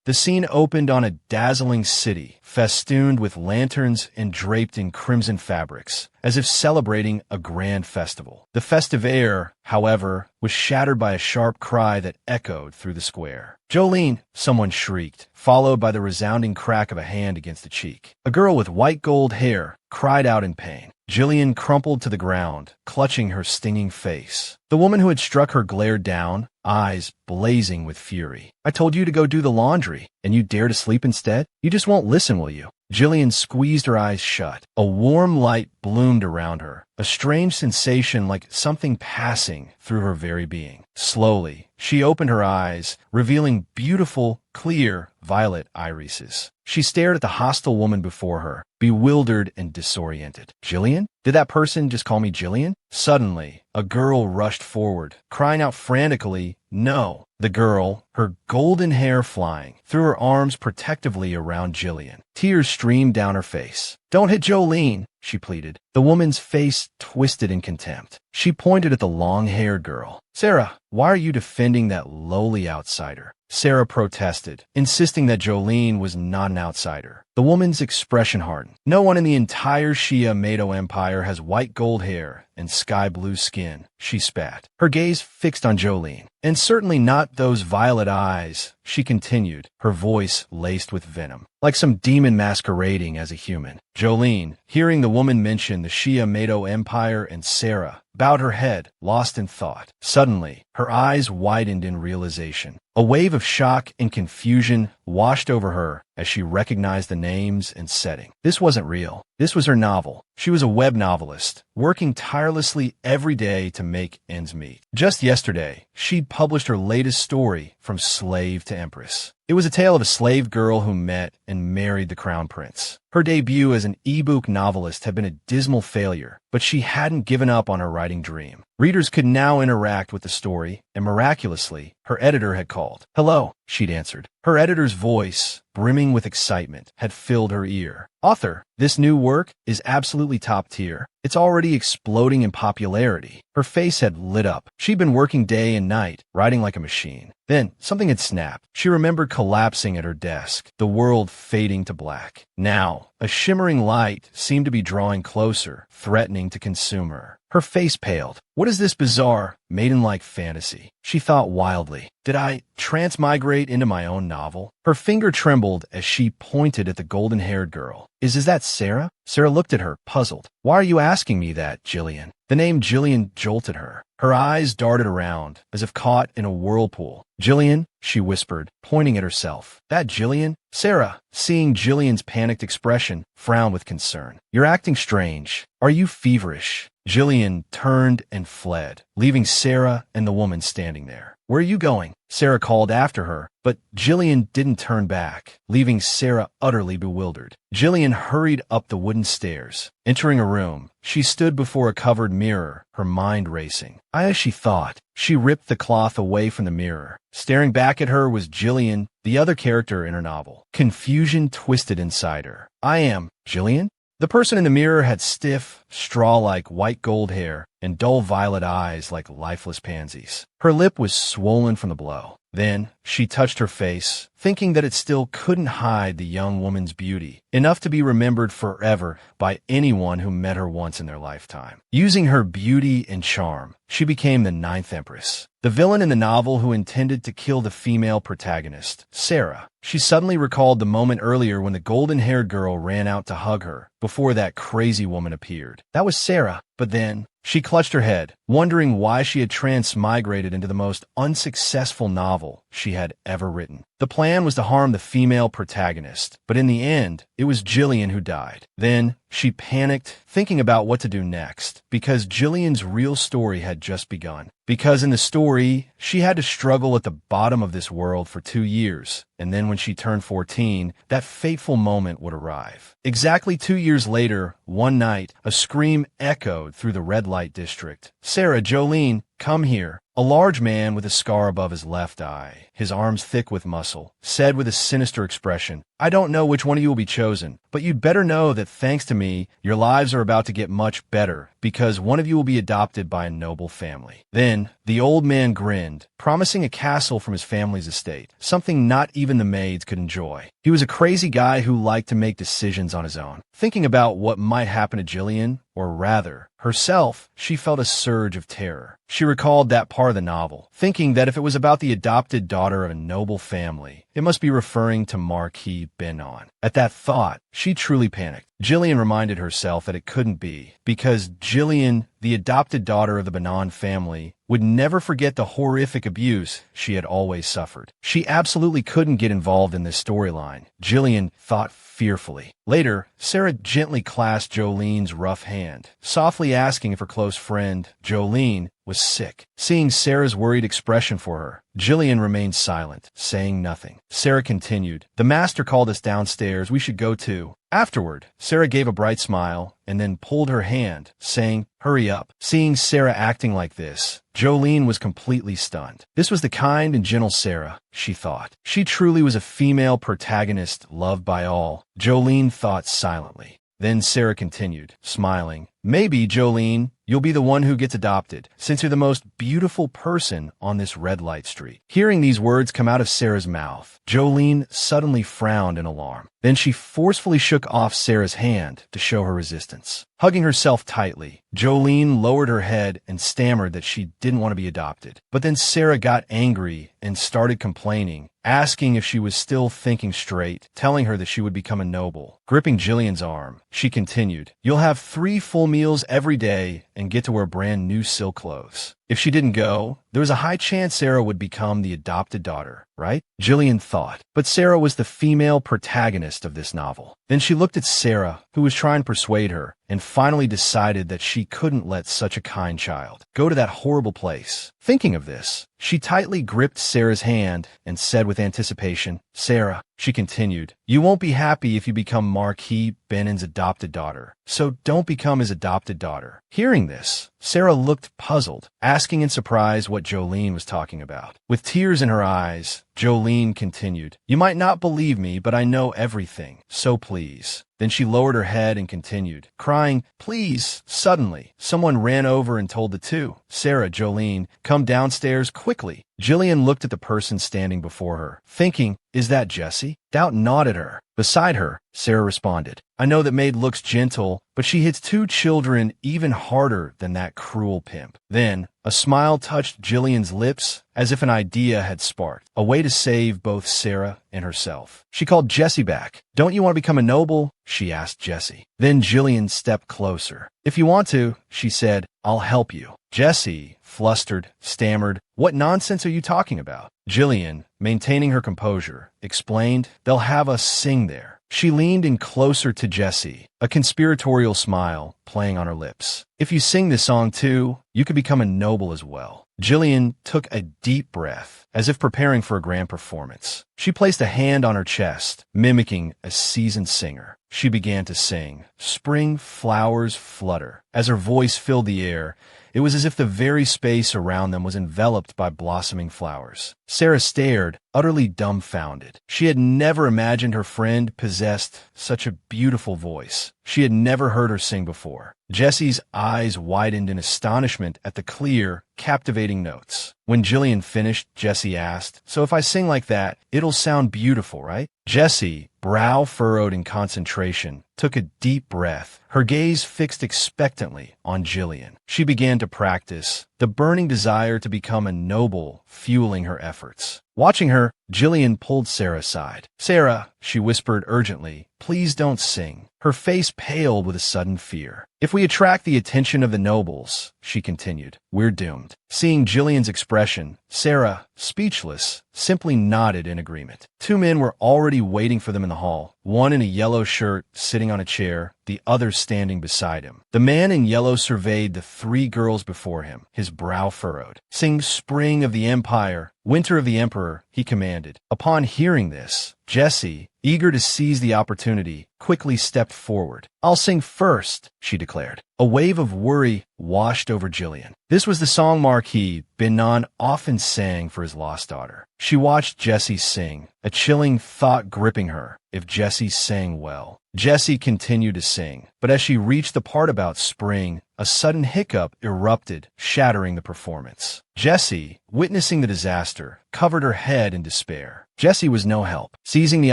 The scene opened on a dazzling city, festooned with lanterns and draped in crimson fabrics, as if celebrating a grand festival. The festive air, however, was shattered by a sharp cry that echoed through the square. "Jolene!" someone shrieked, followed by the resounding crack of a hand against a cheek. A girl with white gold hair cried out in pain. Jillian crumpled to the ground, clutching her stinging face. The woman who had struck her glared down, eyes blazing with fury. "I told you to go do the laundry, and you dare to sleep instead? You just won't listen, will you?" Jillian squeezed her eyes shut. A warm light bloomed around her, a strange sensation like something passing through her very being. Slowly, she opened her eyes, revealing beautiful, clear, violet irises. She stared at the hostile woman before her, bewildered and disoriented. "Jillian? Did that person just call me Jillian?" Suddenly, a girl rushed forward, crying out frantically, "No!" The girl, her golden hair flying, threw her arms protectively around Jillian. Tears streamed down her face. "Don't hit Jolene," she pleaded. The woman's face twisted in contempt. She pointed at the long-haired girl. "Sarah, why are you defending that lowly outsider?" Sarah protested, insisting that Jolene was not an outsider. The woman's expression hardened. "No one in the entire Shia Mado Empire has white gold hair and sky-blue skin," she spat, her gaze fixed on Jolene. "And certainly not those violet eyes," she continued, her voice laced with venom, like some demon masquerading as a human. Jolene, hearing the woman mention the Shia Mado Empire and Sarah, bowed her head, lost in thought. Suddenly, her eyes widened in realization. A wave of shock and confusion washed over her as she recognized the names and setting. This wasn't real. This was her novel. She was a web novelist, working tirelessly every day to make ends meet. Just yesterday, she'd published her latest story, From Slave to Empress. It was a tale of a slave girl who met and married the crown prince. Her debut as an e-book novelist had been a dismal failure, but she hadn't given up on her writing dream. Readers could now interact with the story, and miraculously, her editor had called. "Hello," she'd answered. Her editor's voice, brimming with excitement, had filled her ear. "Author, this new work is absolutely top tier. It's already exploding in popularity." Her face had lit up. She'd been working day and night, writing like a machine. Then, something had snapped. She remembered collapsing at her desk, the world fading to black. Now, a shimmering light seemed to be drawing closer, threatening to consume her. Her face paled. "What is this bizarre, maiden-like fantasy?" she thought wildly. "Did I transmigrate into my own novel?" Her finger trembled as she pointed at the golden-haired girl. Is that Sarah?" Sarah looked at her, puzzled. "Why are you asking me that, Jillian?" The name Jillian jolted her. Her eyes darted around, as if caught in a whirlpool. "Jillian," she whispered, pointing at herself. "That Jillian?" Sarah, seeing Jillian's panicked expression, frowned with concern. "You're acting strange. Are you feverish?" Jillian turned and fled, leaving Sarah and the woman standing there. "Where are you going?" Sarah called after her, but Jillian didn't turn back, leaving Sarah utterly bewildered. Jillian hurried up the wooden stairs. Entering a room, she stood before a covered mirror, her mind racing. As she thought, she ripped the cloth away from the mirror. Staring back at her was Jillian, the other character in her novel. Confusion twisted inside her. "I am Jillian?" The person in the mirror had stiff, straw-like white gold hair and dull violet eyes like lifeless pansies. Her lip was swollen from the blow. Then, she touched her face, thinking that it still couldn't hide the young woman's beauty, enough to be remembered forever by anyone who met her once in their lifetime. Using her beauty and charm, she became the 9th Empress, the villain in the novel who intended to kill the female protagonist, Sarah. She suddenly recalled the moment earlier when the golden-haired girl ran out to hug her, before that crazy woman appeared. That was Sarah, but then, she clutched her head, wondering why she had transmigrated into the most unsuccessful novel she had ever written. The plan was to harm the female protagonist, but in the end, it was Jillian who died. Then, she panicked, thinking about what to do next, because Jillian's real story had just begun. Because in the story, she had to struggle at the bottom of this world for 2 years, and then when she turned 14, that fateful moment would arrive. Exactly 2 years later, one night, a scream echoed through the red light district. "Sarah, Jolene, come here." A large man with a scar above his left eye, his arms thick with muscle, said with a sinister expression, "I don't know which one of you will be chosen, but you'd better know that thanks to me, your lives are about to get much better, because one of you will be adopted by a noble family." Then, the old man grinned, promising a castle from his family's estate, something not even the maids could enjoy. He was a crazy guy who liked to make decisions on his own. Thinking about what might happen to Jillian, or rather, herself, she felt a surge of terror. She recalled that part of the novel, thinking that if it was about the adopted daughter of a noble family, it must be referring to Marquis Benon. At that thought, she truly panicked. Jillian reminded herself that it couldn't be, because Jillian, the adopted daughter of the Benon family, would never forget the horrific abuse she had always suffered. She absolutely couldn't get involved in this storyline, Jillian thought fearfully. Later, Sarah gently clasped Jolene's rough hand, softly asking if her close friend, Jolene, was sick. Seeing Sarah's worried expression for her, Jillian remained silent, saying nothing. Sarah continued, "The master called us downstairs. We should go too." Afterward, Sarah gave a bright smile and then pulled her hand, saying, "Hurry up." Seeing Sarah acting like this, Jolene was completely stunned. This was the kind and gentle Sarah, she thought. She truly was a female protagonist loved by all. Jolene thought silently. Then Sarah continued, smiling, "Maybe, Jolene, you'll be the one who gets adopted, since you're the most beautiful person on this red light street." Hearing these words come out of Sarah's mouth, Jolene suddenly frowned in alarm. Then she forcefully shook off Sarah's hand to show her resistance. Hugging herself tightly, Jolene lowered her head and stammered that she didn't want to be adopted. But then Sarah got angry and started complaining, asking if she was still thinking straight, telling her that she would become a noble. Gripping Jillian's arm, she continued, "You'll have 3 full meals every day and get to wear brand new silk clothes." If she didn't go, there was a high chance Sarah would become the adopted daughter, right? Jillian thought. But Sarah was the female protagonist of this novel. Then she looked at Sarah, who was trying to persuade her, and finally decided that she couldn't let such a kind child go to that horrible place. Thinking of this, she tightly gripped Sarah's hand and said with anticipation, "Sarah," she continued, "you won't be happy if you become Marquis Benon's adopted daughter, so don't become his adopted daughter." Hearing this, Sarah looked puzzled, asking in surprise what Jolene was talking about. With tears in her eyes, Jolene continued, "You might not believe me, but I know everything, so please." Then she lowered her head and continued, crying, "Please." Suddenly, someone ran over and told the two, "Sarah, Jolene, come downstairs quickly." Jillian looked at the person standing before her, thinking, "Is that Jessie?" Doubt gnawed at her. Beside her, Sarah responded, "I know that maid looks gentle, but she hits 2 children even harder than that cruel pimp." Then, a smile touched Jillian's lips as if an idea had sparked, a way to save both Sarah and herself. She called Jessie back. "Don't you want to become a noble?" she asked Jessie. Then Jillian stepped closer. "If you want to," she said, "I'll help you." Jessie, flustered, stammered, "What nonsense are you talking about?" Jillian, maintaining her composure, explained, "They'll have us sing there." She leaned in closer to Jessie, a conspiratorial smile playing on her lips. "If you sing this song too, you could become a noble as well." Jillian took a deep breath, as if preparing for a grand performance. She placed a hand on her chest, mimicking a seasoned singer. She began to sing, "Spring flowers flutter." As her voice filled the air, it was as if the very space around them was enveloped by blossoming flowers. Sarah stared, utterly dumbfounded. She had never imagined her friend possessed such a beautiful voice. She had never heard her sing before. Jessie's eyes widened in astonishment at the clear, captivating notes. When Jillian finished, Jessie asked, "So if I sing like that, it'll sound beautiful, right?" Jessie, brow furrowed in concentration, took a deep breath, her gaze fixed expectantly on Jillian. She began to practice, the burning desire to become a noble fueling her efforts. Watching her, Jillian pulled Sarah aside. "Sarah," she whispered urgently, "please don't sing." Her face paled with a sudden fear. "If we attract the attention of the nobles," she continued, "we're doomed." Seeing Jillian's expression, Sarah, speechless, simply nodded in agreement. 2 men were already waiting for them in the hall, one in a yellow shirt sitting on a chair, the other standing beside him. The man in yellow surveyed the 3 girls before him, his brow furrowed. "Sing Spring of the Empire, Winter of the Emperor," he commanded. Upon hearing this, Jessie, eager to seize the opportunity, quickly stepped forward. "I'll sing first," she declared. A wave of worry washed over Jillian. This was the song Marquis Binon often sang for his lost daughter. She watched Jessie sing, a chilling thought gripping her. If Jessie sang well. Jessie continued to sing, but as she reached the part about spring, a sudden hiccup erupted, shattering the performance. Jessie, witnessing the disaster, covered her head in despair. Jessie was no help. Seizing the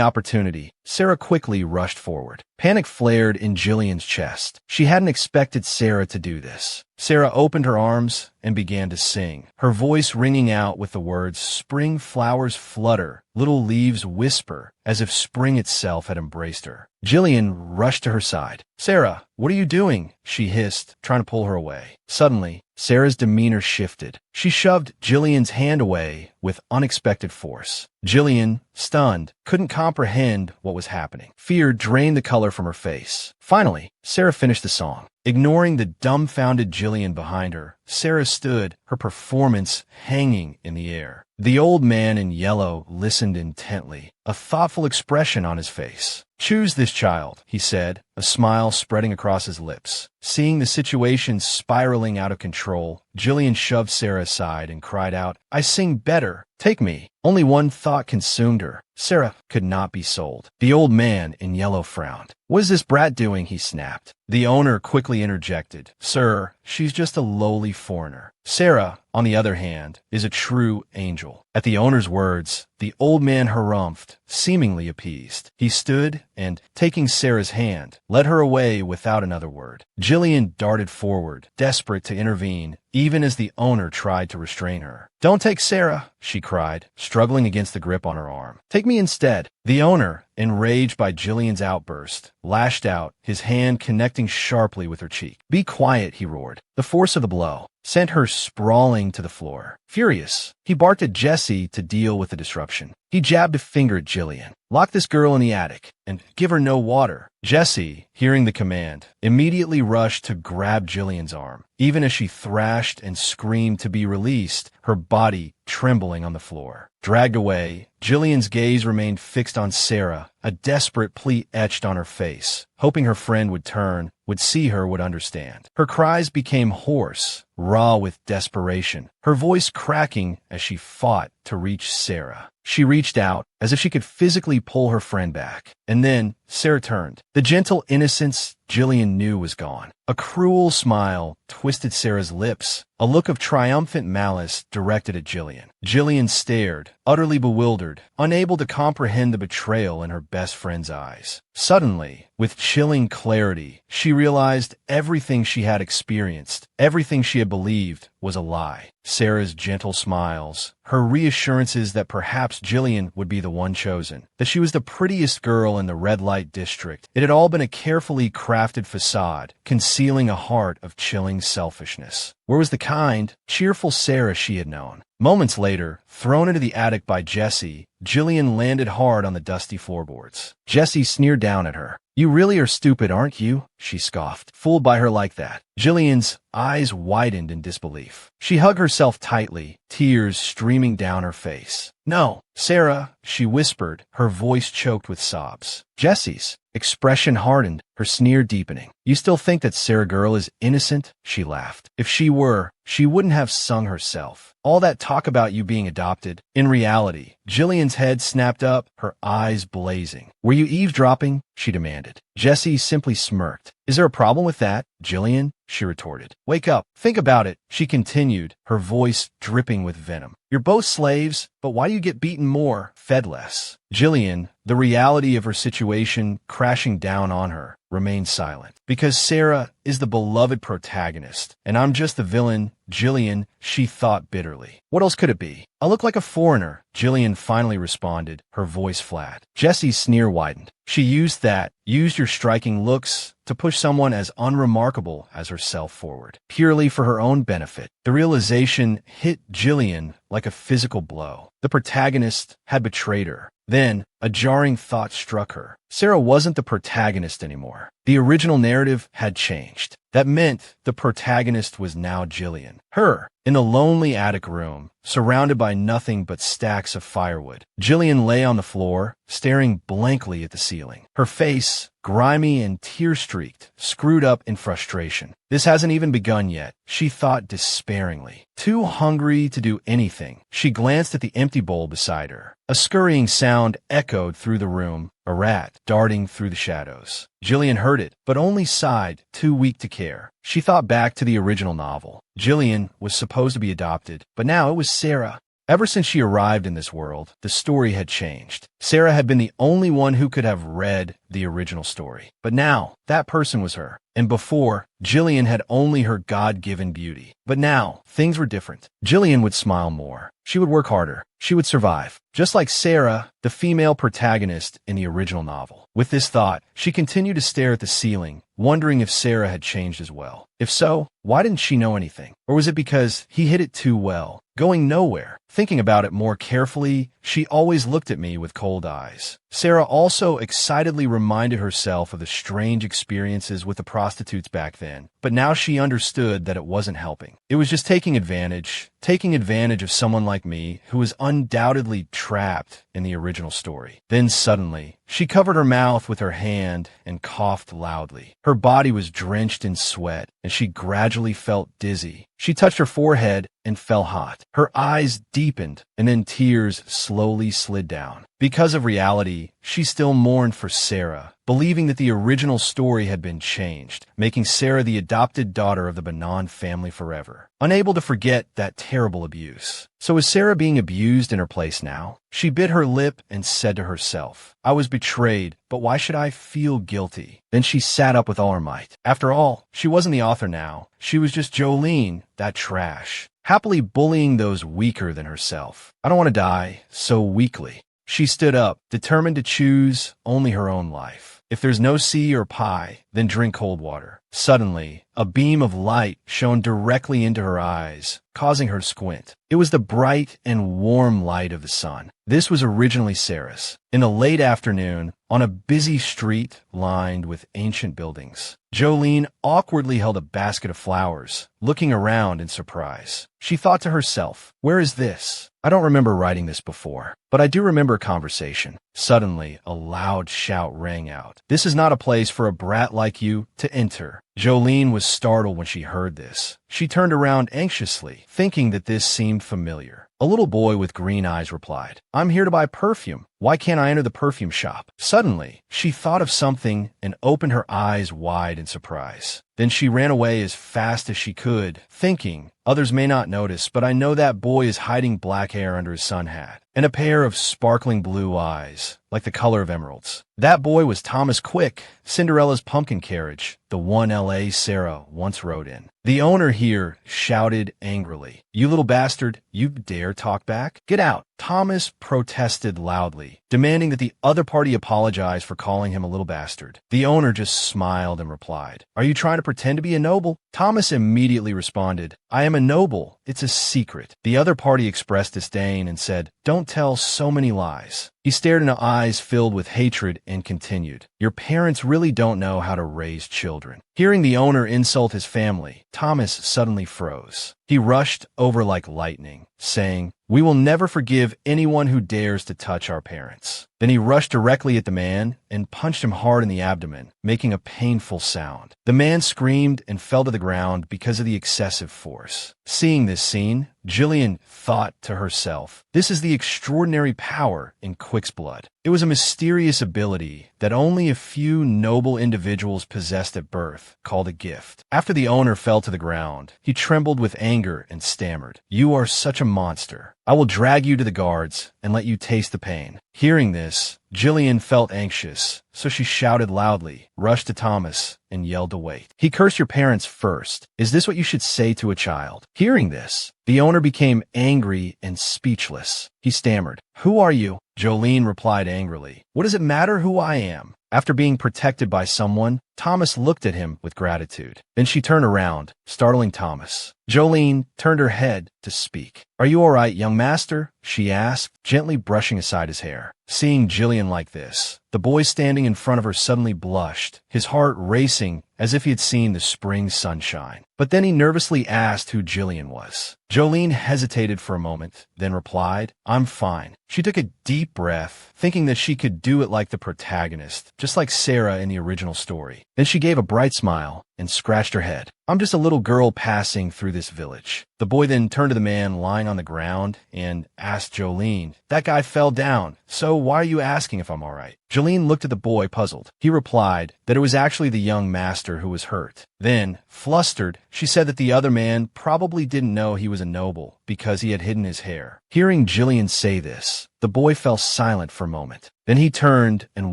opportunity, Sarah quickly rushed forward. Panic flared in Jillian's chest. She hadn't expected Sarah to do this. Sarah opened her arms and began to sing, her voice ringing out with the words, "Spring flowers flutter, little leaves whisper," as if spring itself had embraced her. Jillian rushed to her side. "Sarah, what are you doing?" she hissed, trying to pull her away. Suddenly, Sarah's demeanor shifted. She shoved Jillian's hand away with unexpected force. Jillian, stunned, couldn't comprehend what was happening. Fear drained the color from her face. Finally, Sarah finished the song. Ignoring the dumbfounded Jillian behind her, Sarah stood, her performance hanging in the air. The old man in yellow listened intently, a thoughtful expression on his face. "Choose this child," he said, a smile spreading across his lips. Seeing the situation spiraling out of control, Jillian shoved Sarah aside and cried out, "I sing better. Take me." Only one thought consumed her. Sarah could not be sold. The old man in yellow frowned. "What is this brat doing?" he snapped. The owner quickly interjected, "Sir, she's just a lowly foreigner. Sarah, on the other hand, is a true angel." At the owner's words, the old man harumphed, seemingly appeased. He stood and, taking Sarah's hand, led her away without another word. Jillian darted forward, desperate to intervene, even as the owner tried to restrain her. "Don't take Sarah," she cried, struggling against the grip on her arm. "Take me instead." The owner, enraged by Jillian's outburst, lashed out, his hand connecting sharply with her cheek. "Be quiet," he roared. The force of the blow sent her sprawling to the floor. Furious, he barked at Jessie to deal with the disruption. He jabbed a finger at Jillian. "Lock this girl in the attic and give her no water." Jessie, hearing the command, immediately rushed to grab Jillian's arm. Even as she thrashed and screamed to be released, her body trembling on the floor. Dragged away, Jillian's gaze remained fixed on Sarah, a desperate plea etched on her face, hoping her friend would turn, would see her, would understand. Her cries became hoarse, raw with desperation, her voice cracking as she fought to reach Sarah. She reached out, as if she could physically pull her friend back. And then, Sarah turned. The gentle innocence Jillian knew was gone. A cruel smile twisted Sarah's lips, a look of triumphant malice directed at Jillian. Jillian stared, utterly bewildered, unable to comprehend the betrayal in her best friend's eyes. Suddenly, with chilling clarity, she realized everything she had experienced, everything she had believed, was a lie. Sarah's gentle smiles, her reassurances that perhaps Jillian would be the one chosen, that she was the prettiest girl in the red light district. It had all been a carefully crafted facade, concealing a heart of chilling selfishness. Where was the kind, cheerful Sarah she had known? Moments later, thrown into the attic by Jessie, Jillian landed hard on the dusty floorboards. Jessie sneered down at her. "You really are stupid, aren't you?" she scoffed, fooled by her like that. Jillian's eyes widened in disbelief. She hugged herself tightly, tears streaming down her face. "No, Sarah," she whispered, her voice choked with sobs. Jessie's expression hardened, her sneer deepening. "You still think that Sarah girl is innocent?" she laughed. "If she were, she wouldn't have sung herself. All that talk about you being adopted." In reality, Jillian's head snapped up, her eyes blazing. "Were you eavesdropping?" she demanded. Jessie simply smirked. "Is there a problem with that, Jillian?" she retorted. "Wake up. Think about it," she continued, her voice dripping with venom. "You're both slaves, but why do you get beaten more, fed less?" Jillian, the reality of her situation crashing down on her, remained silent. "Because Sarah is the beloved protagonist, and I'm just the villain, Jillian," she thought bitterly. "What else could it be? I look like a foreigner," Jillian finally responded, her voice flat. Jessie's sneer widened. "She used your striking looks to push someone as unremarkable as herself forward, purely for her own benefit." The realization hit Jillian like a physical blow. The protagonist had betrayed her. Then, a jarring thought struck her. Sarah wasn't the protagonist anymore. The original narrative had changed. That meant the protagonist was now Jillian. Her, in the lonely attic room, surrounded by nothing but stacks of firewood. Jillian lay on the floor, staring blankly at the ceiling. Her face, grimy and tear-streaked, screwed up in frustration. This hasn't even begun yet, she thought despairingly. Too hungry to do anything, she glanced at the empty bowl beside her. A scurrying sound echoed through the room, a rat darting through the shadows. Jillian heard it, but only sighed, too weak to care. She thought back to the original novel. Jillian was supposed to be adopted, but now it was Sarah. Ever since she arrived in this world, the story had changed. Sarah had been the only one who could have read the original story. But now, that person was her. And before, Jillian had only her God-given beauty. But now, things were different. Jillian would smile more. She would work harder. She would survive. Just like Sarah, the female protagonist in the original novel. With this thought, she continued to stare at the ceiling, wondering if Sarah had changed as well. If so, why didn't she know anything? Or was it because he hid it too well, going nowhere? Thinking about it more carefully, she always looked at me with cold eyes. Sarah also excitedly reminded herself of the strange experiences with the prostitutes back then, but now she understood that it wasn't helping. It was just taking advantage of someone like me who was undoubtedly trapped in the original story. Then suddenly, she covered her mouth with her hand and coughed loudly. Her body was drenched in sweat, and she gradually felt dizzy. She touched her forehead and felt hot. Her eyes deepened, and then tears slowly slid down. Because of reality, she still mourned for Sarah, believing that the original story had been changed, making Sarah the adopted daughter of the Banan family forever. Unable to forget that terrible abuse. So is Sarah being abused in her place now? She bit her lip and said to herself, I was betrayed, but why should I feel guilty? Then she sat up with all her might. After all, she wasn't the author now. She was just Jolene, that trash, happily bullying those weaker than herself. I don't want to die so weakly. She stood up, determined to choose only her own life. If there's no sea or pie, then drink cold water. Suddenly, a beam of light shone directly into her eyes, causing her to squint. It was the bright and warm light of the sun. This was originally Sarah's. In the late afternoon, on a busy street lined with ancient buildings, Jolene awkwardly held a basket of flowers, looking around in surprise. She thought to herself, where is this? I don't remember writing this before, but I do remember a conversation. Suddenly, a loud shout rang out. This is not a place for a brat like you to enter. Jolene was startled when she heard this. She turned around anxiously, thinking that this seemed familiar. A little boy with green eyes replied, I'm here to buy perfume. Why can't I enter the perfume shop? Suddenly, she thought of something and opened her eyes wide in surprise. Then she ran away as fast as she could, thinking, others may not notice, but I know that boy is hiding black hair under his sun hat and a pair of sparkling blue eyes, like the color of emeralds. That boy was Thomas Quick, Cinderella's pumpkin carriage, the one L.A. Sarah once rode in. The owner here shouted angrily, You little bastard, you dare talk back? Get out. Thomas protested loudly, demanding that the other party apologize for calling him a little bastard. The owner just smiled and replied, Are you trying to pretend to be a noble? Thomas immediately responded, I am a noble. It's a secret. The other party expressed disdain and said, Don't tell so many lies. He stared into eyes filled with hatred and continued, Your parents really don't know how to raise children. Hearing the owner insult his family, Thomas suddenly froze. He rushed over like lightning, saying, We will never forgive anyone who dares to touch our parents. Then he rushed directly at the man and punched him hard in the abdomen, making a painful sound. The man screamed and fell to the ground because of the excessive force. Seeing this scene, Jillian thought to herself, This is the extraordinary power in Quick's blood. It was a mysterious ability that only a few noble individuals possessed at birth, called a gift. After the owner fell to the ground, he trembled with anger and stammered, You are such a monster. I will drag you to the guards and let you taste the pain. Hearing this, Jillian felt anxious, so she shouted loudly, rushed to Thomas, and yelled to wait. He cursed your parents first. Is this what you should say to a child? Hearing this, the owner became angry and speechless. He stammered, Who are you? Jolene replied angrily, What does it matter who I am? After being protected by someone, Thomas looked at him with gratitude. Then she turned around, startling Thomas. Jolene turned her head to speak. Are you all right, young master? She asked, gently brushing aside his hair. Seeing Jillian like this, the boy standing in front of her suddenly blushed, his heart racing as if he had seen the spring sunshine. But then he nervously asked who Jillian was. Jolene hesitated for a moment, then replied, "I'm fine." She took a deep breath, thinking that she could do it like the protagonist, just like Sarah in the original story. Then she gave a bright smile and scratched her head. "I'm just a little girl passing through this village." The boy then turned to the man lying on the ground and asked Jolene, "That guy fell down, so why are you asking if I'm all right?" Jolene looked at the boy, puzzled. He replied that it was actually the young master who was hurt. Then, flustered, she said that the other man probably didn't know he was a noble because he had hidden his hair. Hearing Jillian say this, the boy fell silent for a moment. Then he turned and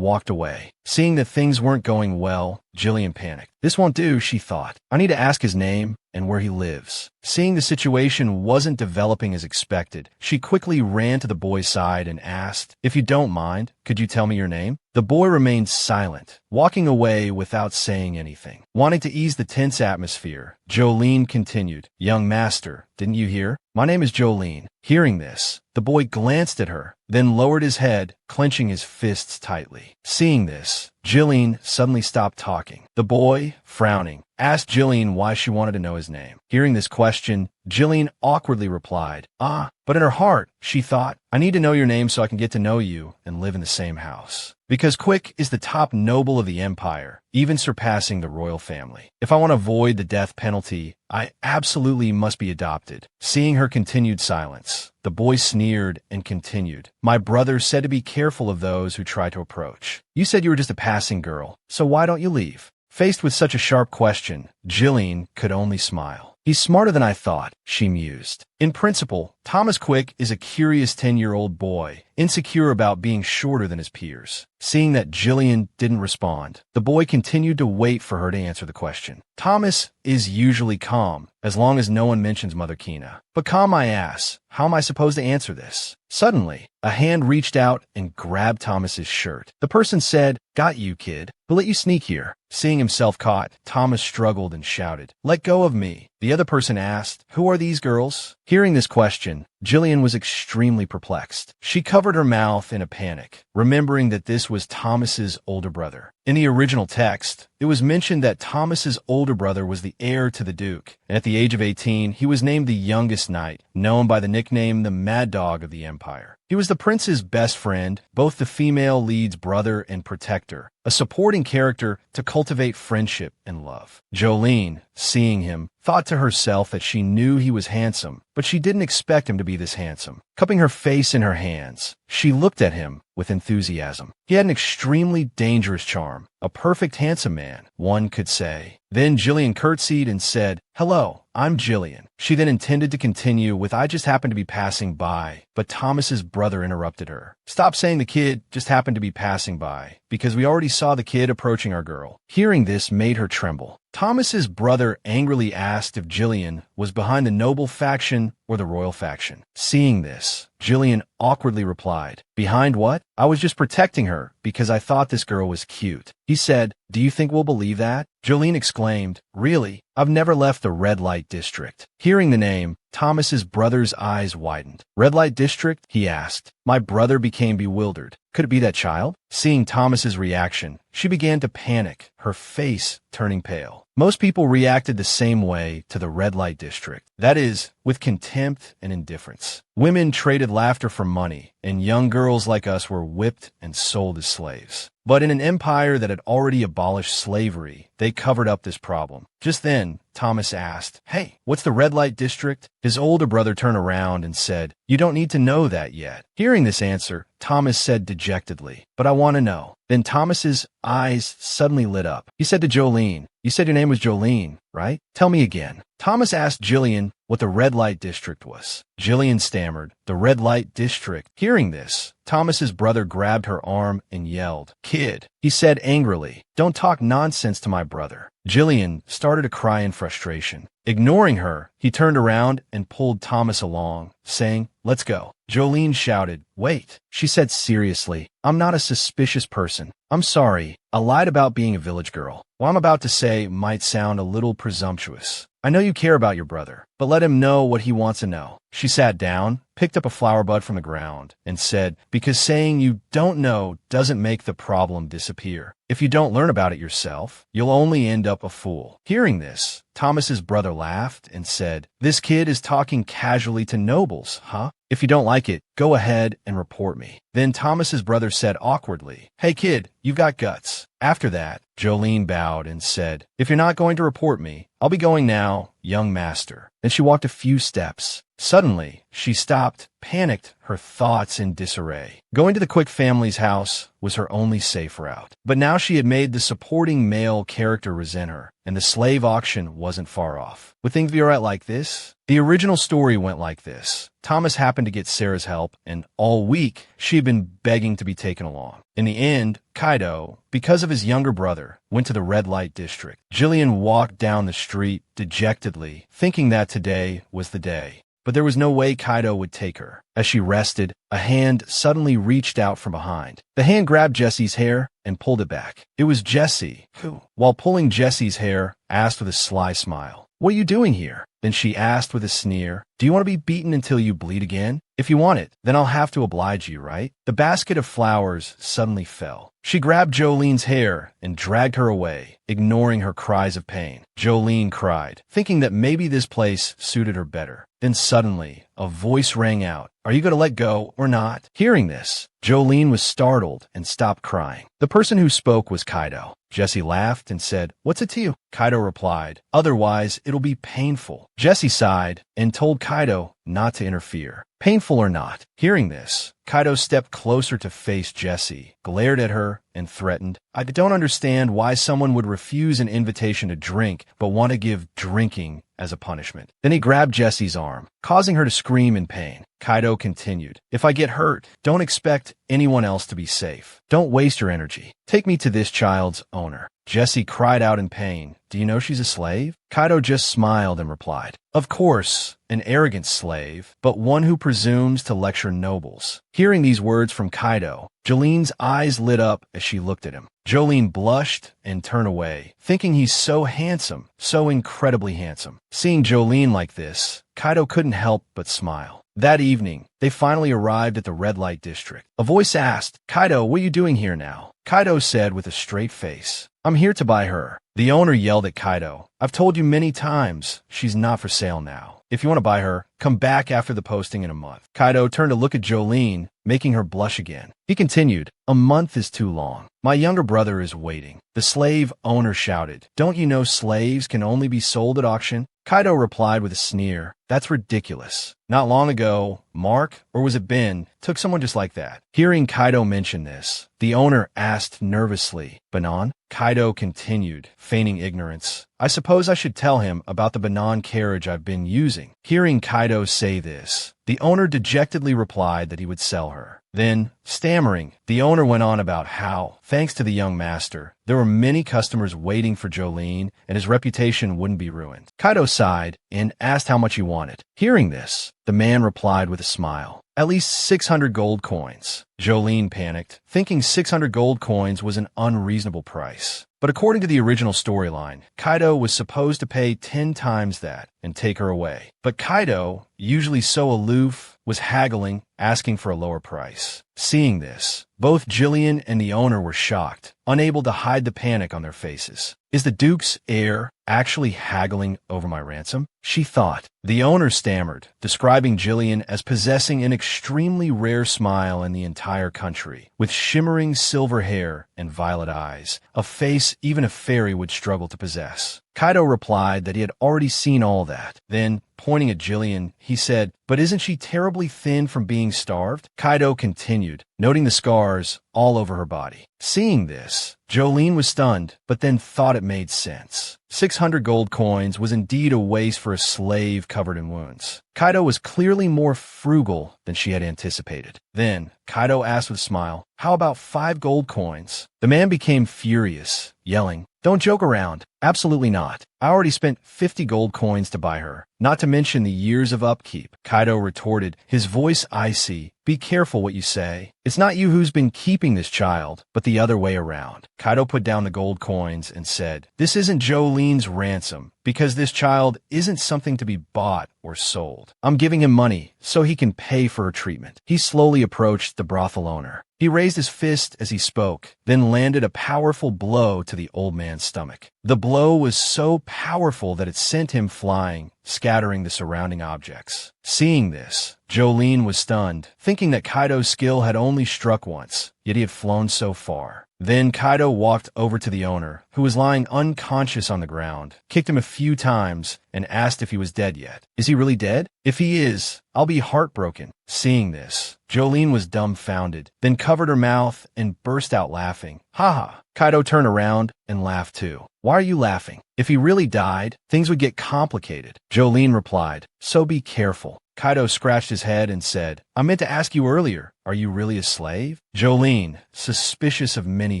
walked away. Seeing that things weren't going well, Jillian panicked. "This won't do," she thought. "I need to ask his name and where he lives." Seeing the situation wasn't developing as expected, she quickly ran to the boy's side and asked, "If you don't mind, could you tell me your name?" The boy remained silent, walking away without saying anything. Wanting to ease the tense atmosphere, Jolene continued, "Young master, didn't you hear? My name is Jolene." Hearing this, the boy glanced at her, then lowered his head, clenching his fists tightly. Seeing this, Jillian suddenly stopped talking. The boy, frowning, asked Jillian why she wanted to know his name. Hearing this question, Jillian awkwardly replied, but in her heart, she thought, "I need to know your name so I can get to know you and live in the same house." Because Quick is the top noble of the empire, even surpassing the royal family. If I want to avoid the death penalty, I absolutely must be adopted. Seeing her continued silence, the boy sneered and continued, "My brother said to be careful of those who try to approach. You said you were just a passing girl, so why don't you leave?" Faced with such a sharp question, Jillian could only smile. "He's smarter than I thought," she mused. In principle, Thomas Quick is a curious 10-year-old boy, insecure about being shorter than his peers. Seeing that Jillian didn't respond, the boy continued to wait for her to answer the question. Thomas is usually calm, as long as no one mentions Mother Kina. But calm my ass, how am I supposed to answer this? Suddenly, a hand reached out and grabbed Thomas's shirt. The person said, "Got you, kid. Who let you sneak here?" Seeing himself caught, Thomas struggled and shouted, "Let go of me." The other person asked, "Who are these girls?" Hearing this question, Jillian was extremely perplexed. She covered her mouth in a panic, remembering that this was Thomas's older brother. In the original text, it was mentioned that Thomas's older brother was the heir to the Duke, and at the age of 18, he was named the youngest knight, known by the nickname the Mad Dog of the Empire. He was the prince's best friend, both the female lead's brother and protector, a supporting character to cultivate friendship and love. Jolene, seeing him, thought to herself that she knew he was handsome, but she didn't expect him to be this handsome. Cupping her face in her hands, she looked at him with enthusiasm. He had an extremely dangerous charm, a perfect handsome man, one could say. Then Jillian curtsied and said, "Hello, I'm Jillian." She then intended to continue with, "I just happened to be passing by," but Thomas's brother interrupted her. "Stop saying the kid just happened to be passing by, because we already saw the kid approaching our girl." Hearing this made her tremble. Thomas's brother angrily asked if Jillian was behind the noble faction or the royal faction. Seeing this, Jillian awkwardly replied, "Behind what? I was just protecting her because I thought this girl was cute." He said, "Do you think we'll believe that?" Jolene exclaimed, "Really? I've never left the red light district." Hearing the name, Thomas's brother's eyes widened. "Red light district?" he asked. My brother became bewildered. Could it be that child? Seeing Thomas's reaction, she began to panic, her face turning pale. Most people reacted the same way to the red light district. That is, with contempt and indifference. Women traded laughter for money, and young girls like us were whipped and sold as slaves. But in an empire that had already abolished slavery, they covered up this problem. Just then, Thomas asked, "Hey, what's the red light district?" His older brother turned around and said, "You don't need to know that yet." Hearing this answer, Thomas said dejectedly, "But I want to know." Then Thomas's eyes suddenly lit up. He said to Jolene, "You said your name was Jolene, right? Tell me again." Thomas asked Jillian what the red light district was. Jillian stammered, "The red light district." Hearing this, Thomas's brother grabbed her arm and yelled, "Kid," he said angrily, "don't talk nonsense to my brother." Jillian started to cry in frustration. Ignoring her, he turned around and pulled Thomas along, saying, "Let's go." Jolene shouted, "Wait." She said seriously, "I'm not a suspicious person. I'm sorry. I lied about being a village girl. What I'm about to say might sound a little presumptuous, I know you care about your brother, but let him know what he wants to know. She sat down, picked up a flower bud from the ground, and said, because saying you don't know doesn't make the problem disappear. If you don't learn about it yourself, you'll only end up a fool. Hearing this, Thomas's brother laughed and said, this kid is talking casually to nobles, huh? If you don't like it, go ahead and report me. Then Thomas's brother said awkwardly, hey kid, you've got guts. After that, Jolene bowed and said, if you're not going to report me, I'll be going now, young master. Then she walked a few steps. Suddenly, she stopped, panicked, her thoughts in disarray. Going to the Quick family's house was her only safe route. But now she had made the supporting male character resent her, and the slave auction wasn't far off. Would things be alright like this? The original story went like this. Thomas happened to get Sarah's help, and all week, she had been begging to be taken along. In the end, Kaidel, because of his younger brother, went to the red light district. Jillian walked down the street dejectedly, thinking that today was the day. But there was no way Kaidel would take her. As she rested, a hand suddenly reached out from behind. The hand grabbed Jesse's hair and pulled it back. It was Jesse, who, while pulling Jesse's hair, asked with a sly smile, what are you doing here? Then she asked with a sneer, do you want to be beaten until you bleed again? If you want it, then I'll have to oblige you, right? The basket of flowers suddenly fell. She grabbed Jolene's hair and dragged her away, ignoring her cries of pain. Jolene cried, thinking that maybe this place suited her better. Then suddenly, a voice rang out, are you going to let go or not? Hearing this, Jolene was startled and stopped crying. The person who spoke was Kaidel. Jesse laughed and said, what's it to you? Kaidel replied, otherwise it'll be painful. Jesse sighed and told Kaidel not to interfere. Painful or not. Hearing this, Kaidel stepped closer to face Jesse, glared at her, and threatened, I don't understand why someone would refuse an invitation to drink but want to give drinking as a punishment. Then he grabbed Jesse's arm, causing her to scream in pain. Kaidel continued, if I get hurt, don't expect anyone else to be safe. Don't waste your energy. Take me to this child's owner. Jesse cried out in pain, do you know she's a slave? Kaidel just smiled and replied, of course, an arrogant slave, but one who presumes to lecture nobles. Hearing these words from Kaidel, Jolene's eyes lit up as she looked at him. Jolene blushed and turned away, thinking he's so handsome, so incredibly handsome. Seeing Jolene like this, Kaidel couldn't help but smile. That evening, they finally arrived at the red light district. A voice asked, Kaidel, what are you doing here now? Kaidel said with a straight face, I'm here to buy her. The owner yelled at Kaidel, I've told you many times, she's not for sale now. If you want to buy her, come back after the posting in a month. Kaidel turned to look at Jolene, making her blush again. He continued, a month is too long. My younger brother is waiting. The slave owner shouted, don't you know slaves can only be sold at auction? Kaidel replied with a sneer, that's ridiculous. Not long ago, Mark, or was it Ben, took someone just like that. Hearing Kaidel mention this, the owner asked nervously, Banan? Kaidel continued, feigning ignorance. I suppose I should tell him about the Banan carriage I've been using. Hearing Kaidel say this, the owner dejectedly replied that he would sell her. Then, stammering, the owner went on about how, thanks to the young master, there were many customers waiting for Jolene and his reputation wouldn't be ruined. Kaidel sighed and asked how much he wanted. Hearing this, the man replied with a smile, at least 600 gold coins. Jolene panicked, thinking 600 gold coins was an unreasonable price. But according to the original storyline, Kaidel was supposed to pay 10 times that and take her away. But Kaidel, usually so aloof, was haggling, asking for a lower price. Seeing this, both Jillian and the owner were shocked, unable to hide the panic on their faces. Is the Duke's heir actually haggling over my ransom? She thought. The owner stammered, describing Jillian as possessing an extremely rare smile in the entire country, with shimmering silver hair and violet eyes, a face even a fairy would struggle to possess. Kaidel replied that he had already seen all that. Then, pointing at Jillian, he said, but isn't she terribly thin from being starved? Kaidel continued, noting the scars all over her body. Seeing this, Jolene was stunned, but then thought it made sense. 600 gold coins was indeed a waste for a slave covered in wounds. Kaidel was clearly more frugal than she had anticipated. Then, Kaidel asked with a smile, how about 5 gold coins? The man became furious, yelling, don't joke around. Absolutely not. I already spent 50 gold coins to buy her, not to mention the years of upkeep. Kaido retorted, his voice icy. Be careful what you say. It's not you who's been keeping this child, but the other way around. Kaido put down the gold coins and said, this isn't Jolene's ransom, because this child isn't something to be bought or sold. I'm giving him money so he can pay for her treatment. He slowly approached the brothel owner. He raised his fist as he spoke, then landed a powerful blow to the old man's stomach. The blow was so powerful that it sent him flying, scattering the surrounding objects. Seeing this, Jolene was stunned, thinking that Kaido's skill had only struck once, yet he had flown so far. Then Kaido walked over to the owner, who was lying unconscious on the ground, kicked him a few times, and asked if he was dead yet. Is he really dead? If he is, I'll be heartbroken. Seeing this, Jolene was dumbfounded, then covered her mouth and burst out laughing. Haha. Kaido turned around and laughed too. Why are you laughing? If he really died, things would get complicated. Jolene replied, so be careful. Kaido scratched his head and said, I meant to ask you earlier, are you really a slave? Jolene, suspicious of many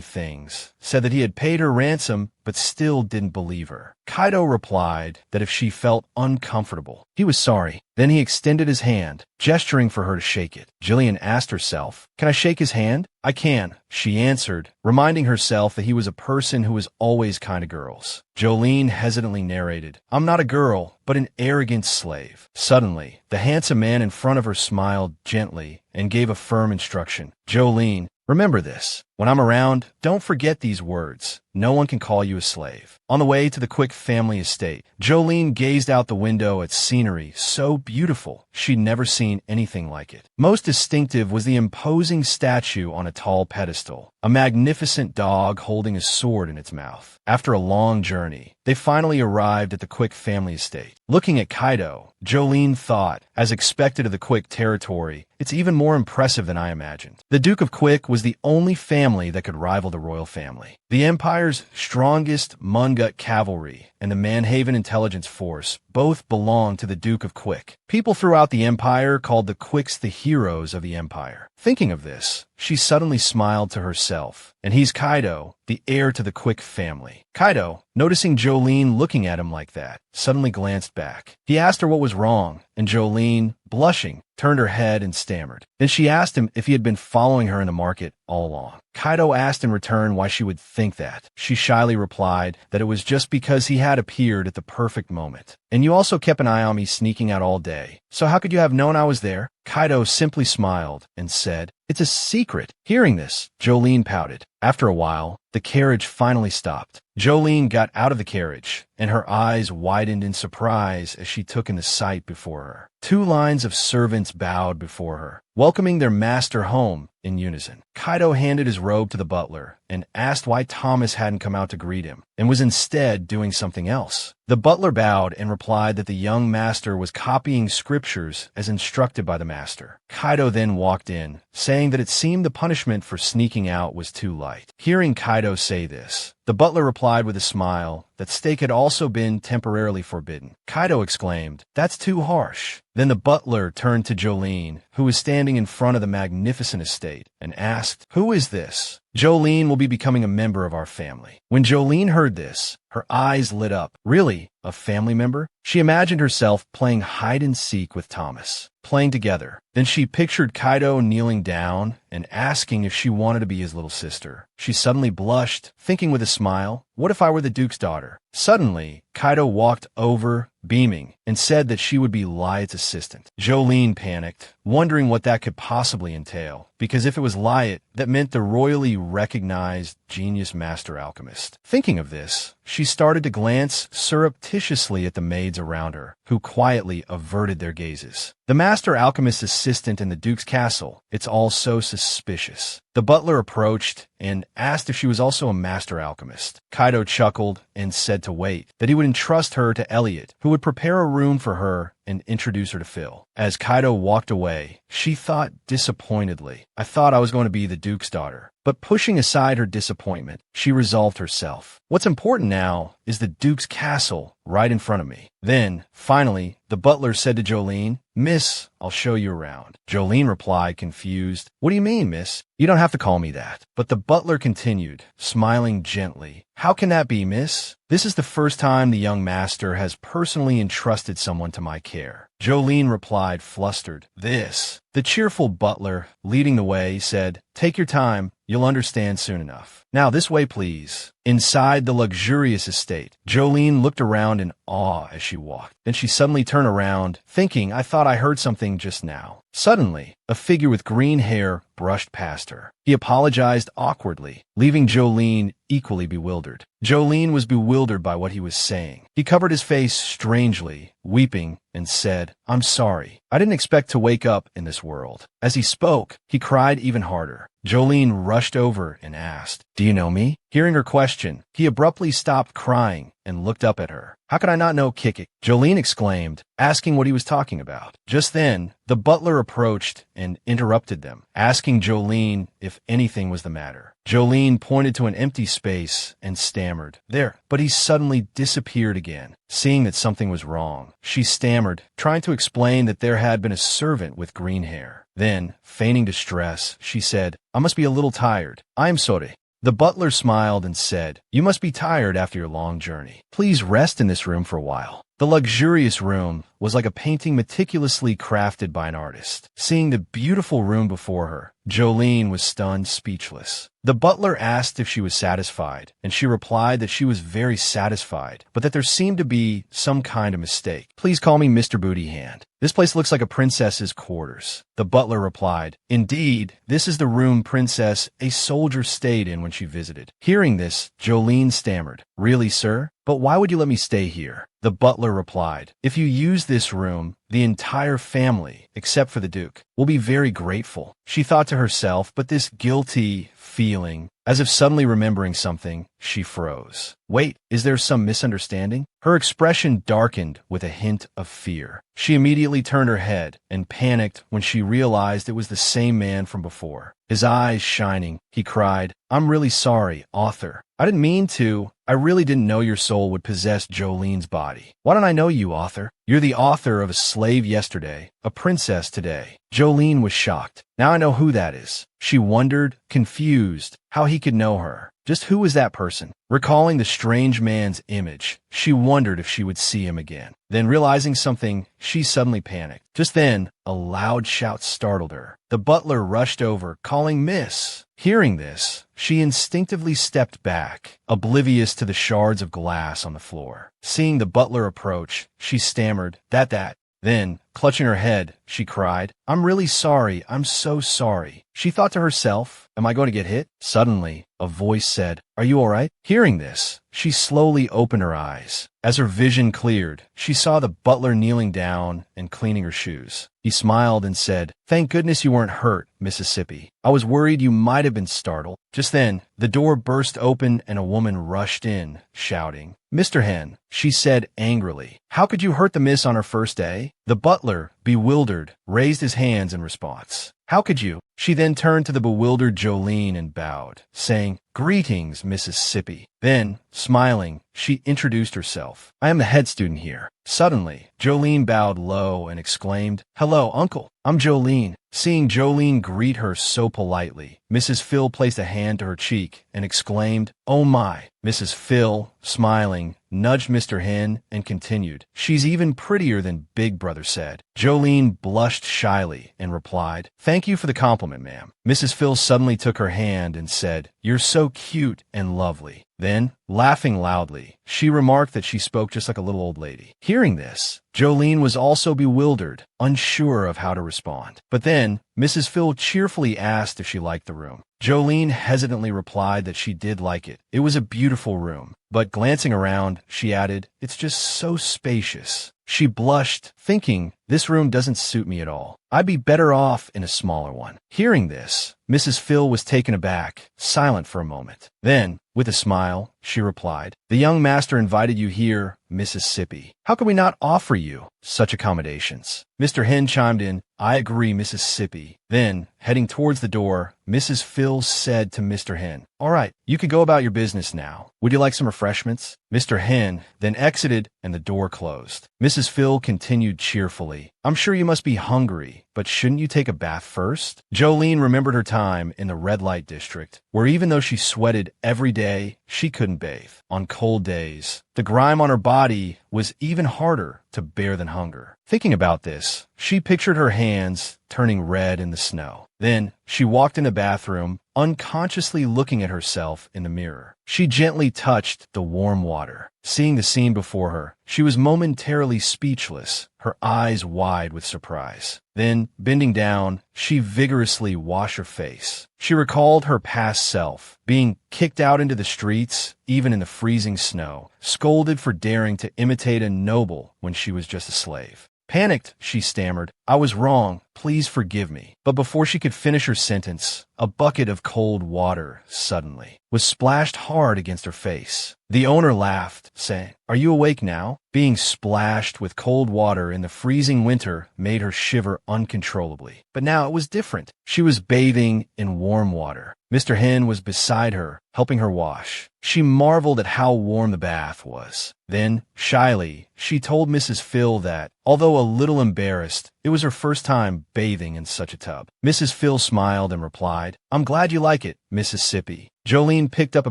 things, said that he had paid her ransom but still didn't believe her. Kaido replied that if she felt uncomfortable, he was sorry. Then he extended his hand, gesturing for her to shake it. Jillian asked herself, can I shake his hand? I can, she answered, reminding herself that he was a person who was always kind to girls. Jolene hesitantly narrated, I'm not a girl, but an arrogant slave. Suddenly, the handsome man in front of her smiled gently and gave a firm instruction. Jolene, remember this. When I'm around, don't forget these words. No one can call you a slave. On the way to the Quick family estate, Jolene gazed out the window at scenery so beautiful she'd never seen anything like it. Most distinctive was the imposing statue on a tall pedestal, a magnificent dog holding a sword in its mouth. After a long journey, they finally arrived at the Quick family estate. Looking at Kaido, Jolene thought, as expected of the Quick territory, it's even more impressive than I imagined. The Duke of Quick was the only family that could rival the royal family. The Empire's strongest Mungut cavalry and the Manhaven intelligence force both belonged to the Duke of Quick. People throughout the Empire called the Quicks the heroes of the Empire. Thinking of this, she suddenly smiled to herself. And he's Kaido, the heir to the Quick family. Kaido, noticing Jolene looking at him like that, suddenly glanced back. He asked her what was wrong, and Jolene, blushing, turned her head and stammered. Then she asked him if he had been following her in the market all along. Kaido asked in return why she would think that. She shyly replied that it was just because he had appeared at the perfect moment. And you also kept an eye on me sneaking out all day. So how could you have known I was there? Kaido simply smiled and said, it's a secret. Hearing this, Jolene pouted. After a while, the carriage finally stopped. Jolene got out of the carriage, and her eyes widened in surprise as she took in the sight before her. 2 lines of servants bowed before her, welcoming their master home in unison. Kaido handed his robe to the butler and asked why Thomas hadn't come out to greet him and was instead doing something else. The butler bowed and replied that the young master was copying scriptures as instructed by the master. Kaido then walked in, saying that it seemed the punishment for sneaking out was too light. Hearing Kaido say this, the butler replied with a smile that steak had also been temporarily forbidden. Kaido exclaimed, that's too harsh. Then the butler turned to Jolene, who was standing in front of the magnificent estate, and asked, who is this? Jolene will be becoming a member of our family. When Jolene heard this, her eyes lit up. Really? A family member? She imagined herself playing hide-and-seek with Thomas, playing together. Then she pictured Kaido kneeling down and asking if she wanted to be his little sister. She suddenly blushed, thinking with a smile, what if I were the Duke's daughter? Suddenly, Kaido walked over, beaming, and said that she would be Liat's assistant. Jolene panicked, wondering what that could possibly entail, because if it was Liat, that meant the royally recognized genius master alchemist. Thinking of this, she started to glance surreptitiously at the maids around her, who quietly averted their gazes. The master alchemist's assistant in the Duke's castle, it's all so suspicious. The butler approached and asked if she was also a master alchemist. Kaido chuckled and said to wait, that he would entrust her to Elliot, who would prepare a room for her and introduce her to Phil. As Kaido walked away, she thought disappointedly, I thought I was going to be the Duke's daughter. But pushing aside her disappointment, she resolved herself. What's important now is the Duke's castle right in front of me. Then, finally, the butler said to Jolene, "Miss, I'll show you around." Jolene replied, confused, "What do you mean, miss? You don't have to call me that." But the butler continued, smiling gently, "How can that be, miss? This is the first time the young master has personally entrusted someone to my care." Jolene replied, flustered, "This." The cheerful butler, leading the way, said, "Take your time. You'll understand soon enough. Now this way, please." Inside the luxurious estate, Jolene looked around in awe as she walked. Then she suddenly turned around, thinking, "I thought I heard something just now." Suddenly, a figure with green hair brushed past her. He apologized awkwardly, leaving Jolene equally bewildered. Jolene was bewildered by what he was saying. He covered his face strangely, weeping, and said, "I'm sorry. I didn't expect to wake up in this world." As he spoke, he cried even harder. Jolene rushed over and asked, "Do you know me?" Hearing her question, he abruptly stopped crying and looked up at her. "How could I not know Kikik?" Jolene exclaimed, asking what he was talking about. Just then, the butler approached and interrupted them, asking Jolene if anything was the matter. Jolene pointed to an empty space and stammered, "There," but he suddenly disappeared again. Seeing that something was wrong, she stammered, trying to explain that there had been a servant with green hair. Then, feigning distress, she said, "I must be a little tired. I am sorry." The butler smiled and said, "You must be tired after your long journey. Please rest in this room for a while." The luxurious room was like a painting meticulously crafted by an artist. Seeing the beautiful room before her, Jolene was stunned speechless. The butler asked if she was satisfied, and she replied that she was very satisfied, but that there seemed to be some kind of mistake. "Please call me Mr. Booty Hand. This place looks like a princess's quarters." The butler replied, "Indeed, this is the room Princess a soldier stayed in when she visited." Hearing this, Jolene stammered, "Really, sir? But why would you let me stay here?" The butler replied, "If you use this room, the entire family, except for the Duke, will be very grateful." She thought to herself, but this guilty feeling, as if suddenly remembering something, she froze. Wait, is there some misunderstanding? Her expression darkened with a hint of fear. She immediately turned her head and panicked when she realized it was the same man from before. His eyes shining, he cried, "I'm really sorry, author. I didn't mean to. I really didn't know your soul would possess Jolene's body. Why don't I know you, author? You're the author of a slave yesterday, a princess today." Jolene was shocked. Now I know who that is. She wondered, confused, how he could know her. Just who was that person? Recalling the strange man's image, she wondered if she would see him again. Then realizing something, she suddenly panicked. Just then, a loud shout startled her. The butler rushed over, calling "Miss." Hearing this, she instinctively stepped back, oblivious to the shards of glass on the floor. Seeing the butler approach, she stammered, that. Then, clutching her head, she cried, "I'm really sorry. I'm so sorry." She thought to herself, "Am I going to get hit?" Suddenly, a voice said, "Are you all right?" Hearing this, she slowly opened her eyes. As her vision cleared, she saw the butler kneeling down and cleaning her shoes. He smiled and said, "Thank goodness you weren't hurt, Mississippi. I was worried you might have been startled." Just then, the door burst open and a woman rushed in, shouting, "Mr. Hen," she said angrily, "how could you hurt the miss on her first day?" The butler, bewildered, raised his hands in response. "How could you?" She then turned to the bewildered Jolene and bowed, saying, "Greetings, Mississippi." Then, smiling, she introduced herself. "I am the head student here." Suddenly, Jolene bowed low and exclaimed, "Hello, uncle. I'm Jolene." Seeing Jolene greet her so politely, Mrs. Phil placed a hand to her cheek and exclaimed, "Oh my." Mrs. Phil, smiling, nudged Mr. Hen and continued, "She's even prettier than Big Brother said." Jolene blushed shyly and replied, "Thank you for the compliment, ma'am." Mrs. Phil suddenly took her hand and said, "You're so cute and lovely." Then, laughing loudly, she remarked that she spoke just like a little old lady. Hearing this, Jolene was also bewildered, unsure of how to respond. But then, Mrs. Phil cheerfully asked if she liked the room. Jolene hesitantly replied that she did like it. It was a beautiful room. But glancing around, she added, "It's just so spacious." She blushed, thinking This room doesn't suit me at all. I'd be better off in a smaller one. Hearing this, Mrs. Phil was taken aback, silent for a moment. Then, with a smile, she replied, "The young master invited you here, Mississippi. How can we not offer you such accommodations?" Mr. Hen chimed in, "I agree, Mississippi." Then, heading towards the door, Mrs. Phil said to Mr. Hen, "All right, you can go about your business now. Would you like some refreshments?" Mr. Hen then exited and the door closed. Mrs. Phil continued cheerfully, "I'm sure you must be hungry, but shouldn't you take a bath first?" Jolene remembered her time in the red light district, where even though she sweated every day, she couldn't bathe. On cold days, the grime on her body was even harder to bear than hunger. Thinking about this, she pictured her hands turning red in the snow. Then, she walked in the bathroom, unconsciously looking at herself in the mirror. She gently touched the warm water. Seeing the scene before her, she was momentarily speechless, her eyes wide with surprise. Then, bending down, she vigorously washed her face. She recalled her past self, being kicked out into the streets, even in the freezing snow, scolded for daring to imitate a noble when she was just a slave. Panicked, she stammered, "I was wrong. Please forgive me." But before she could finish her sentence, a bucket of cold water, suddenly, was splashed hard against her face. The owner laughed, saying, "Are you awake now?" Being splashed with cold water in the freezing winter made her shiver uncontrollably. But now it was different. She was bathing in warm water. Mr. Hen was beside her, helping her wash. She marveled at how warm the bath was. Then, shyly, she told Mrs. Phil that, although a little embarrassed, it was her first time bathing in such a tub. Mrs. Phil smiled and replied, "I'm glad you like it, Mississippi." Jolene picked up a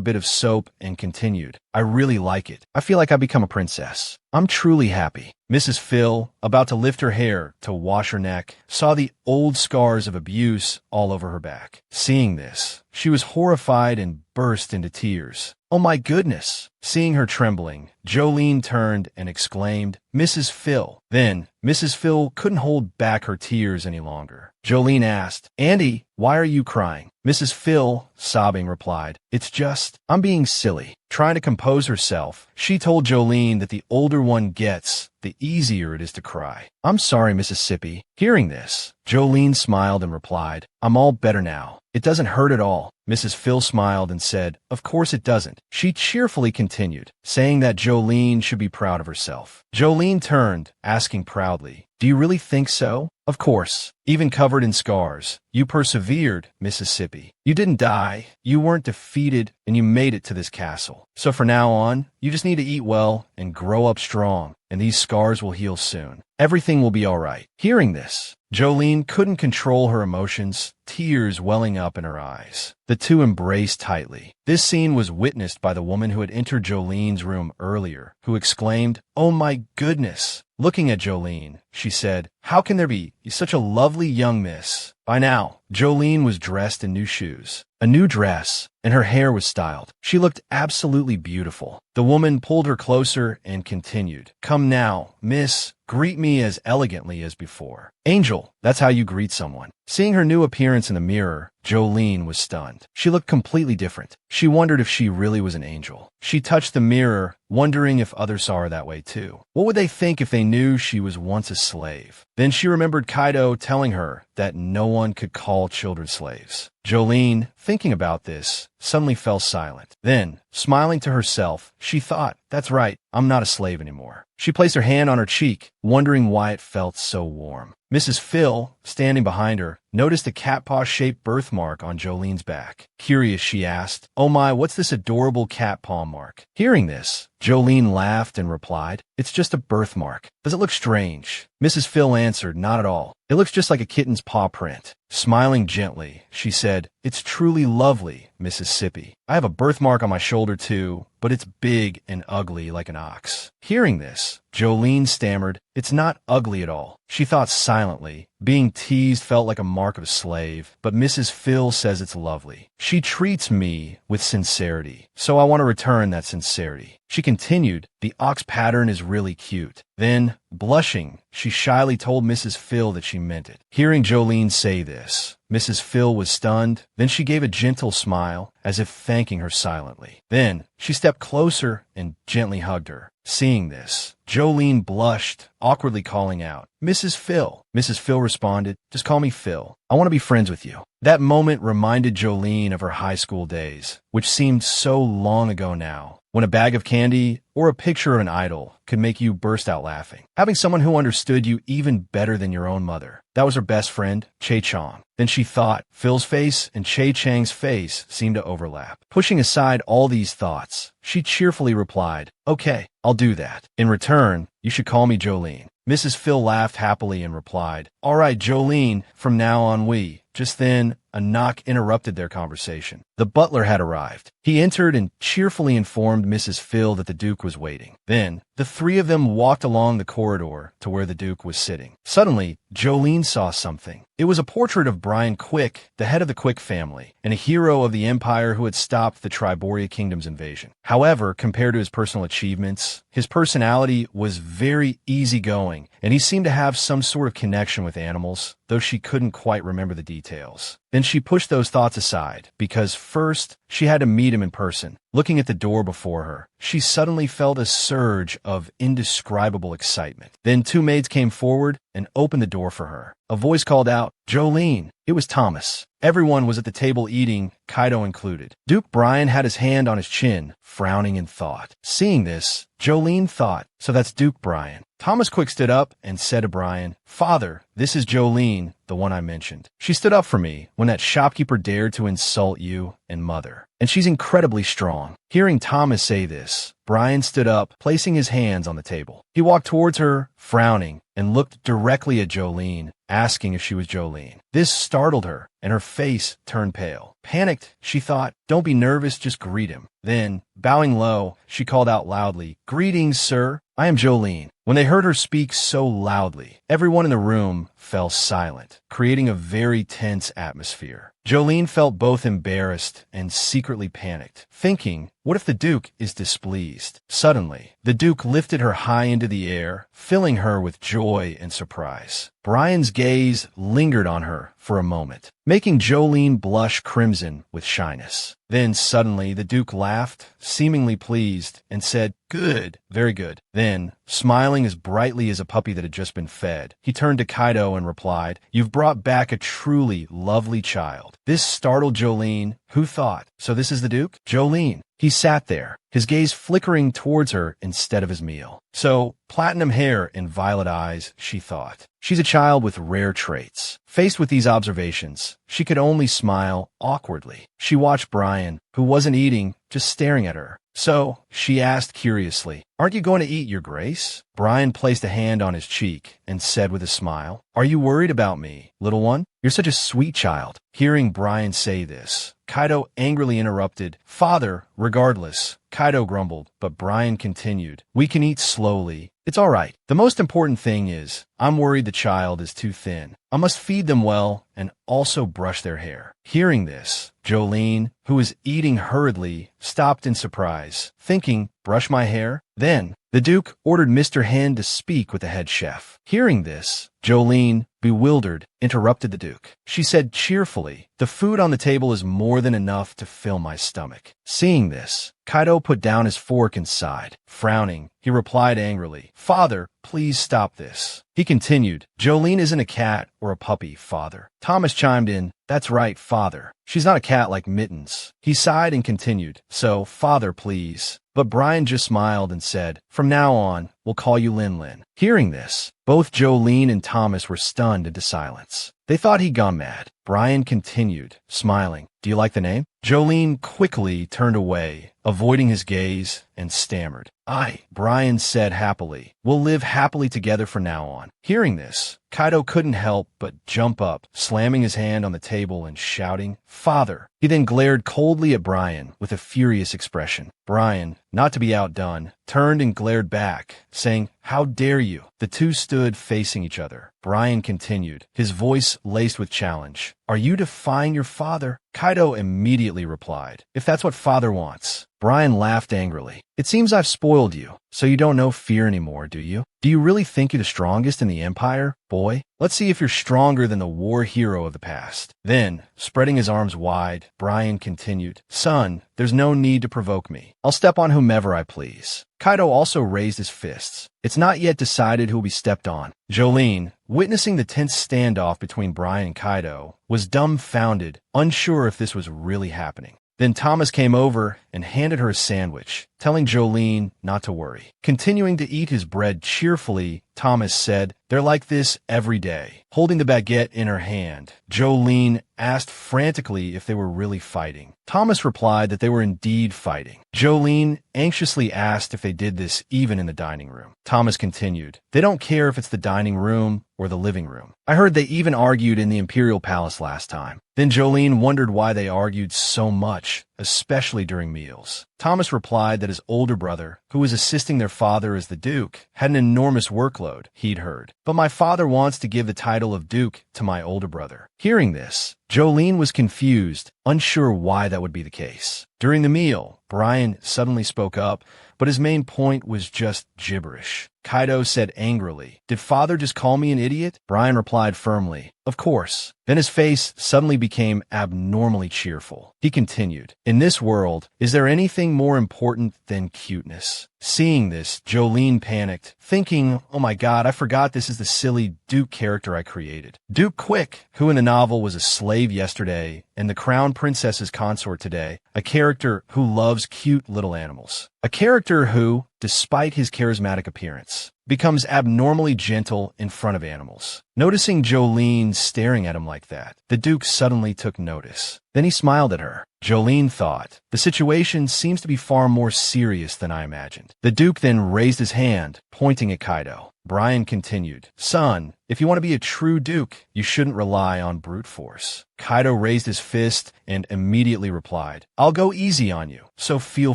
bit of soap and continued, "I really like it. I feel like I've become a princess. I'm truly happy." Mrs. Phil, about to lift her hair to wash her neck, saw the old scars of abuse all over her back. Seeing this, she was horrified and burst into tears. "Oh my goodness!" Seeing her trembling, Jolene turned and exclaimed, "Mrs. Phil." Then, Mrs. Phil couldn't hold back her tears any longer. Jolene asked, "Andy, why are you crying?" Mrs. Phil, sobbing, replied, "It's just, I'm being silly." Trying to compose herself, she told Jolene that the older one gets, the easier it is to cry. "I'm sorry, Mississippi." Hearing this, Jolene smiled and replied, "I'm all better now. It doesn't hurt at all." Mrs. Phil smiled and said, "Of course it doesn't." She cheerfully continued, saying that Jolene should be proud of herself. Jolene turned, asking proudly, "Do you really think so?" "Of course. Even covered in scars, you persevered, Mississippi. You didn't die, you weren't defeated, and you made it to this castle. So from now on, you just need to eat well and grow up strong, and these scars will heal soon. Everything will be all right." Hearing this, Jolene couldn't control her emotions, tears welling up in her eyes. The two embraced tightly. This scene was witnessed by the woman who had entered Jolene's room earlier, who exclaimed, "Oh my goodness!" Looking at Jolene, she said, "How can there be such a lovely young miss?" By now, Jolene was dressed in new shoes, a new dress, and her hair was styled. She looked absolutely beautiful. The woman pulled her closer and continued, "Come now, miss, greet me as elegantly as before. Angel, that's how you greet someone." Seeing her new appearance in the mirror, Jolene was stunned. She looked completely different. She wondered if she really was an angel. She touched the mirror, wondering if others saw her that way too. What would they think if they knew she was once a slave? Then she remembered Kaidel telling her that no one could call children slaves. Jolene, thinking about this, suddenly fell silent. Then, smiling to herself, she thought, "That's right, I'm not a slave anymore." She placed her hand on her cheek, wondering why it felt so warm. Mrs. Phil, standing behind her, noticed a cat paw-shaped birthmark on Jolene's back. Curious, she asked, "Oh my, what's this adorable cat paw mark?" Hearing this, Jolene laughed and replied, "It's just a birthmark. Does it look strange?" Mrs. Phil answered, "Not at all. It looks just like a kitten's paw print." Smiling gently, she said, "It's truly lovely, Mississippi. I have a birthmark on my shoulder too, but it's big and ugly like an ox." Hearing this, Jolene stammered, "It's not ugly at all." She thought silently. Being teased felt like a mark of a slave, but Mrs. Phil says it's lovely. She treats me with sincerity, so I want to return that sincerity. She continued, "The ox pattern is really cute." Then, blushing, she shyly told Mrs. Phil that she meant it. Hearing Jolene say this, Mrs. Phil was stunned. Then she gave a gentle smile, as if thanking her silently. Then she stepped closer and gently hugged her. Seeing this, Jolene blushed, awkwardly calling out, "Mrs. Phil." Mrs. Phil responded, "Just call me Phil. I want to be friends with you." That moment reminded Jolene of her high school days, which seemed so long ago now, when a bag of candy or a picture of an idol could make you burst out laughing. Having someone who understood you even better than your own mother. That was her best friend, Che Chang. Then she thought, Phil's face and Che Chang's face seemed to overlap. Pushing aside all these thoughts, she cheerfully replied, "Okay, I'll do that. In return, you should call me Jolene." Mrs. Phil laughed happily and replied, "All right, Jolene, from now on we." Just then, a knock interrupted their conversation. The butler had arrived. He entered and cheerfully informed Mrs. Phil that the Duke was waiting. Then, the three of them walked along the corridor to where the Duke was sitting. Suddenly, Jolene saw something. It was a portrait of Brian Quick, the head of the Quick family, and a hero of the Empire who had stopped the Triboria Kingdom's invasion. However, compared to his personal achievements, his personality was very easygoing, and he seemed to have some sort of connection with animals, though she couldn't quite remember the details. Then she pushed those thoughts aside, because first, she had to meet him in person. Looking at the door before her, she suddenly felt a surge of indescribable excitement. Then two maids came forward and opened the door for her. A voice called out, "Jolene." It was Thomas. Everyone was at the table eating, Kaidel included. Duke Brian had his hand on his chin, frowning in thought. Seeing this, Jolene thought, "So that's Duke Brian." Thomas Quick stood up and said to Brian, "Father, this is Jolene, the one I mentioned. She stood up for me when that shopkeeper dared to insult you and Mother. And she's incredibly strong." Hearing Thomas say this, Brian stood up, placing his hands on the table. He walked towards her, frowning, and looked directly at Jolene, asking if she was Jolene. This startled her, and her face turned pale. Panicked, she thought, "Don't be nervous, just greet him." Then, bowing low, she called out loudly, "Greetings, sir. I am Jolene." When they heard her speak so loudly, everyone in the room fell silent, creating a very tense atmosphere. Jolene felt both embarrassed and secretly panicked, thinking, what if the Duke is displeased? Suddenly, the Duke lifted her high into the air, filling her with joy and surprise. Brian's gaze lingered on her for a moment, making Jolene blush crimson with shyness. Then suddenly the Duke laughed, seemingly pleased, and said, "Good, very good." Then, smiling as brightly as a puppy that had just been fed, he turned to Kaidel and replied, "You've brought back a truly lovely child." This startled Jolene, who thought, "So this is the Duke?" Jolene. He sat there, his gaze flickering towards her instead of his meal. So, platinum hair and violet eyes, she thought. She's a child with rare traits. Faced with these observations, she could only smile awkwardly. She watched Brian, who wasn't eating, just staring at her. So, she asked curiously, "Aren't you going to eat, Your Grace?" Brian placed a hand on his cheek and said with a smile, "Are you worried about me, little one? You're such a sweet child." Hearing Brian say this, Kaidel angrily interrupted, "Father, regardless." Kaidel grumbled, but Brian continued, "We can eat slowly. It's all right. The most important thing is, I'm worried the child is too thin. I must feed them well and also brush their hair." Hearing this, Jolene, who was eating hurriedly, stopped in surprise, thinking, "Brush my hair?" Then, the Duke ordered Mr. Hen to speak with the head chef. Hearing this, Jolene, bewildered, interrupted the Duke. She said cheerfully, "The food on the table is more than enough to fill my stomach." Seeing this, Kaidel put down his fork and sighed. Frowning, he replied angrily, "Father, please stop this." He continued, "Jolene isn't a cat or a puppy, Father." Thomas chimed in, "That's right, Father. She's not a cat like Mittens." He sighed and continued, "So, Father, please." But Brian just smiled and said, "From now on, we'll call you Lin Lin." Hearing this, both Jolene and Thomas were stunned into silence. They thought he'd gone mad. Brian continued, smiling, "Do you like the name?" Jolene quickly turned away, avoiding his gaze, and stammered, "Aye," Brian said happily. "We'll live happily together from now on." Hearing this, Kaidel couldn't help but jump up, slamming his hand on the table and shouting, "Father!" He then glared coldly at Brian with a furious expression. Brian, not to be outdone, turned and glared back, saying, "How dare you?" The two stood facing each other. Brian continued, his voice laced with challenge, "Are you defying your father?" Kaidel immediately replied, "If that's what Father wants." Brian laughed angrily. It seems I've spoiled you, so you don't know fear anymore, do you? Do you really think you're the strongest in the Empire, boy? Let's see if you're stronger than the war hero of the past. Then, spreading his arms wide, Brian continued, Son, there's no need to provoke me. I'll step on whomever I please. Kaidel also raised his fists. It's not yet decided who'll be stepped on. Jolene, witnessing the tense standoff between Brian and Kaidel, was dumbfounded, unsure if this was really happening. Then Thomas came over and handed her a sandwich, telling Jolene not to worry. Continuing to eat his bread cheerfully, Thomas said, They're like this every day. Holding the baguette in her hand, Jolene asked frantically if they were really fighting. Thomas replied that they were indeed fighting. Jolene anxiously asked if they did this even in the dining room. Thomas continued, They don't care if it's the dining room or the living room. I heard they even argued in the Imperial Palace last time. Then Jolene wondered why they argued so much, especially during meals. Thomas replied that his older brother, who was assisting their father as the Duke, had an enormous workload, he'd heard. But my father wants to give the title of Duke to my older brother. Hearing this, Jolene was confused, unsure why that would be the case. During the meal, Brian suddenly spoke up, but his main point was just gibberish. Kaidel said angrily, Did father just call me an idiot? Brian replied firmly, Of course. Then his face suddenly became abnormally cheerful. He continued, In this world, is there anything more important than cuteness? Seeing this, Jolene panicked, thinking, Oh my god, I forgot this is the silly Duke character I created. Duke Quick, who in the novel was a slave yesterday and the crown princess's consort today, a character who loves cute little animals. A character who, despite his charismatic appearance, becomes abnormally gentle in front of animals. Noticing Jolene staring at him like that, the Duke suddenly took notice. Then he smiled at her. Jolene thought, The situation seems to be far more serious than I imagined. The Duke then raised his hand, pointing at Kaidel. Brian continued, Son, if you want to be a true Duke, you shouldn't rely on brute force. Kaidel raised his fist and immediately replied, I'll go easy on you, so feel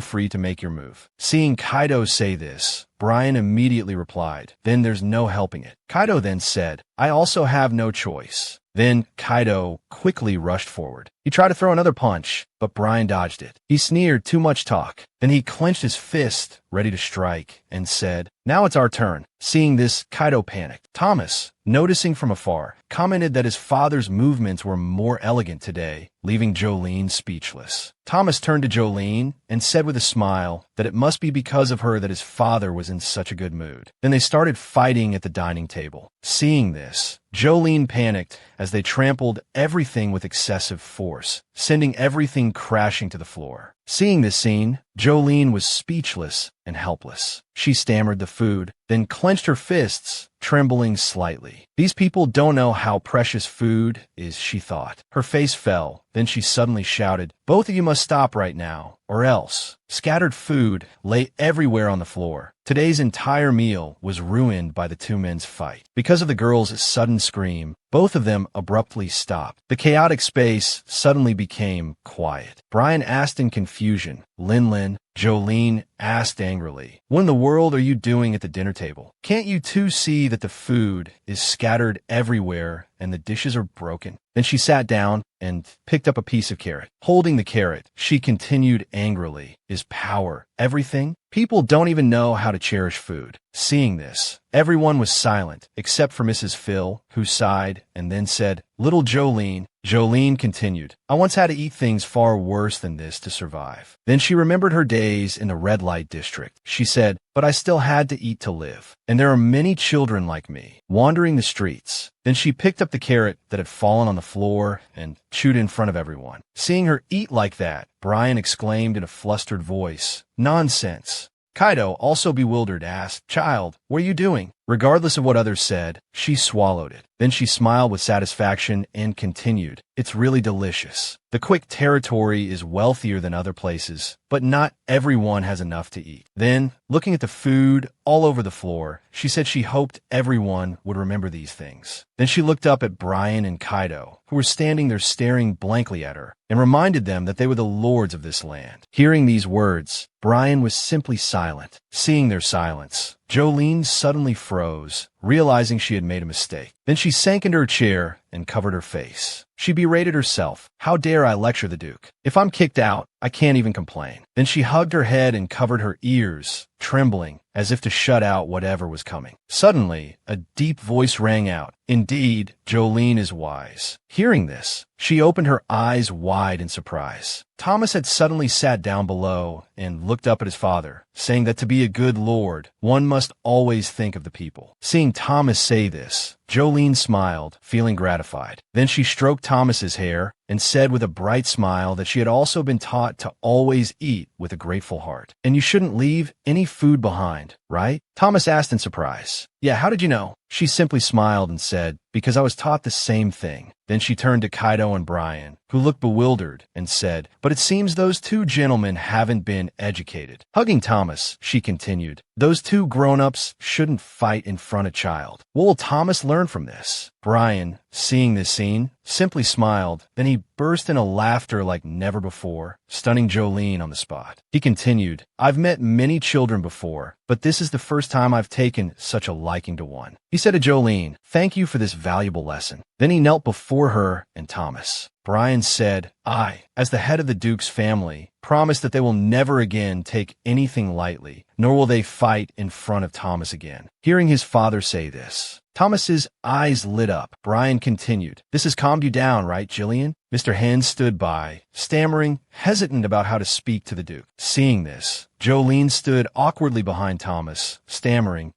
free to make your move. Seeing Kaidel say this, Brian immediately replied, Then there's no helping it. Kaidel then said, I also have no choice. Then Kaidel quickly rushed forward. He tried to throw another punch, but Brian dodged it. He sneered, Too much talk. Then he clenched his fist, ready to strike, and said, Now it's our turn. Seeing this, Kaidel panicked. Thomas, noticing from afar, commented that his father's movements were more elegant today, leaving Jolene speechless. Thomas turned to Jolene and said with a smile that it must be because of her that his father was in such a good mood. Then they started fighting at the dining table. Seeing this, Jolene panicked as they trampled everything with excessive force, sending everything crashing to the floor. Seeing this scene, Jolene was speechless and helpless. She stammered the food, then clenched her fists, trembling slightly. These people don't know how precious food is, she thought. Her face fell. Then she suddenly shouted, Both of you must stop right now, or else. Scattered food lay everywhere on the floor. Today's entire meal was ruined by the two men's fight. Because of the girl's sudden scream, both of them abruptly stopped. The chaotic space suddenly became quiet. Brian asked in confusion. Lin. Jolene asked angrily, What in the world are you doing at the dinner table? Can't you two see that the food is scattered everywhere and the dishes are broken? Then she sat down and picked up a piece of carrot. Holding the carrot, she continued angrily, Is power everything? People don't even know how to cherish food. Seeing this, everyone was silent, except for Mrs. Phil, who sighed and then said, Little Jolene. Jolene continued, I once had to eat things far worse than this to survive. Then she remembered her days in the red light district. She said, But I still had to eat to live. And there are many children like me, wandering the streets. Then she picked up the carrot that had fallen on the floor and chewed it in front of everyone. Seeing her eat like that, Brian exclaimed in a flustered voice, Nonsense. Kaidel, also bewildered, asked, Child, what are you doing? Regardless of what others said, she swallowed it. Then she smiled with satisfaction and continued, It's really delicious. The Quick territory is wealthier than other places, but not everyone has enough to eat. Then, looking at the food all over the floor, she said she hoped everyone would remember these things. Then she looked up at Brian and Kaidel, who were standing there staring blankly at her, and reminded them that they were the lords of this land. Hearing these words, Brian was simply silent. Seeing their silence, Jolene suddenly froze, realizing she had made a mistake. Then she sank into her chair and covered her face. She berated herself. How dare I lecture the Duke? If I'm kicked out, I can't even complain. Then she hugged her head and covered her ears, trembling, as if to shut out whatever was coming. Suddenly, a deep voice rang out. Indeed, Jolene is wise. Hearing this, she opened her eyes wide in surprise. Thomas had suddenly sat down below and looked up at his father, saying that to be a good lord, one must always think of the people. Seeing Thomas say this, Jolene smiled, feeling gratified. Then she stroked Thomas's hair and said with a bright smile that she had also been taught to always eat with a grateful heart. And you shouldn't leave any food behind, right? Thomas asked in surprise. Yeah, how did you know? She simply smiled and said, because I was taught the same thing. Then she turned to Kaidel and Brian, who looked bewildered, and said, but it seems those two gentlemen haven't been educated. Hugging Thomas, she continued, those two grown-ups shouldn't fight in front of child. What will Thomas learn from this? Brian, seeing this scene, simply smiled. Then he burst into laughter like never before, stunning Jolene on the spot. He continued, I've met many children before, but this is the first time I've taken such a liking to one. He said to Jolene, thank you for this valuable lesson. Then he knelt before her and Thomas. Brian said, I, as the head of the Duke's family, promise that they will never again take anything lightly, nor will they fight in front of Thomas again. Hearing his father say this, Thomas's eyes lit up. Brian continued, this has calmed you down, right, Jillian? Mr. Hen stood by, stammering, hesitant about how to speak to the Duke. Seeing this, Jolene stood awkwardly behind Thomas, stammering,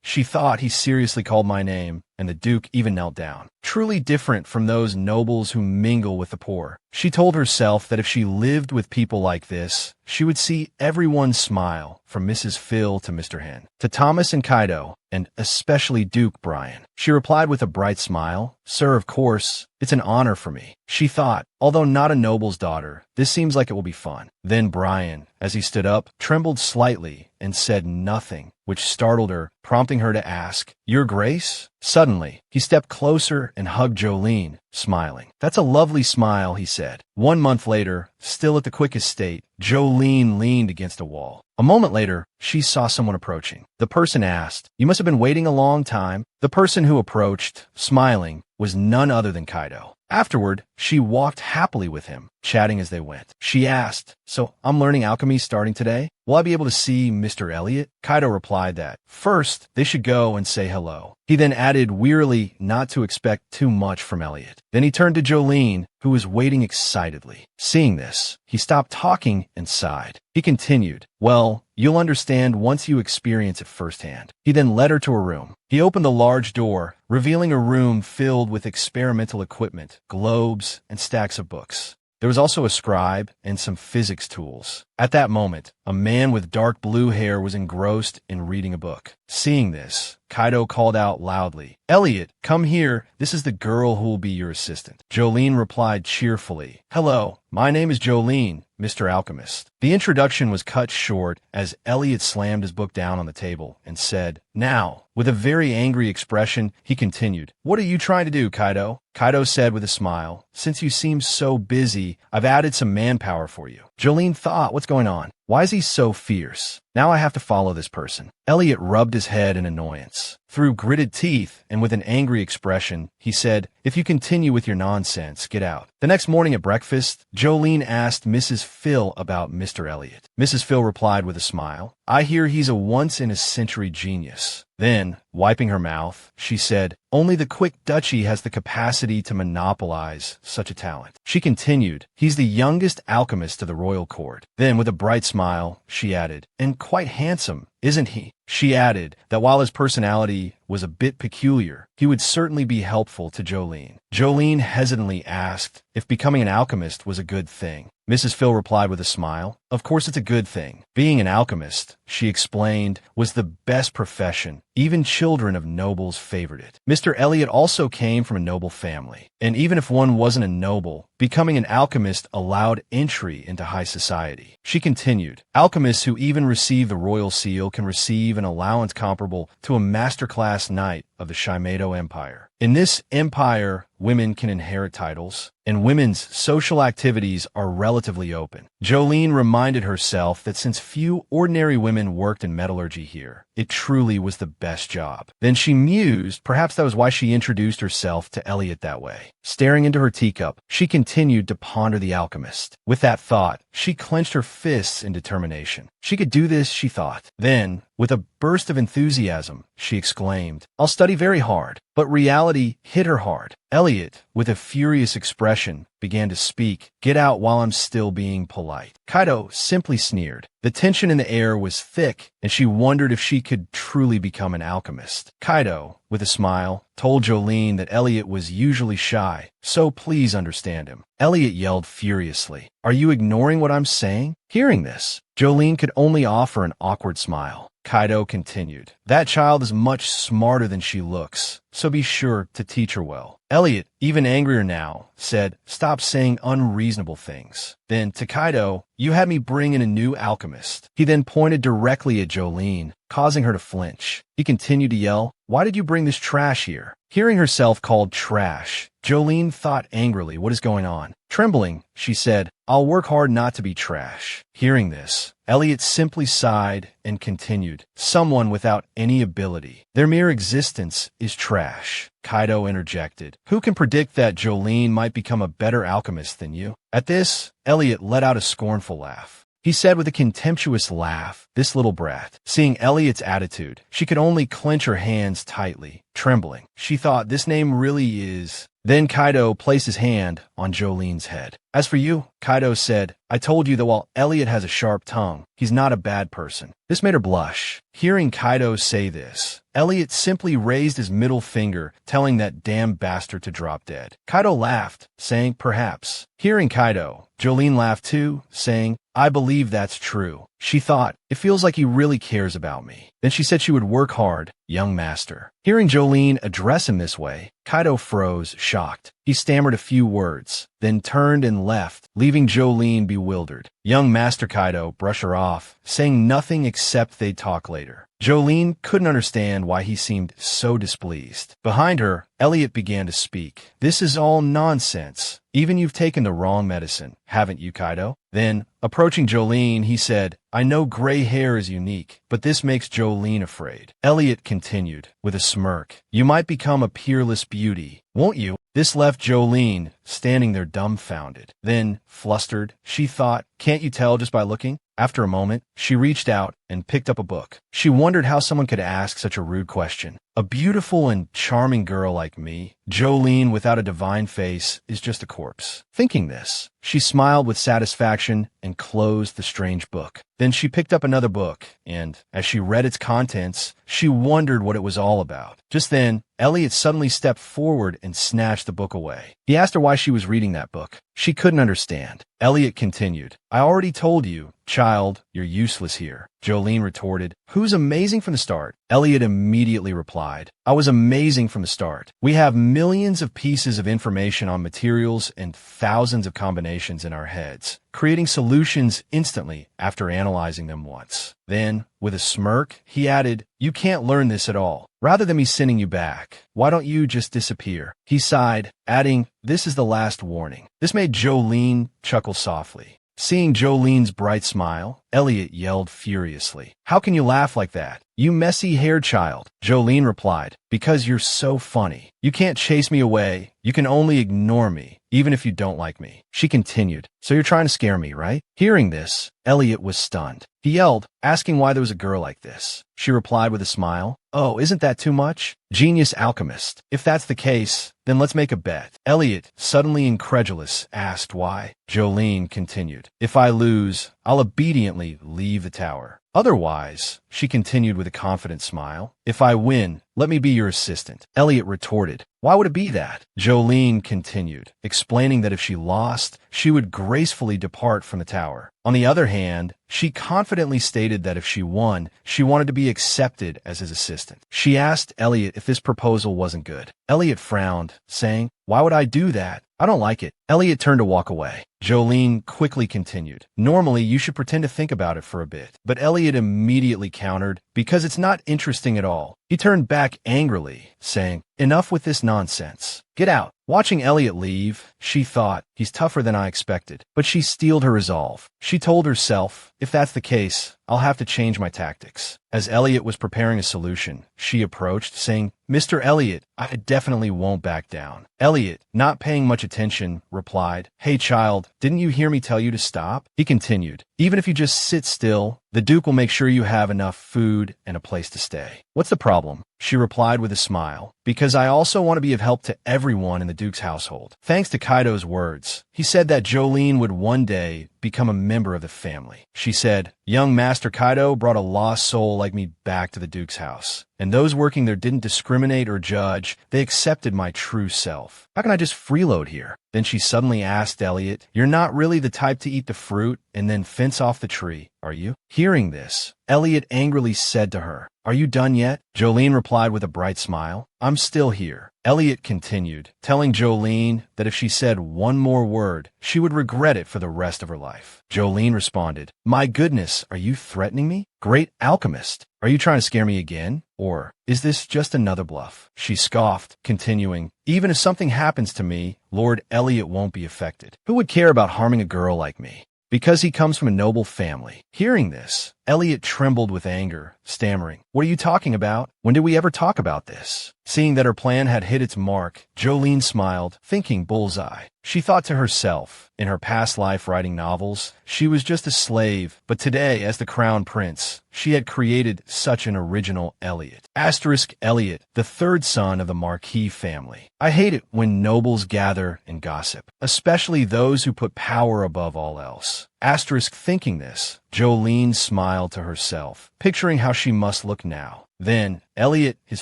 she thought he seriously called my name, and the Duke even knelt down. Truly different from those nobles who mingle with the poor. She told herself that if she lived with people like this, she would see everyone smile, from Mrs. Phil to Mr. Hen, to Thomas and Kaidel, and especially Duke Brian. She replied with a bright smile, Sir, of course, it's an honor for me. She thought, although not a noble's daughter, this seems like it will be fun. Then Brian, as he stood up, trembled slightly and said nothing, which startled her, prompting her to ask, Your Grace? Suddenly, he stepped closer and hugged Jolene, smiling. That's a lovely smile, he said. 1 month later, still at the quickest state, Jolene leaned against a wall. A moment later, she saw someone approaching. The person asked, You must have been waiting a long time. The person who approached, smiling, was none other than Kaidel. Afterward, she walked happily with him, chatting as they went. She asked, So, I'm learning alchemy starting today? Will I be able to see Mr. Elliot? Kaidel replied that, first, they should go and say hello. He then added wearily not to expect too much from Elliot. Then he turned to Jolene, who was waiting excitedly. Seeing this, he stopped talking and sighed. He continued, Well, you'll understand once you experience it firsthand. He then led her to her room. He opened the large door, revealing a room filled with experimental equipment, globes, and stacks of books. There was also a scribe and some physics tools. At that moment, a man with dark blue hair was engrossed in reading a book. Seeing this, Kaidel called out loudly, Elliot, come here. This is the girl who will be your assistant. Jolene replied cheerfully, Hello, my name is Jolene, Mr. Alchemist. The introduction was cut short as Elliot slammed his book down on the table and said, Now, with a very angry expression, he continued, What are you trying to do, Kaidel? Kaidel said with a smile, Since you seem so busy, I've added some manpower for you. Jolene thought, What's going on? Why is he so fierce? Now I have to follow this person. Elliot rubbed his head in annoyance. Through gritted teeth and with an angry expression, he said, If you continue with your nonsense, get out. The next morning at breakfast, Jolene asked Mrs. Phil about Mr. Elliot. Mrs. Phil replied with a smile, I hear he's a once-in-a-century genius. Then, wiping her mouth, she said, Only the Quick Duchy has the capacity to monopolize such a talent. She continued, He's the youngest alchemist of the royal court. Then, with a bright smile, she added, And quite handsome, isn't he? She added that while his personality was a bit peculiar, he would certainly be helpful to Jolene. Jolene hesitantly asked if becoming an alchemist was a good thing. Mrs. Phil replied with a smile, Of course it's a good thing. Being an alchemist, she explained, was the best profession. Even children of nobles favored it. Mr. Elliot also came from a noble family, and even if one wasn't a noble, becoming an alchemist allowed entry into high society. She continued, Alchemists who even receive the royal seal can receive an allowance comparable to a master-class knight of the Shimedo Empire. In this empire, women can inherit titles, and women's social activities are relatively open. Jolene reminded herself that since few ordinary women worked in metallurgy here, it truly was the best job. Then she mused, perhaps that was why she introduced herself to Elliot that way. Staring into her teacup, she continued to ponder the alchemist. With that thought, she clenched her fists in determination. She could do this, she thought. Then, with a burst of enthusiasm, she exclaimed, "I'll study very hard." But reality hit her hard. Elliot, with a furious expression, began to speak. "Get out while I'm still being polite." Kaidel simply sneered. The tension in the air was thick, and she wondered if she could truly become an alchemist. Kaidel, with a smile, told Jolene that Elliot was usually shy, so please understand him. Elliot yelled furiously, "Are you ignoring what I'm saying?" Hearing this, Jolene could only offer an awkward smile. Kaidel continued, "That child is much smarter than she looks, so be sure to teach her well." Elliot, even angrier now, said, "Stop saying unreasonable things." Then, to Kaidel, "You had me bring in a new alchemist." He then pointed directly at Jolene, causing her to flinch. He continued to yell, "Why did you bring this trash here?" Hearing herself called trash, Jolene thought angrily, what is going on? Trembling, she said, "I'll work hard not to be trash." Hearing this, Elliot simply sighed and continued, "Someone without any ability. Their mere existence is trash." Kaidel interjected, "Who can predict that Jolene might become a better alchemist than you?" At this, Elliot let out a scornful laugh. He said with a contemptuous laugh, "This little brat." Seeing Elliot's attitude, she could only clench her hands tightly. Trembling, she thought, "This name really is..." Then Kaidel placed his hand on Jolene's head. "As for you," Kaidel said, "I told you that while Elliot has a sharp tongue, he's not a bad person." This made her blush. Hearing Kaidel say this, Elliot simply raised his middle finger, telling that damn bastard to drop dead. Kaidel laughed, saying, "Perhaps." Hearing Kaidel, Jolene laughed too, saying, "I believe that's true." She thought, "It feels like he really cares about me." Then she said she would work hard, young master. Hearing Jolene address him this way, Kaidel froze, shocked. He stammered a few words, then turned and left, leaving Jolene bewildered. Young Master Kaidel brushed her off, saying nothing except they'd talk later. Jolene couldn't understand why he seemed so displeased. Behind her, Elliot began to speak. "This is all nonsense. Even you've taken the wrong medicine, haven't you, Kaidel?" Then, approaching Jolene, he said, "I know gray hair is unique, but this makes Jolene afraid." Elliot continued, with a smirk, "You might become a peerless beauty, won't you?" This left Jolene standing there dumbfounded. Then, flustered, she thought, "Can't you tell just by looking?" After a moment, she reached out and picked up a book. She wondered how someone could ask such a rude question. A beautiful and charming girl like me, Jolene without a divine face, is just a corpse. Thinking this, she smiled with satisfaction and closed the strange book. Then she picked up another book, and, as she read its contents, she wondered what it was all about. Just then, Elliot suddenly stepped forward and snatched the book away. He asked her why she was reading that book. She couldn't understand. Elliot continued, "I already told you, child, you're useless here." Jolene retorted, "Who's amazing from the start?" Elliot immediately replied, "I was amazing from the start. We have millions of pieces of information on materials and thousands of combinations in our heads, creating solutions instantly after analyzing them once." Then, with a smirk, he added, "You can't learn this at all. Rather than me sending you back, why don't you just disappear?" He sighed, adding, "This is the last warning." This made Jolene chuckle softly. Seeing Jolene's bright smile, Elliot yelled furiously, "How can you laugh like that, you messy-haired child?" Jolene replied, "Because you're so funny. You can't chase me away. You can only ignore me, even if you don't like me." She continued, "So you're trying to scare me, right?" Hearing this, Elliot was stunned. He yelled, asking why there was a girl like this. She replied with a smile, "Oh, isn't that too much? Genius alchemist. If that's the case, then let's make a bet." Elliot, suddenly incredulous, asked why. Jolene continued, "If I lose, I'll obediently leave the tower. Otherwise," she continued with a confident smile, "if I win, let me be your assistant." Elliot retorted, "Why would it be that?" Jolene continued, explaining that if she lost, she would gracefully depart from the tower. On the other hand, she confidently stated that if she won, she wanted to be accepted as his assistant. She asked Elliot if this proposal wasn't good. Elliot frowned, saying, "Why would I do that? I don't like it." Elliot turned to walk away. Jolene quickly continued, "Normally, you should pretend to think about it for a bit." But Elliot immediately countered, "Because it's not interesting at all. He turned back angrily, saying, "Enough with this nonsense. Get out." Watching Elliot leave, she thought, "He's tougher than I expected." But she steeled her resolve. She told herself, "If that's the case, I'll have to change my tactics." As Elliot was preparing a solution, she approached, saying, "Mr. Elliot, I definitely won't back down." Elliot, not paying much attention, replied, "Hey child, didn't you hear me tell you to stop?" He continued, "Even if you just sit still, the Duke will make sure you have enough food and a place to stay." "What's the problem?" She replied with a smile, "Because I also want to be of help to everyone in the Duke's household." Thanks to Kaido's words, he said that Jolene would one day become a member of the family. She said, "Young Master Kaido brought a lost soul like me back to the Duke's house. And those working there didn't discriminate or judge. They accepted my true self. How can I just freeload here?" Then she suddenly asked Elliot, "You're not really the type to eat the fruit and then fence off the tree, are you?" Hearing this, Elliot angrily said to her, "Are you done yet?" Jolene replied with a bright smile, "I'm still here." Elliot continued, telling Jolene that if she said one more word, she would regret it for the rest of her life. Jolene responded, "My goodness, are you threatening me? Great alchemist. Are you trying to scare me again? Or is this just another bluff?" She scoffed, continuing, "Even if something happens to me, Lord Elliot won't be affected. Who would care about harming a girl like me? Because he comes from a noble family." Hearing this, Elliot trembled with anger, stammering, "What are you talking about? When did we ever talk about this?" Seeing that her plan had hit its mark, Jolene smiled, thinking bullseye. She thought to herself, in her past life writing novels, she was just a slave, but today, as the crown prince, she had created such an original Elliot. Elliot, the third son of the Marquis family. I hate it when nobles gather and gossip, especially those who put power above all else. Thinking this, Jolene smiled to herself, picturing how she must look now. Then, Elliot, his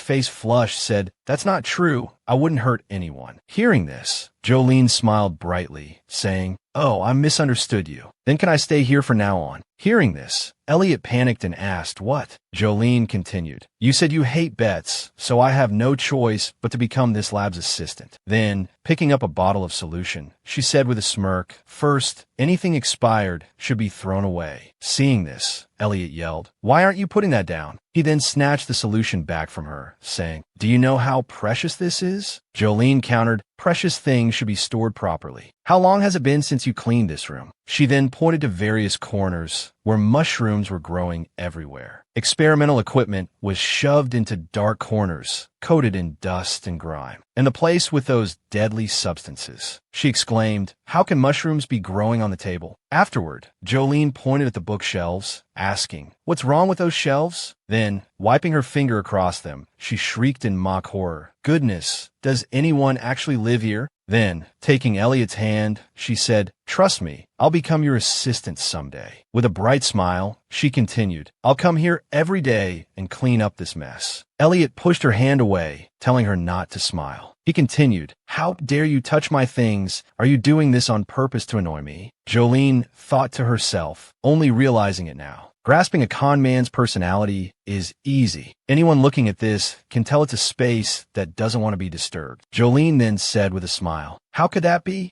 face flushed, said, "That's not true. I wouldn't hurt anyone." Hearing this, Jolene smiled brightly, saying, "Oh, I misunderstood you. Then can I stay here from now on?" Hearing this, Elliot panicked and asked, "What?" Jolene continued, "You said you hate bets, so I have no choice but to become this lab's assistant." Then, picking up a bottle of solution, she said with a smirk, "First, anything expired should be thrown away." Seeing this, Elliot yelled, "Why aren't you putting that down?" He then snatched the solution back from her, saying, "Do you know how precious this is?" Jolene countered, "Precious things should be stored properly. How long has it been since you cleaned this room?" She then pointed to various corners where mushrooms were growing everywhere. Experimental equipment was shoved into dark corners, coated in dust and grime, and the place with those deadly substances. She exclaimed, "How can mushrooms be growing on the table?" Afterward, Jolene pointed at the bookshelves, asking, "What's wrong with those shelves?" Then, wiping her finger across them, she shrieked in mock horror, "Goodness, does anyone actually live here?" Then, taking Elliot's hand, she said, "Trust me, I'll become your assistant someday." With a bright smile, she continued, "I'll come here every day and clean up this mess." Elliot pushed her hand away, telling her not to smile. He continued, "How dare you touch my things? Are you doing this on purpose to annoy me?" Jolene thought to herself, only realizing it now. Grasping a con man's personality is easy. Anyone looking at this can tell it's a space that doesn't want to be disturbed. Jolene then said with a smile, "How could that be?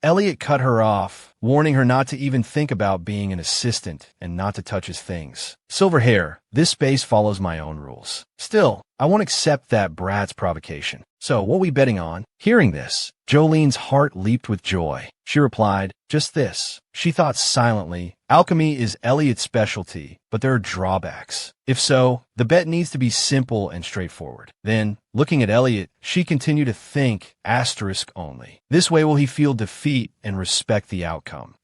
Elliot cut her off, warning her not to even think about being an assistant and not to touch his things. "Silver hair, this space follows my own rules. Still, I won't accept that brat's provocation. So what we betting on?" Hearing this, Jolene's heart leaped with joy. She replied, "Just this." She thought silently, alchemy is Elliot's specialty, but there are drawbacks. If so, the bet needs to be simple and straightforward. Then, looking at Elliot, she continued to think, only. This way will he feel defeat and respect the outcome.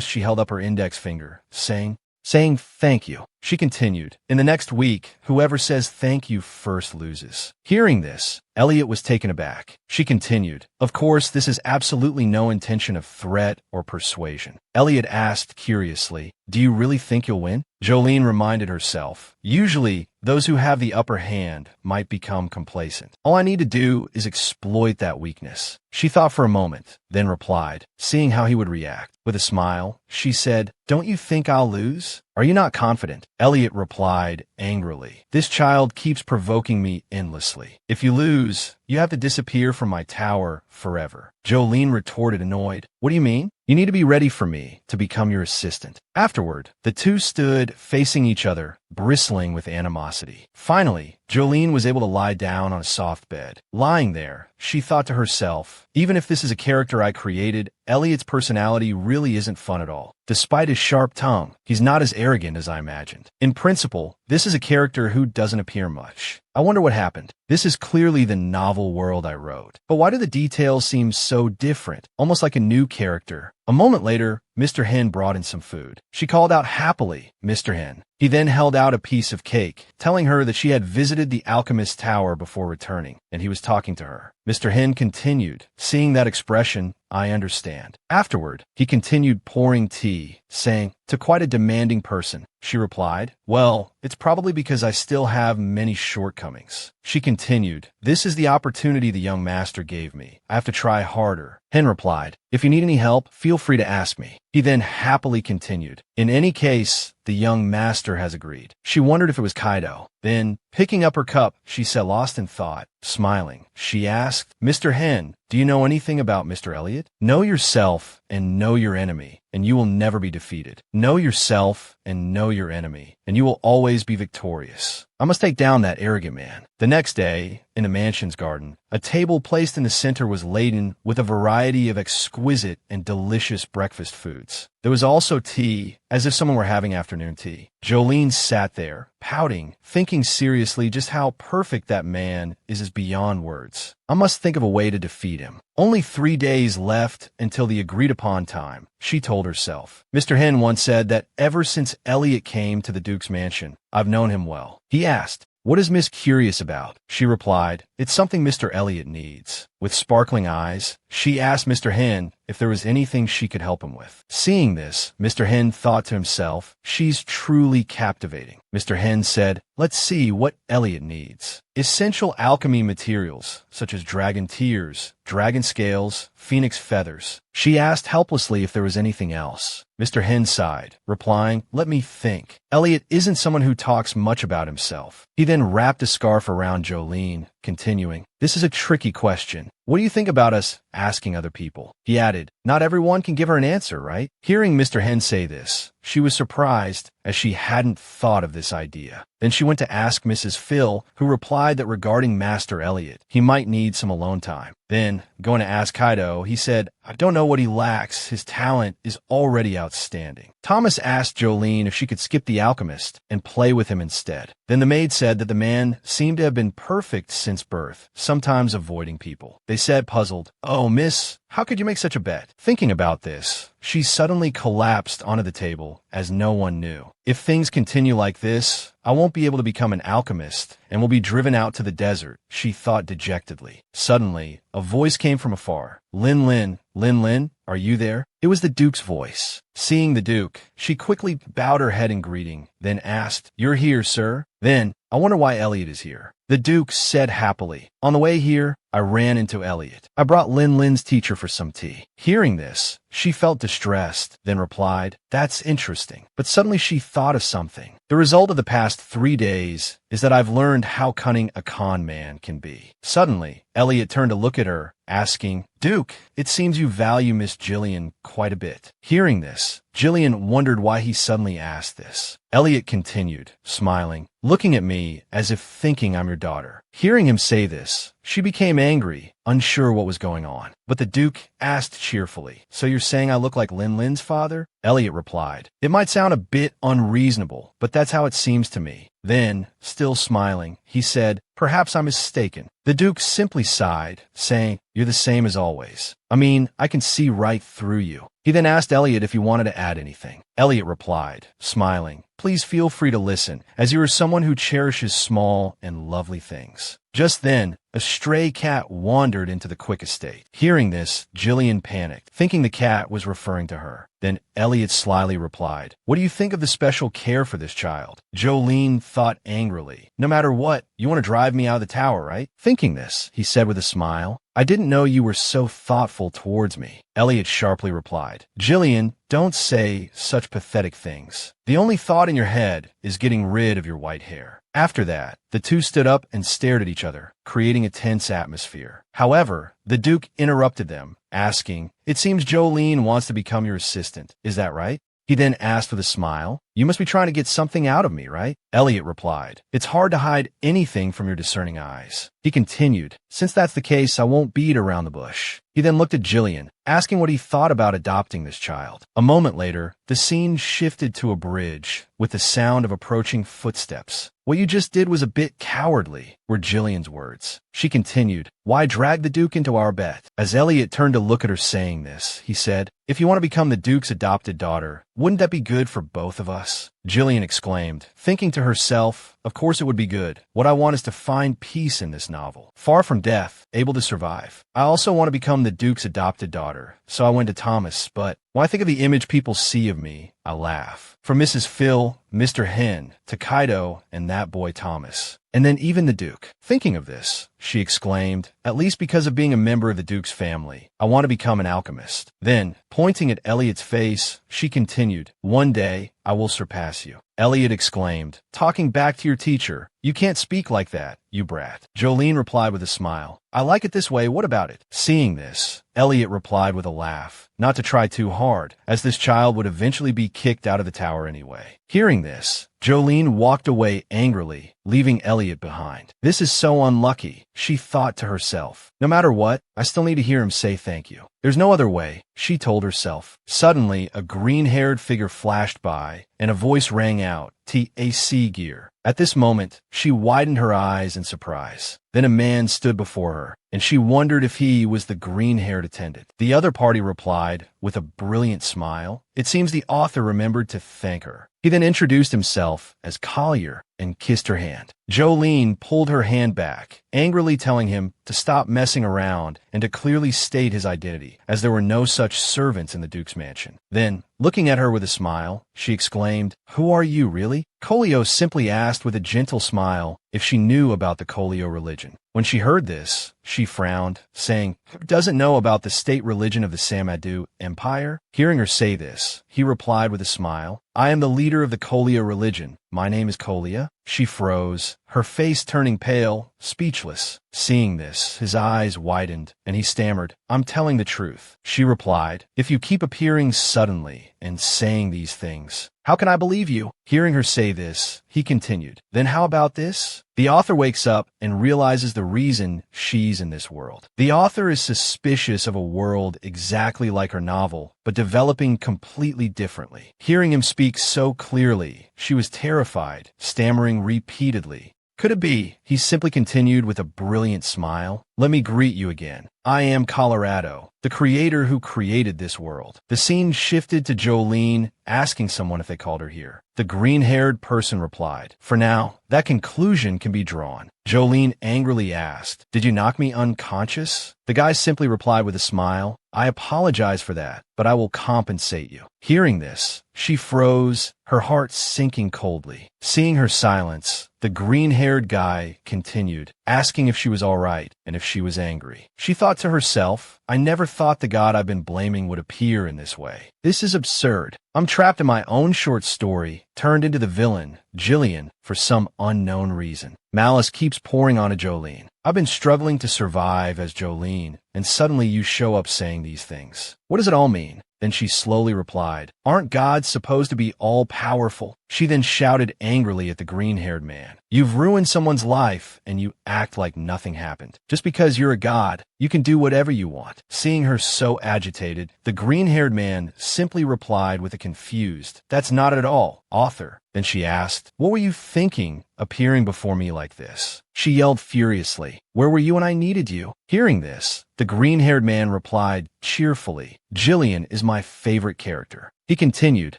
She held up her index finger, saying thank you. She continued, "In the next week, whoever says thank you first loses." Hearing this, Elliot was taken aback. She continued, "Of course, this is absolutely no intention of threat or persuasion." Elliot asked curiously, "Do you really think you'll win?" Jolene reminded herself, "Usually, those who have the upper hand might become complacent. All I need to do is exploit that weakness." She thought for a moment, then replied, seeing how he would react. With a smile, she said, "Don't you think I'll lose? Are you not confident?" Elliot replied angrily, "This child keeps provoking me endlessly. If you lose, you have to disappear from my tower forever." Jolene retorted, annoyed, "What do you mean? You need to be ready for me to become your assistant. Afterward, the two stood facing each other, bristling with animosity. Finally, Jolene was able to lie down on a soft bed. Lying there, she thought to herself, even if this is a character I created, Elliot's personality really isn't fun at all. Despite his sharp tongue, he's not as arrogant as I imagined. In principle, this is a character who doesn't appear much. I wonder what happened. This is clearly the novel world I wrote. But why do the details seem so different, almost like a new character? A moment later, Mr. Hen brought in some food. She called out happily, "Mr. Hen." He then held out a piece of cake, telling her that she had visited the alchemist's tower before returning, and he was talking to her. Mr. Hen continued, "Seeing that expression, I understand." Afterward, he continued pouring tea, saying, "To quite a demanding person." She replied, "Well, it's probably because I still have many shortcomings." She continued, "This is the opportunity the young master gave me. I have to try harder." Hen replied, "If you need any help, feel free to ask me." He then happily continued, "In any case, the young master has agreed." She wondered if it was Kaidel. Then, picking up her cup, she sat lost in thought. Smiling, she asked, "Mr. Hen, do you know anything about Mr. Elliot?" Know yourself and know your enemy, and you will never be defeated. Know yourself and know your enemy, and you will always be victorious. I must take down that arrogant man. The next day, in the mansion's garden, a table placed in the center was laden with a variety of exquisite and delicious breakfast foods. There was also tea, as if someone were having afternoon tea. Jolene sat there, pouting, thinking seriously just how perfect that man is beyond words. I must think of a way to defeat him. Only 3 days left until the agreed-upon time, she told herself. Mr. Hen once said that ever since Elliot came to the Duke's mansion, I've known him well. He asked, "What is Miss curious about?" She replied, "It's something Mr. Elliot needs." With sparkling eyes, she asked Mr. Hen if there was anything she could help him with. Seeing this, Mr. Hen thought to himself, "She's truly captivating." Mr. Hen said, "Let's see what Elliot needs." Essential alchemy materials, such as dragon tears, dragon scales, phoenix feathers. She asked helplessly if there was anything else. Mr. Hen sighed, replying, "Let me think." Elliot isn't someone who talks much about himself. He then wrapped a scarf around Jolene, continuing, "This is a tricky question. What do you think about us asking other people?" He added, "Not everyone can give her an answer, right?" Hearing Mr. Hen say this, she was surprised, as she hadn't thought of this idea. Then she went to ask Mrs. Phil, who replied that regarding Master Elliot, he might need some alone time. Then, going to ask Kaidel, he said, "I don't know what he lacks. His talent is already outstanding." Thomas asked Jolene if she could skip the alchemist and play with him instead. Then the maid said that the man seemed to have been perfect since birth, sometimes avoiding people. They said, puzzled, "Oh, miss, how could you make such a bet?" Thinking about this, she suddenly collapsed onto the table as no one knew. "If things continue like this, I won't be able to become an alchemist and will be driven out to the desert," she thought dejectedly. Suddenly, a voice came from afar. "Lin Lin, Lin Lin, are you there?" It was the Duke's voice. Seeing the Duke, she quickly bowed her head in greeting, then asked, "You're here, sir? Then, I wonder why Elliot is here." The Duke said happily, "On the way here, I ran into Elliot. I brought Lin Lin's teacher for some tea." Hearing this, she felt distressed, then replied, "That's interesting." But suddenly she thought of something. "The result of the past 3 days is that I've learned how cunning a con man can be." Suddenly, Elliot turned to look at her, asking, "Duke, it seems you value Miss Jillian quite a bit." Hearing this, Jillian wondered why he suddenly asked this. Elliot continued, smiling, looking at me as if thinking I'm your daughter. Hearing him say this, she became angry, unsure what was going on. But the Duke asked cheerfully, "So you're saying I look like Lin Lin's father?" Elliot replied, "It might sound a bit unreasonable, but that's how it seems to me." Then, still smiling, he said, "Perhaps I'm mistaken." The Duke simply sighed, saying, "You're the same as always. I mean, I can see right through you." He then asked Elliot if he wanted to add anything. Elliot replied, smiling, "Please feel free to listen, as you are someone who cherishes small and lovely things." Just then, a stray cat wandered into the Quick estate. Hearing this, Jillian panicked, thinking the cat was referring to her. Then Elliot slyly replied, "What do you think of the special care for this child?" Jolene thought angrily, "No matter what, you want to drive me out of the tower, right?" Thinking this, he said with a smile, "I didn't know you were so thoughtful towards me." Elliot sharply replied, "Jillian, don't say such pathetic things. The only thought in your head is getting rid of your white hair." After that, the two stood up and stared at each other, creating a tense atmosphere. However, The Duke interrupted them, asking, "It seems Jolene wants to become your assistant. Is that right?" He then asked with a smile, "You must be trying to get something out of me, right?" Elliot replied, "It's hard to hide anything from your discerning eyes." He continued, "Since that's the case, I won't beat around the bush." He then looked at Jillian, asking what he thought about adopting this child. A moment later, the scene shifted to a bridge, with the sound of approaching footsteps. "What you just did was a bit cowardly," were Jillian's words. She continued, "Why drag the Duke into our bet?" As Elliot turned to look at her saying this, he said, "If you want to become the Duke's adopted daughter, wouldn't that be good for both of us?" Jillian exclaimed, thinking to herself, "Of course it would be good. What I want is to find peace in this novel. Far from death, able to survive. I also want to become the Duke's adopted daughter, so I went to Thomas, but when I think of the image people see of me, I laugh. From Mrs. Phil, Mr. Hen, to Kaidel, and that boy Thomas. And then even the Duke. Thinking of this, she exclaimed, at least because of being a member of the Duke's family, I want to become an alchemist." Then, pointing at Elliot's face, she continued, "One day, I will surpass you." Elliot exclaimed, "Talking back to your teacher, you can't speak like that, you brat." Jolene replied with a smile, "I like it this way, what about it?" Seeing this, Elliot replied with a laugh, not to try too hard, as this child would eventually be kicked out of the tower anyway. Hearing this, Jolene walked away angrily, leaving Elliot behind. "This is so unlucky," she thought to herself. "No matter what, I still need to hear him say thank you. There's no other way," she told herself. Suddenly, a green-haired figure flashed by, and a voice rang out, "TAC gear." At this moment, she widened her eyes in surprise. Then a man stood before her, and she wondered if he was the green-haired attendant. The other party replied, with a brilliant smile. It seems the author remembered to thank her. He then introduced himself as Collier and kissed her hand. Jolene pulled her hand back, angrily telling him to stop messing around and to clearly state his identity, as there were no such servants in the Duke's mansion. Then, looking at her with a smile, she exclaimed, "Who are you, really?" Colio simply asked with a gentle smile if she knew about the Colio religion. When she heard this, she frowned, saying, "Who doesn't know about the state religion of the Samadu Empire?" Hearing her say this, he replied with a smile, "I am the leader of the Colio religion. My name is Colia." She froze, her face turning pale, speechless. Seeing this, his eyes widened, and he stammered, "I'm telling the truth." She replied, "If you keep appearing suddenly and saying these things, how can I believe you?" Hearing her say this, he continued, "Then how about this?" The author wakes up and realizes the reason she's in this world. The author is suspicious of a world exactly like her novel, but developing completely differently. Hearing him speak so clearly, she was terrified, stammering repeatedly. Could it be? He simply continued with a brilliant smile. "Let me greet you again. I am Colorado, the creator who created this world." The scene shifted to Jolene asking someone if they called her here. The green-haired person replied, "For now, that conclusion can be drawn." Jolene angrily asked, "Did you knock me unconscious?" The guy simply replied with a smile, "I apologize for that, but I will compensate you." Hearing this, she froze, her heart sinking coldly. Seeing her silence, the green-haired guy continued, asking if she was all right and if she was angry. She thought to herself, "I never thought the god I've been blaming would appear in this way. This is absurd. I'm trapped in my own short story, turned into the villain, Jillian, for some unknown reason." Malice keeps pouring onto Jolene. "I've been struggling to survive as Jolene, and suddenly you show up saying these things. What does it all mean?" Then she slowly replied, "Aren't gods supposed to be all-powerful?" She then shouted angrily at the green-haired man, "You've ruined someone's life, and you act like nothing happened. Just because you're a god, you can do whatever you want." Seeing her so agitated, the green-haired man simply replied with a confused, "That's not at all, author." Then she asked, "What were you thinking, appearing before me like this?" She yelled furiously, "Where were you when I needed you?" Hearing this, the green-haired man replied cheerfully, "Jillian is my favorite character." He continued,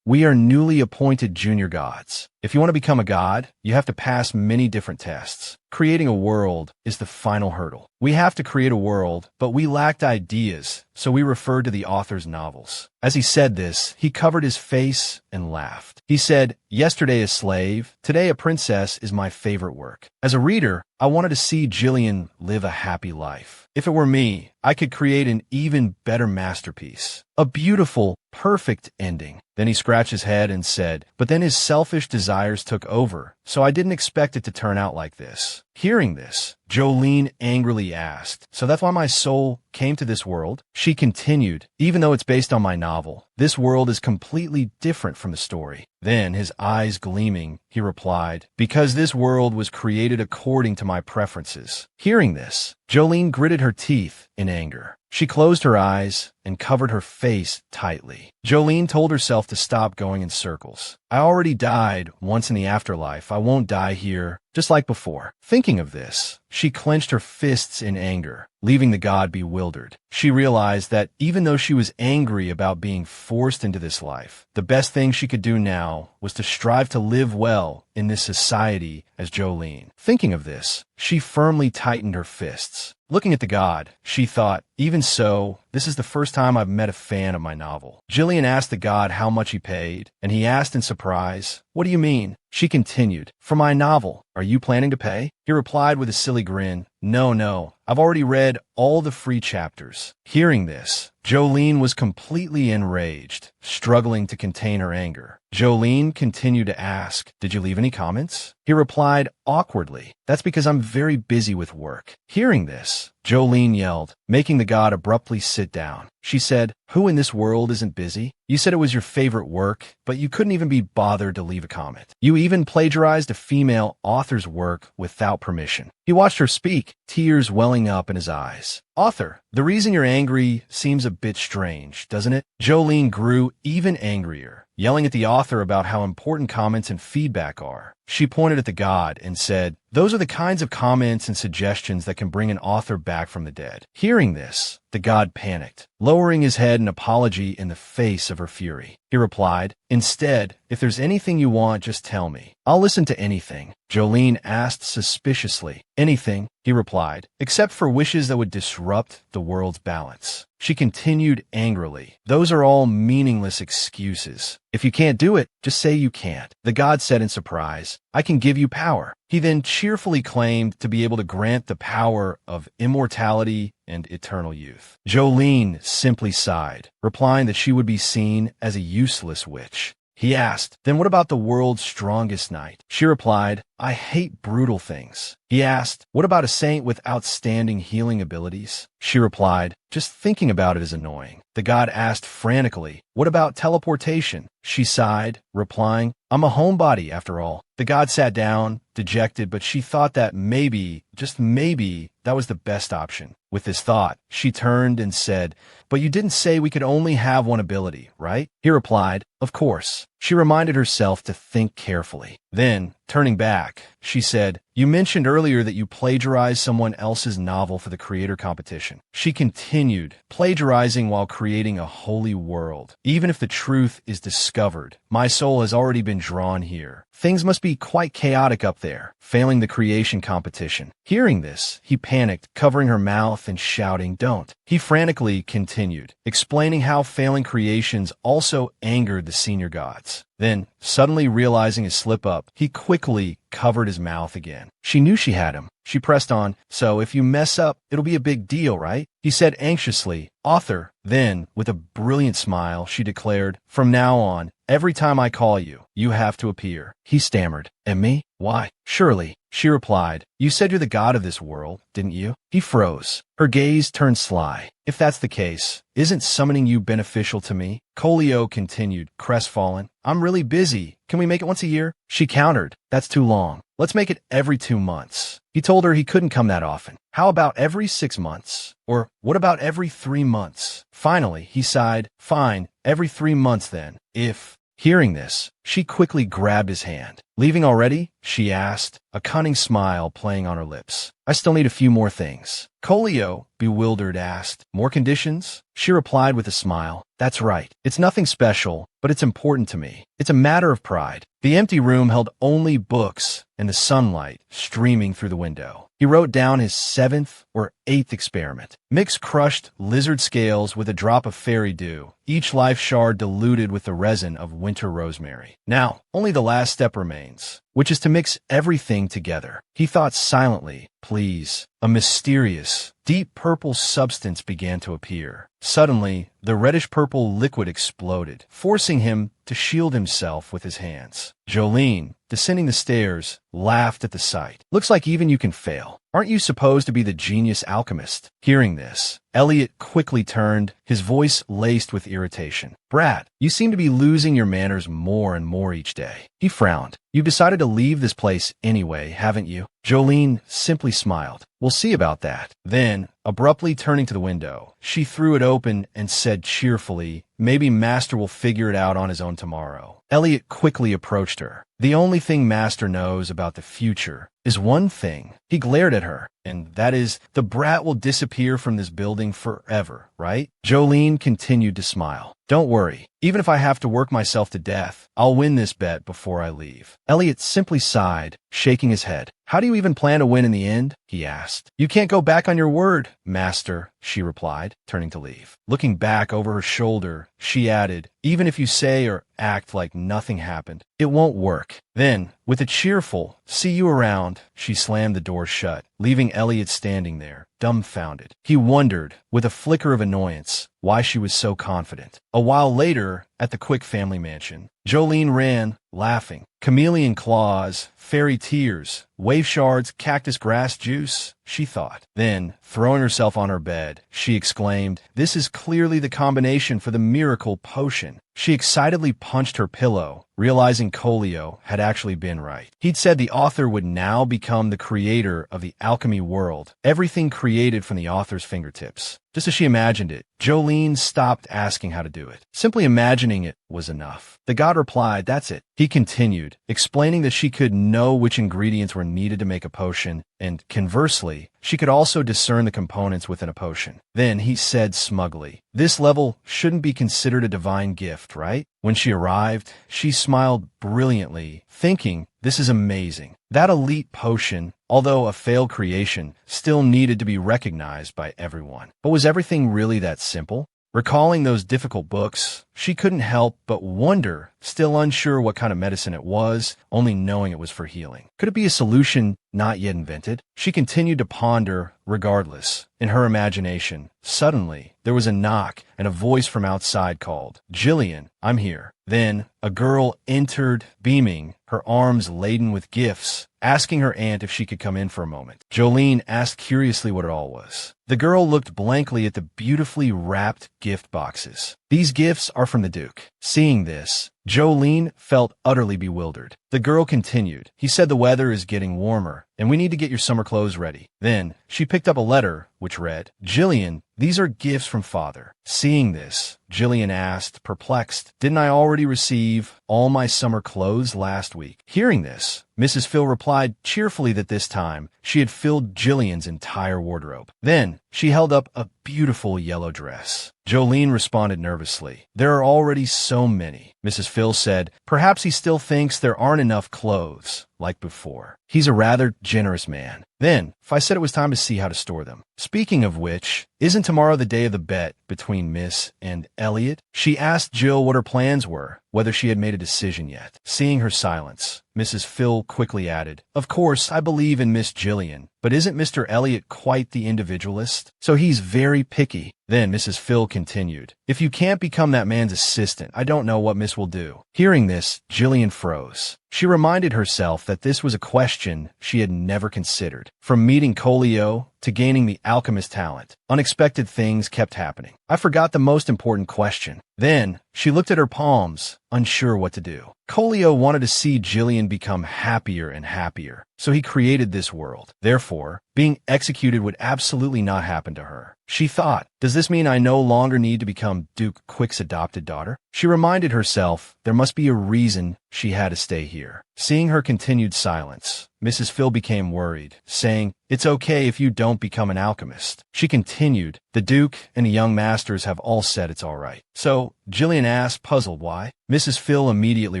"We are newly appointed junior gods. If you want to become a god, you have to pass many different tests. Creating a world is the final hurdle. We have to create a world, but we lacked ideas, so we referred to the author's novels." As he said this, he covered his face and laughed. He said, "Yesterday a slave, today a princess is my favorite work. As a reader, I wanted to see Jillian live a happy life. If it were me, I could create an even better masterpiece. A beautiful, perfect ending." Then he scratched his head and said, but then his selfish desires took over, so I didn't expect it to turn out like this. Hearing this, Jolene angrily asked, so that's why my soul came to this world? She continued, even though it's based on my novel, this world is completely different from the story. Then, his eyes gleaming, he replied, because this world was created according to my preferences. Hearing this, Jolene gritted her teeth in anger. She closed her eyes and covered her face tightly. Jolene told herself to stop going in circles. I already died once in the afterlife. I won't die here, just like before. Thinking of this, she clenched her fists in anger, leaving the god bewildered. She realized that even though she was angry about being forced into this life, the best thing she could do now was to strive to live well in this society as Jolene. Thinking of this, she firmly tightened her fists. Looking at the god, she thought, even so, this is the first time I've met a fan of my novel. Jillian asked the god how much he paid, and he asked in surprise, what do you mean? She continued, for my novel, are you planning to pay? He replied with a silly grin, no, I've already read all the free chapters. Hearing this, Jolene was completely enraged, struggling to contain her anger. Jolene continued to ask, did you leave any comments? He replied awkwardly, that's because I'm very busy with work. Hearing this, Jolene yelled, making the god abruptly sit down. She said, who in this world isn't busy? You said it was your favorite work, but you couldn't even be bothered to leave a comment. You even plagiarized a female author's work without permission. He watched her speak, tears welling up in his eyes. Author, the reason you're angry seems a bit strange, doesn't it? Jolene grew even angrier, yelling at the author about how important comments and feedback are. She pointed at the god and said, those are the kinds of comments and suggestions that can bring an author back from the dead. Hearing this, the god panicked, lowering his head in apology in the face of her fury. He replied, instead, if there's anything you want, just tell me. I'll listen to anything. Jolene asked suspiciously. Anything, he replied, except for wishes that would disrupt the world's balance. She continued angrily, those are all meaningless excuses. If you can't do it, just say you can't. The god said in surprise, I can give you power. He then cheerfully claimed to be able to grant the power of immortality and eternal youth. Jolene simply sighed, replying that she would be seen as a useless witch. He asked, then what about the world's strongest knight? She replied, I hate brutal things. He asked, what about a saint with outstanding healing abilities? She replied, just thinking about it is annoying. The god asked frantically, what about teleportation? She sighed, replying, I'm a homebody after all. The god sat down, dejected, but she thought that maybe, just maybe, that was the best option. With this thought, she turned and said, but you didn't say we could only have one ability, right? He replied, of course. She reminded herself to think carefully. Then, turning back, she said, you mentioned earlier that you plagiarized someone else's novel for the creator competition. She continued, plagiarizing while creating a holy world. Even if the truth is discovered, my soul has already been drawn here. Things must be quite chaotic up there, failing the creation competition. Hearing this, he panicked, covering her mouth and shouting, don't. He frantically continued, explaining how failing creations also angered the senior gods. Then, suddenly realizing his slip-up, he quickly covered his mouth again. She knew she had him. She pressed on, so if you mess up, it'll be a big deal, right? He said anxiously, author. Then, with a brilliant smile, she declared, from now on, every time I call you, you have to appear. He stammered, and me? Why? Surely. She replied, you said you're the god of this world, didn't you? He froze. Her gaze turned sly. If that's the case, isn't summoning you beneficial to me? Colio continued, crestfallen. I'm really busy. Can we make it once a year? She countered, that's too long. Let's make it every 2 months. He told her he couldn't come that often. How about every 6 months? Or what about every 3 months? Finally, he sighed, fine, every 3 months then, if... Hearing this, she quickly grabbed his hand. Leaving already? She asked, a cunning smile playing on her lips. I still need a few more things. Colio, bewildered, asked, more conditions? She replied with a smile, that's right. It's nothing special, but it's important to me. It's a matter of pride. The empty room held only books and the sunlight streaming through the window. He wrote down his 7th or 8th experiment. Mix crushed lizard scales with a drop of fairy dew, each life shard diluted with the resin of winter rosemary. Now, only the last step remains, which is to mix everything together. He thought silently. Please. A mysterious, deep purple substance began to appear. Suddenly, the reddish-purple liquid exploded, forcing him to shield himself with his hands. Jolene, descending the stairs, laughed at the sight. Looks like even you can fail. Aren't you supposed to be the genius alchemist? Hearing this, Elliot quickly turned, his voice laced with irritation. Brat, you seem to be losing your manners more and more each day. He frowned. You've decided to leave this place anyway, haven't you? Jolene simply smiled. We'll see about that. Then, abruptly turning to the window, she threw it open and said cheerfully, maybe Master will figure it out on his own tomorrow. Elliot quickly approached her. The only thing Master knows about the future is one thing. He glared at her, and that is, the brat will disappear from this building forever, right? Jolene continued to smile. Don't worry. Even if I have to work myself to death, I'll win this bet before I leave. Elliot simply sighed, shaking his head. How do you even plan to win in the end? He asked. You can't go back on your word, Master, she replied, turning to leave. Looking back over her shoulder, she added, even if you say or act like nothing happened, it won't work. Then, with a cheerful, see you around, she slammed the door shut, leaving Elliot standing there, dumbfounded. He wondered, with a flicker of annoyance, why she was so confident. A while later, at the Quick family mansion, Jolene ran, laughing. Chameleon claws, fairy tears, wave shards, cactus grass juice, she thought. Then, throwing herself on her bed, she exclaimed, this is clearly the combination for the miracle potion. She excitedly punched her pillow, realizing Coolio had actually been right. He'd said the author would now become the creator of the alchemy world, everything created from the author's fingertips. Just as she imagined it, Jolene stopped asking how to do it. Simply imagining it was enough. The god replied, that's it. He continued, explaining that she could know which ingredients were needed to make a potion, and conversely, she could also discern the components within a potion. Then he said smugly, this level shouldn't be considered a divine gift, right? When she arrived, she smiled brilliantly, thinking, this is amazing. That elite potion, although a failed creation, still needed to be recognized by everyone. But was everything really that simple? Recalling those difficult books, she couldn't help but wonder, still unsure what kind of medicine it was, only knowing it was for healing. Could it be a solution not yet invented? She continued to ponder, regardless. In her imagination, suddenly, there was a knock, and a voice from outside called, Jillian, I'm here. Then, a girl entered, beaming, her arms laden with gifts, asking her aunt if she could come in for a moment. Jolene asked curiously what it all was. The girl looked blankly at the beautifully wrapped gift boxes. These gifts are from the Duke. Seeing this, Jolene felt utterly bewildered. The girl continued, he said the weather is getting warmer, and we need to get your summer clothes ready. Then, she picked up a letter, which read, Jillian, these are gifts from Father. Seeing this, Jillian asked, perplexed, didn't I already receive all my summer clothes last week? Hearing this, Mrs. Phil replied cheerfully that this time, she had filled Jillian's entire wardrobe. Then, she held up a beautiful yellow dress. Jolene responded nervously, there are already so many. Mrs. Phil said, perhaps he still thinks there aren't enough clothes, like before. He's a rather generous man. Then, if I said it was time to see how to store them. Speaking of which, isn't tomorrow the day of the bet between Miss and Elliot? She asked Jill what her plans were, whether she had made a decision yet. Seeing her silence, Mrs. Phil quickly added, of course, I believe in Miss Jillian, but isn't Mr. Elliot quite the individualist? So he's very picky. Then Mrs. Phil continued, if you can't become that man's assistant, I don't know what Miss will do. Hearing this, Jillian froze. She reminded herself that this was a question she had never considered. From meeting Coolio to gaining the alchemist talent, unexpected things kept happening. I forgot the most important question. Then, she looked at her palms, unsure what to do. Coolio wanted to see Jillian become happier and happier, so he created this world. Therefore, being executed would absolutely not happen to her. She thought, does this mean I no longer need to become Duke Quick's adopted daughter? She reminded herself there must be a reason she had to stay here. Seeing her continued silence, Mrs. Phil became worried, saying, it's okay if you don't become an alchemist. She continued, the Duke and the young masters have all said it's all right. So, Jillian asked, puzzled why. Mrs. Phil immediately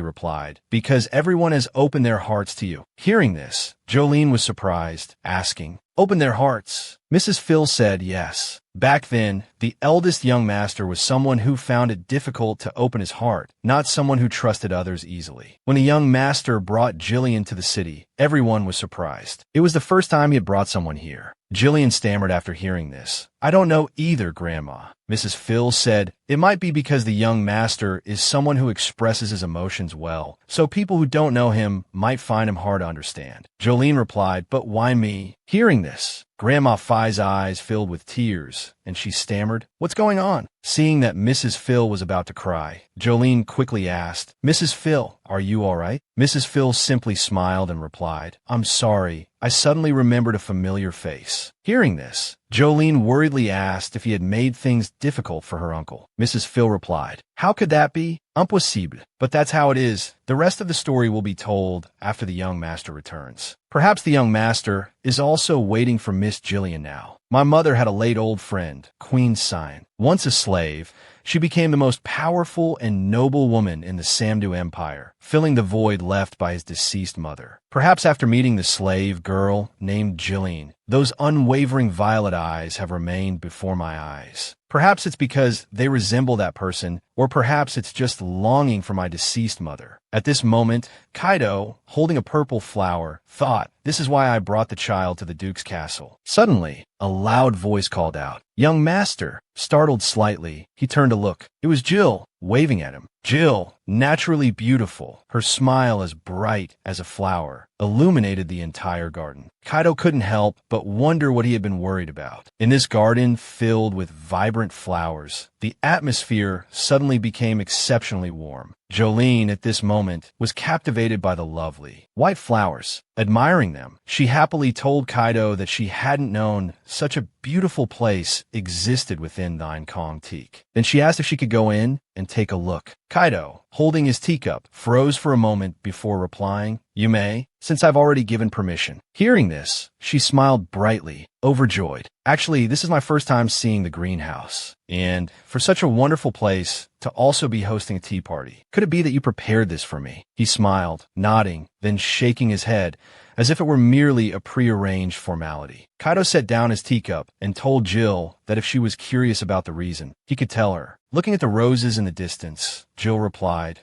replied, because everyone has opened their hearts to you. Hearing this, Jolene was surprised, asking, open their hearts? Mrs. Phil said yes. Back then, the eldest young master was someone who found it difficult to open his heart, not someone who trusted others easily. When a young master brought Jillian to the city, everyone was surprised. It was the first time he had brought someone here. Jillian stammered after hearing this. "I don't know either, Grandma." Mrs. Phil said, "It might be because the young master is someone who expresses his emotions well, so people who don't know him might find him hard to understand." Jolene replied, "But why me?" Hearing this, Grandma Phi's eyes filled with tears, and she stammered, "What's going on?" Seeing that Mrs. Phil was about to cry, Jolene quickly asked, "Mrs. Phil, are you all right?" Mrs. Phil simply smiled and replied, "I'm sorry. I suddenly remembered a familiar face." Hearing this, Jolene worriedly asked if he had made things difficult for her uncle. Mrs. Phil replied, "How could that be? Impossible. But that's how it is. The rest of the story will be told after the young master returns. Perhaps the young master is also waiting for Miss Jillian now. My mother had a late old friend, Queen Sign. Once a slave, she became the most powerful and noble woman in the Samdu Empire, filling the void left by his deceased mother. Perhaps after meeting the slave girl named Jillian, those unwavering violet eyes have remained before my eyes. Perhaps it's because they resemble that person, or perhaps it's just longing for my deceased mother." At this moment, Kaidel, holding a purple flower, thought, "This is why I brought the child to the Duke's castle." Suddenly, a loud voice called out, "Young master!" Startled slightly, he turned to look. It was Jill, waving at him. Jill, naturally beautiful, her smile as bright as a flower, illuminated the entire garden. Kaidel couldn't help but wonder what he had been worried about. In this garden filled with vibrant flowers, the atmosphere suddenly became exceptionally warm. Jolene, at this moment, was captivated by the lovely white flowers. Admiring them, she happily told Kaidel that she hadn't known such a beautiful place existed within Thine Kong Teak. Then she asked if she could go in and take a look. Kaidel, holding his teacup, froze for a moment before replying, "You may, since I've already given permission." Hearing this, she smiled brightly, overjoyed. "Actually, this is my first time seeing the greenhouse, and for such a wonderful place to also be hosting a tea party. Could it be that you prepared this for me?" He smiled, nodding, then shaking his head, as if it were merely a prearranged formality. Kaidel set down his teacup and told Jill that if she was curious about the reason, he could tell her. Looking at the roses in the distance, Jill replied,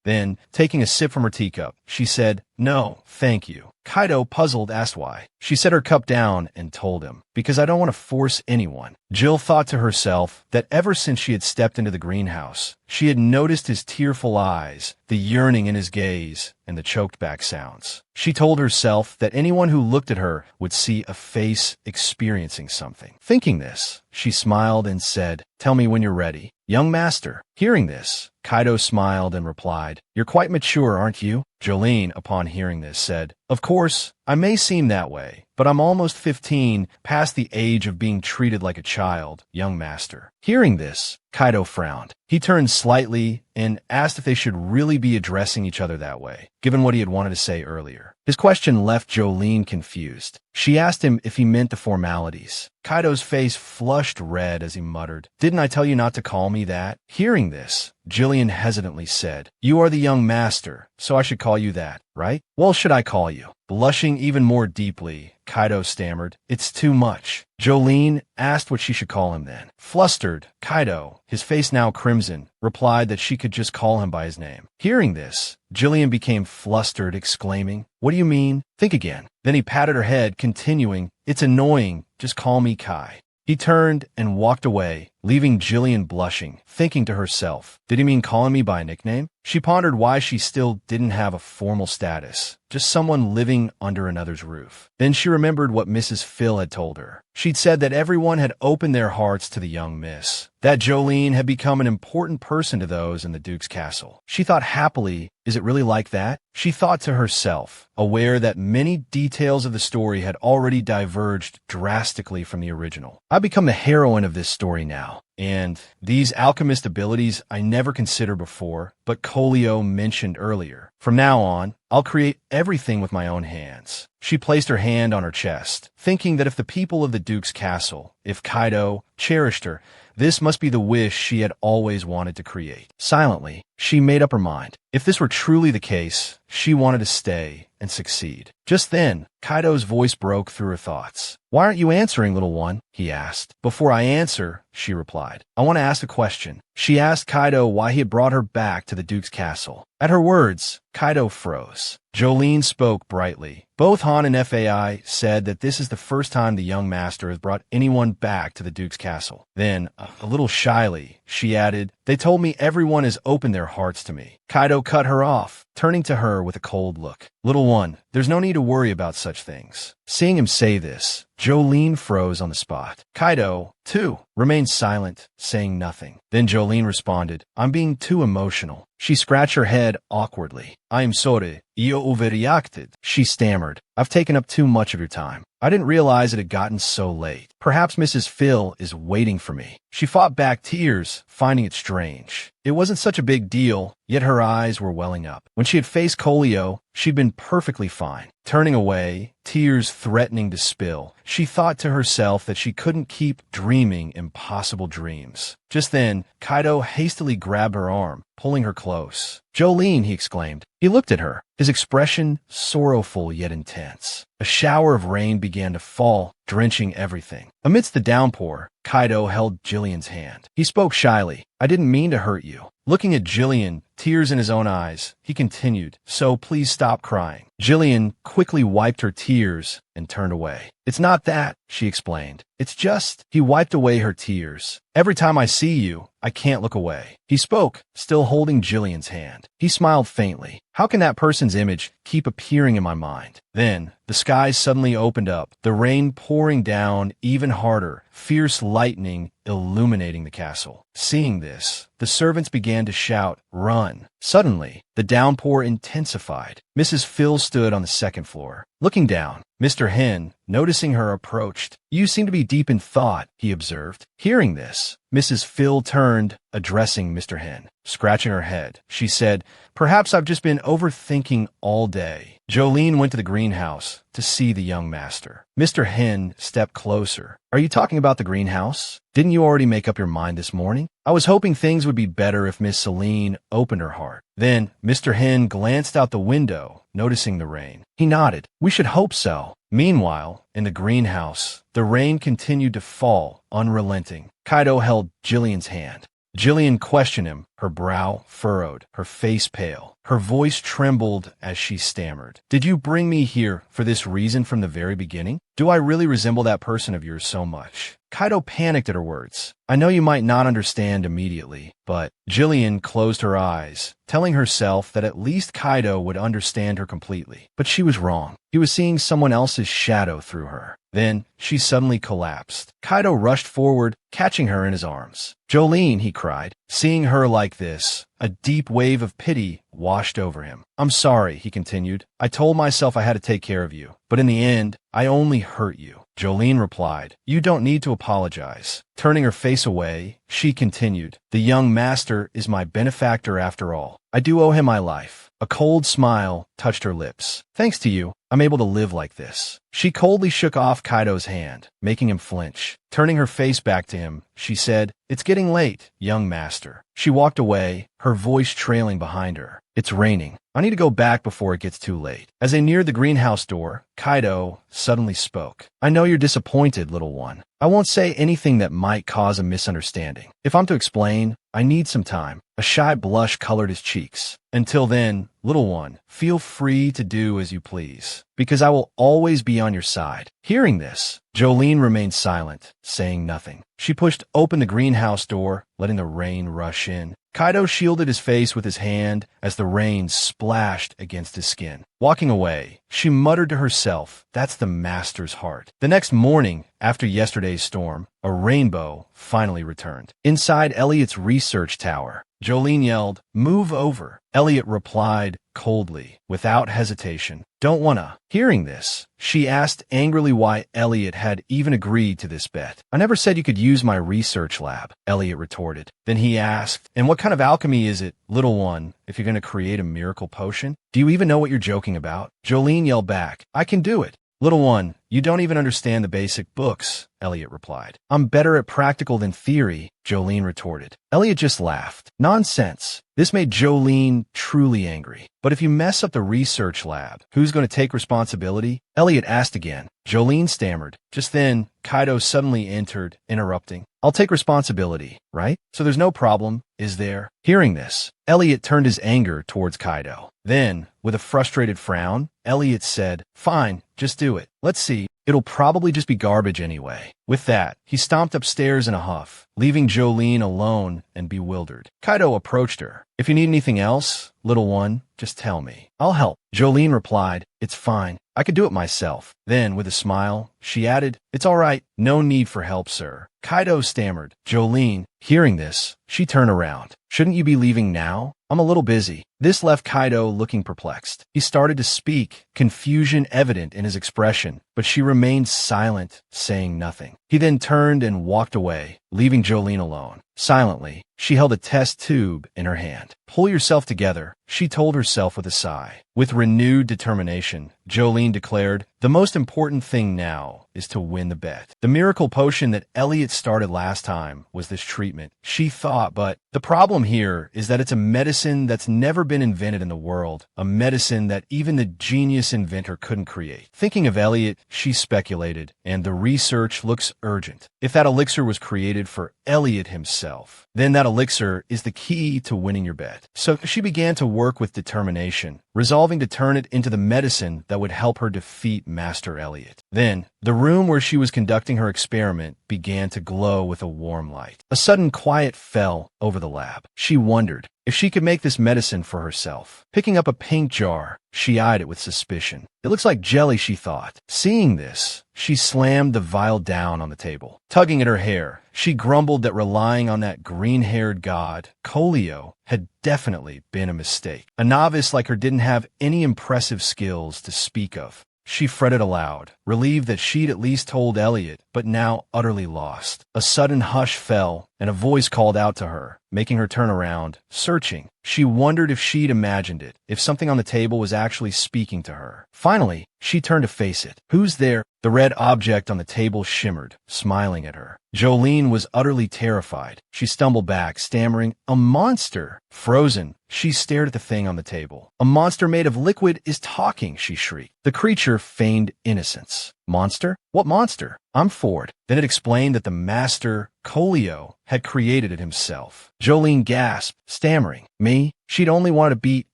Then, taking a sip from her teacup, she said, "No, thank you." Kaidel, puzzled, asked why. She set her cup down and told him, "Because I don't want to force anyone." Jill thought to herself that ever since she had stepped into the greenhouse, she had noticed his tearful eyes, the yearning in his gaze, and the choked-back sounds. She told herself that anyone who looked at her would see a face experiencing something. Thinking this, she smiled and said, "Tell me when you're ready, young master." Hearing this, Kaidel smiled and replied, "You're quite mature, aren't you?" Jolene, upon hearing this, said, "Of course, I may seem that way, but I'm almost 15, past the age of being treated like a child, young master." Hearing this, Kaidel frowned. He turned slightly and asked if they should really be addressing each other that way, given what he had wanted to say earlier. His question left Jolene confused. She asked him if he meant the formalities. Kaido's face flushed red as he muttered, "Didn't I tell you not to call me that?" Hearing this, Jillian hesitantly said, "You are the young master, so I should call you that, right? What should I call you?" Blushing even more deeply, Kaidel stammered, "It's too much." Jolene asked what she should call him then. Flustered, Kaidel, his face now crimson, replied that she could just call him by his name. Hearing this, Jillian became flustered, exclaiming, "What do you mean? Think again." Then he patted her head, continuing, "It's annoying, just call me Kai." He turned and walked away, leaving Jillian blushing, thinking to herself, "Did he mean calling me by a nickname?" She pondered why she still didn't have a formal status, just someone living under another's roof. Then she remembered what Mrs. Phil had told her. She'd said that everyone had opened their hearts to the young miss, that Jolene had become an important person to those in the Duke's castle. She thought happily, is it really like that? She thought to herself, aware that many details of the story had already diverged drastically from the original. I've become the heroine of this story now. And these alchemist abilities I never considered before, but Colio mentioned earlier. From now on, I'll create everything with my own hands. She placed her hand on her chest, thinking that if the people of the Duke's castle, if Kaidel cherished her, this must be the wish she had always wanted to create. Silently, She made up her mind. If this were truly the case, she wanted to stay and succeed. Just then, Kaido's voice broke through her thoughts. "Why aren't you answering, little one?" he asked. "Before I answer," she replied, "I want to ask a question." She asked Kaido why he had brought her back to the Duke's castle. At her words, Kaido froze. Jolene spoke brightly. Both Han and Fai said that this is the first time the young master has brought anyone back to the Duke's castle. Then, a little shyly, she added, "They told me everyone has opened their hearts to me." Kaido cut her off, turning to her with a cold look. "Little one, there's no need to worry about such things." Seeing him say this, Jolene froze on the spot. Kaido, too, remained silent, saying nothing. Then Jolene responded, "I'm being too emotional." She scratched her head awkwardly. "I'm sorry, you overreacted," she stammered. "I've taken up too much of your time. I didn't realize it had gotten so late. Perhaps Mrs. Phil is waiting for me." She fought back tears, finding it strange. It wasn't such a big deal, yet her eyes were welling up. When she had faced Kolio, she'd been perfectly fine. Turning away, tears threatening to spill, she thought to herself that she couldn't keep dreaming impossible dreams. Just then, Kaido hastily grabbed her arm, pulling her close. "Jolene," he exclaimed. He looked at her, his expression sorrowful yet intense. A shower of rain began to fall, drenching everything. Amidst the downpour, Kaido held Jillian's hand. He spoke shyly. "I didn't mean to hurt you." Looking at Jillian, tears in his own eyes, he continued, "So please stop crying." Jillian quickly wiped her tears and turned away. "It's not that," she explained. "It's just—" He wiped away her tears. "Every time I see you, I can't look away." He spoke, still holding Jillian's hand. He smiled faintly. "How can that person's image keep appearing in my mind?" Then, the sky suddenly opened up, the rain pouring down even harder, fierce lightning illuminating the castle. Seeing this, the servants began to shout, "Run!" Suddenly, the downpour intensified. Mrs. Phil stood on the second floor. Looking down, Mr. Hen, noticing her, approached. "You seem to be deep in thought," he observed. Hearing this, Mrs. Phil turned, addressing Mr. Hen. Scratching her head, she said, "Perhaps I've just been overthinking all day." Jolene went to the greenhouse to see the young master. Mr. Hen stepped closer. "Are you talking about the greenhouse? Didn't you already make up your mind this morning? I was hoping things would be better if Miss Celine opened her heart." Then Mr. Hen glanced out the window, noticing the rain. He nodded. "We should hope so." Meanwhile, in the greenhouse, the rain continued to fall, unrelenting. Kaido held Jillian's hand. Jillian questioned him, her brow furrowed, her face pale. Her voice trembled as she stammered. "Did you bring me here for this reason from the very beginning? Do I really resemble that person of yours so much?" Kaido panicked at her words. "I know you might not understand immediately, but—" Jillian closed her eyes, telling herself that at least Kaido would understand her completely. But she was wrong. He was seeing someone else's shadow through her. Then, she suddenly collapsed. Kaido rushed forward, catching her in his arms. "Jolene," he cried. Seeing her like this, a deep wave of pity washed over him. "I'm sorry," he continued. "I told myself I had to take care of you, but in the end, I only hurt you." Jolene replied, "You don't need to apologize." Turning her face away, she continued, "The young master is my benefactor after all. I do owe him my life." A cold smile touched her lips. "Thanks to you, I'm able to live like this." She coldly shook off Kaido's hand, making him flinch. Turning her face back to him, she said, "It's getting late, young master." She walked away, her voice trailing behind her. "It's raining. I need to go back before it gets too late." As they neared the greenhouse door, Kaido suddenly spoke. "I know you're disappointed, little one. I won't say anything that might cause a misunderstanding. If I'm to explain, I need some time." A shy blush colored his cheeks. "Until then, little one, feel free to do as you please, because I will always be on your side." Hearing this, Jolene remained silent, saying nothing. She pushed open the greenhouse door, letting the rain rush in. Kaido shielded his face with his hand as the rain splashed against his skin. Walking away, she muttered to herself, "That's the master's heart." The next morning, after yesterday's storm, a rainbow finally returned. Inside Elliot's research tower, Jolene yelled, "Move over." Elliot replied coldly, without hesitation, "Don't wanna." Hearing this, she asked angrily why Elliot had even agreed to this bet. "I never said you could use my research lab," Elliot retorted. Then he asked, "And what kind of alchemy is it, little one, if you're going to create a miracle potion? Do you even know what you're joking about?" Jolene yelled back, "I can do it. Little one, you don't even understand the basic books, Elliot replied. I'm better at practical than theory, Jolene retorted. Elliot just laughed. Nonsense. This made Jolene truly angry. But if you mess up the research lab, who's going to take responsibility? Elliot asked again. Jolene stammered. Just then, Kaidel suddenly entered, interrupting. I'll take responsibility, right? So there's no problem, is there? Hearing this, Elliot turned his anger towards Kaidel. Then, with a frustrated frown, Elliot said, Fine, just do it. Let's see. It'll probably just be garbage anyway. With that, he stomped upstairs in a huff, leaving Jolene alone and bewildered. Kaidel approached her. If you need anything else, little one, just tell me. I'll help. Jolene replied, It's fine. I could do it myself. Then, with a smile, she added, It's all right. No need for help, sir. Kaidel stammered. Jolene, hearing this, she turned around. Shouldn't you be leaving now? I'm a little busy. This left Kaidel looking perplexed. He started to speak, confusion evident in his expression, but she remained silent, saying nothing. He then turned and walked away, leaving Jolene alone. Silently, she held a test tube in her hand. Pull yourself together, she told herself with a sigh. With renewed determination, Jolene declared, The most important thing now is to win the bet. The miracle potion that Elliot started last time was this treatment, she thought, but the problem here is that it's a medicine that's never been invented in the world, a medicine that even the genius inventor couldn't create. Thinking of Elliot, she speculated, and the research looks urgent. If that elixir was created for Elliot himself, then that elixir is the key to winning your bet. So she began to work with determination, resolving to turn it into the medicine that would help her defeat Master Elliot. Then, the room where she was conducting her experiment began to glow with a warm light. A sudden quiet fell over the lab. She wondered if she could make this medicine for herself. Picking up a pink jar, she eyed it with suspicion. It looks like jelly, she thought. Seeing this, she slammed the vial down on the table. Tugging at her hair, she grumbled that relying on that green-haired god, Kolio, had definitely been a mistake. A novice like her didn't have any impressive skills to speak of. She fretted aloud, relieved that she'd at least told Elliot, but now utterly lost. A sudden hush fell, and a voice called out to her, making her turn around, searching. She wondered if she'd imagined it, if something on the table was actually speaking to her. Finally, she turned to face it. Who's there? The red object on the table shimmered, smiling at her. Jolene was utterly terrified. She stumbled back, stammering, A monster! Frozen, she stared at the thing on the table. A monster made of liquid is talking, she shrieked. The creature feigned innocence. Monster? What monster? I'm Ford. Then it explained that the master, Kolio, had created it himself. Jolene gasped, stammering. Me? She'd only want to beat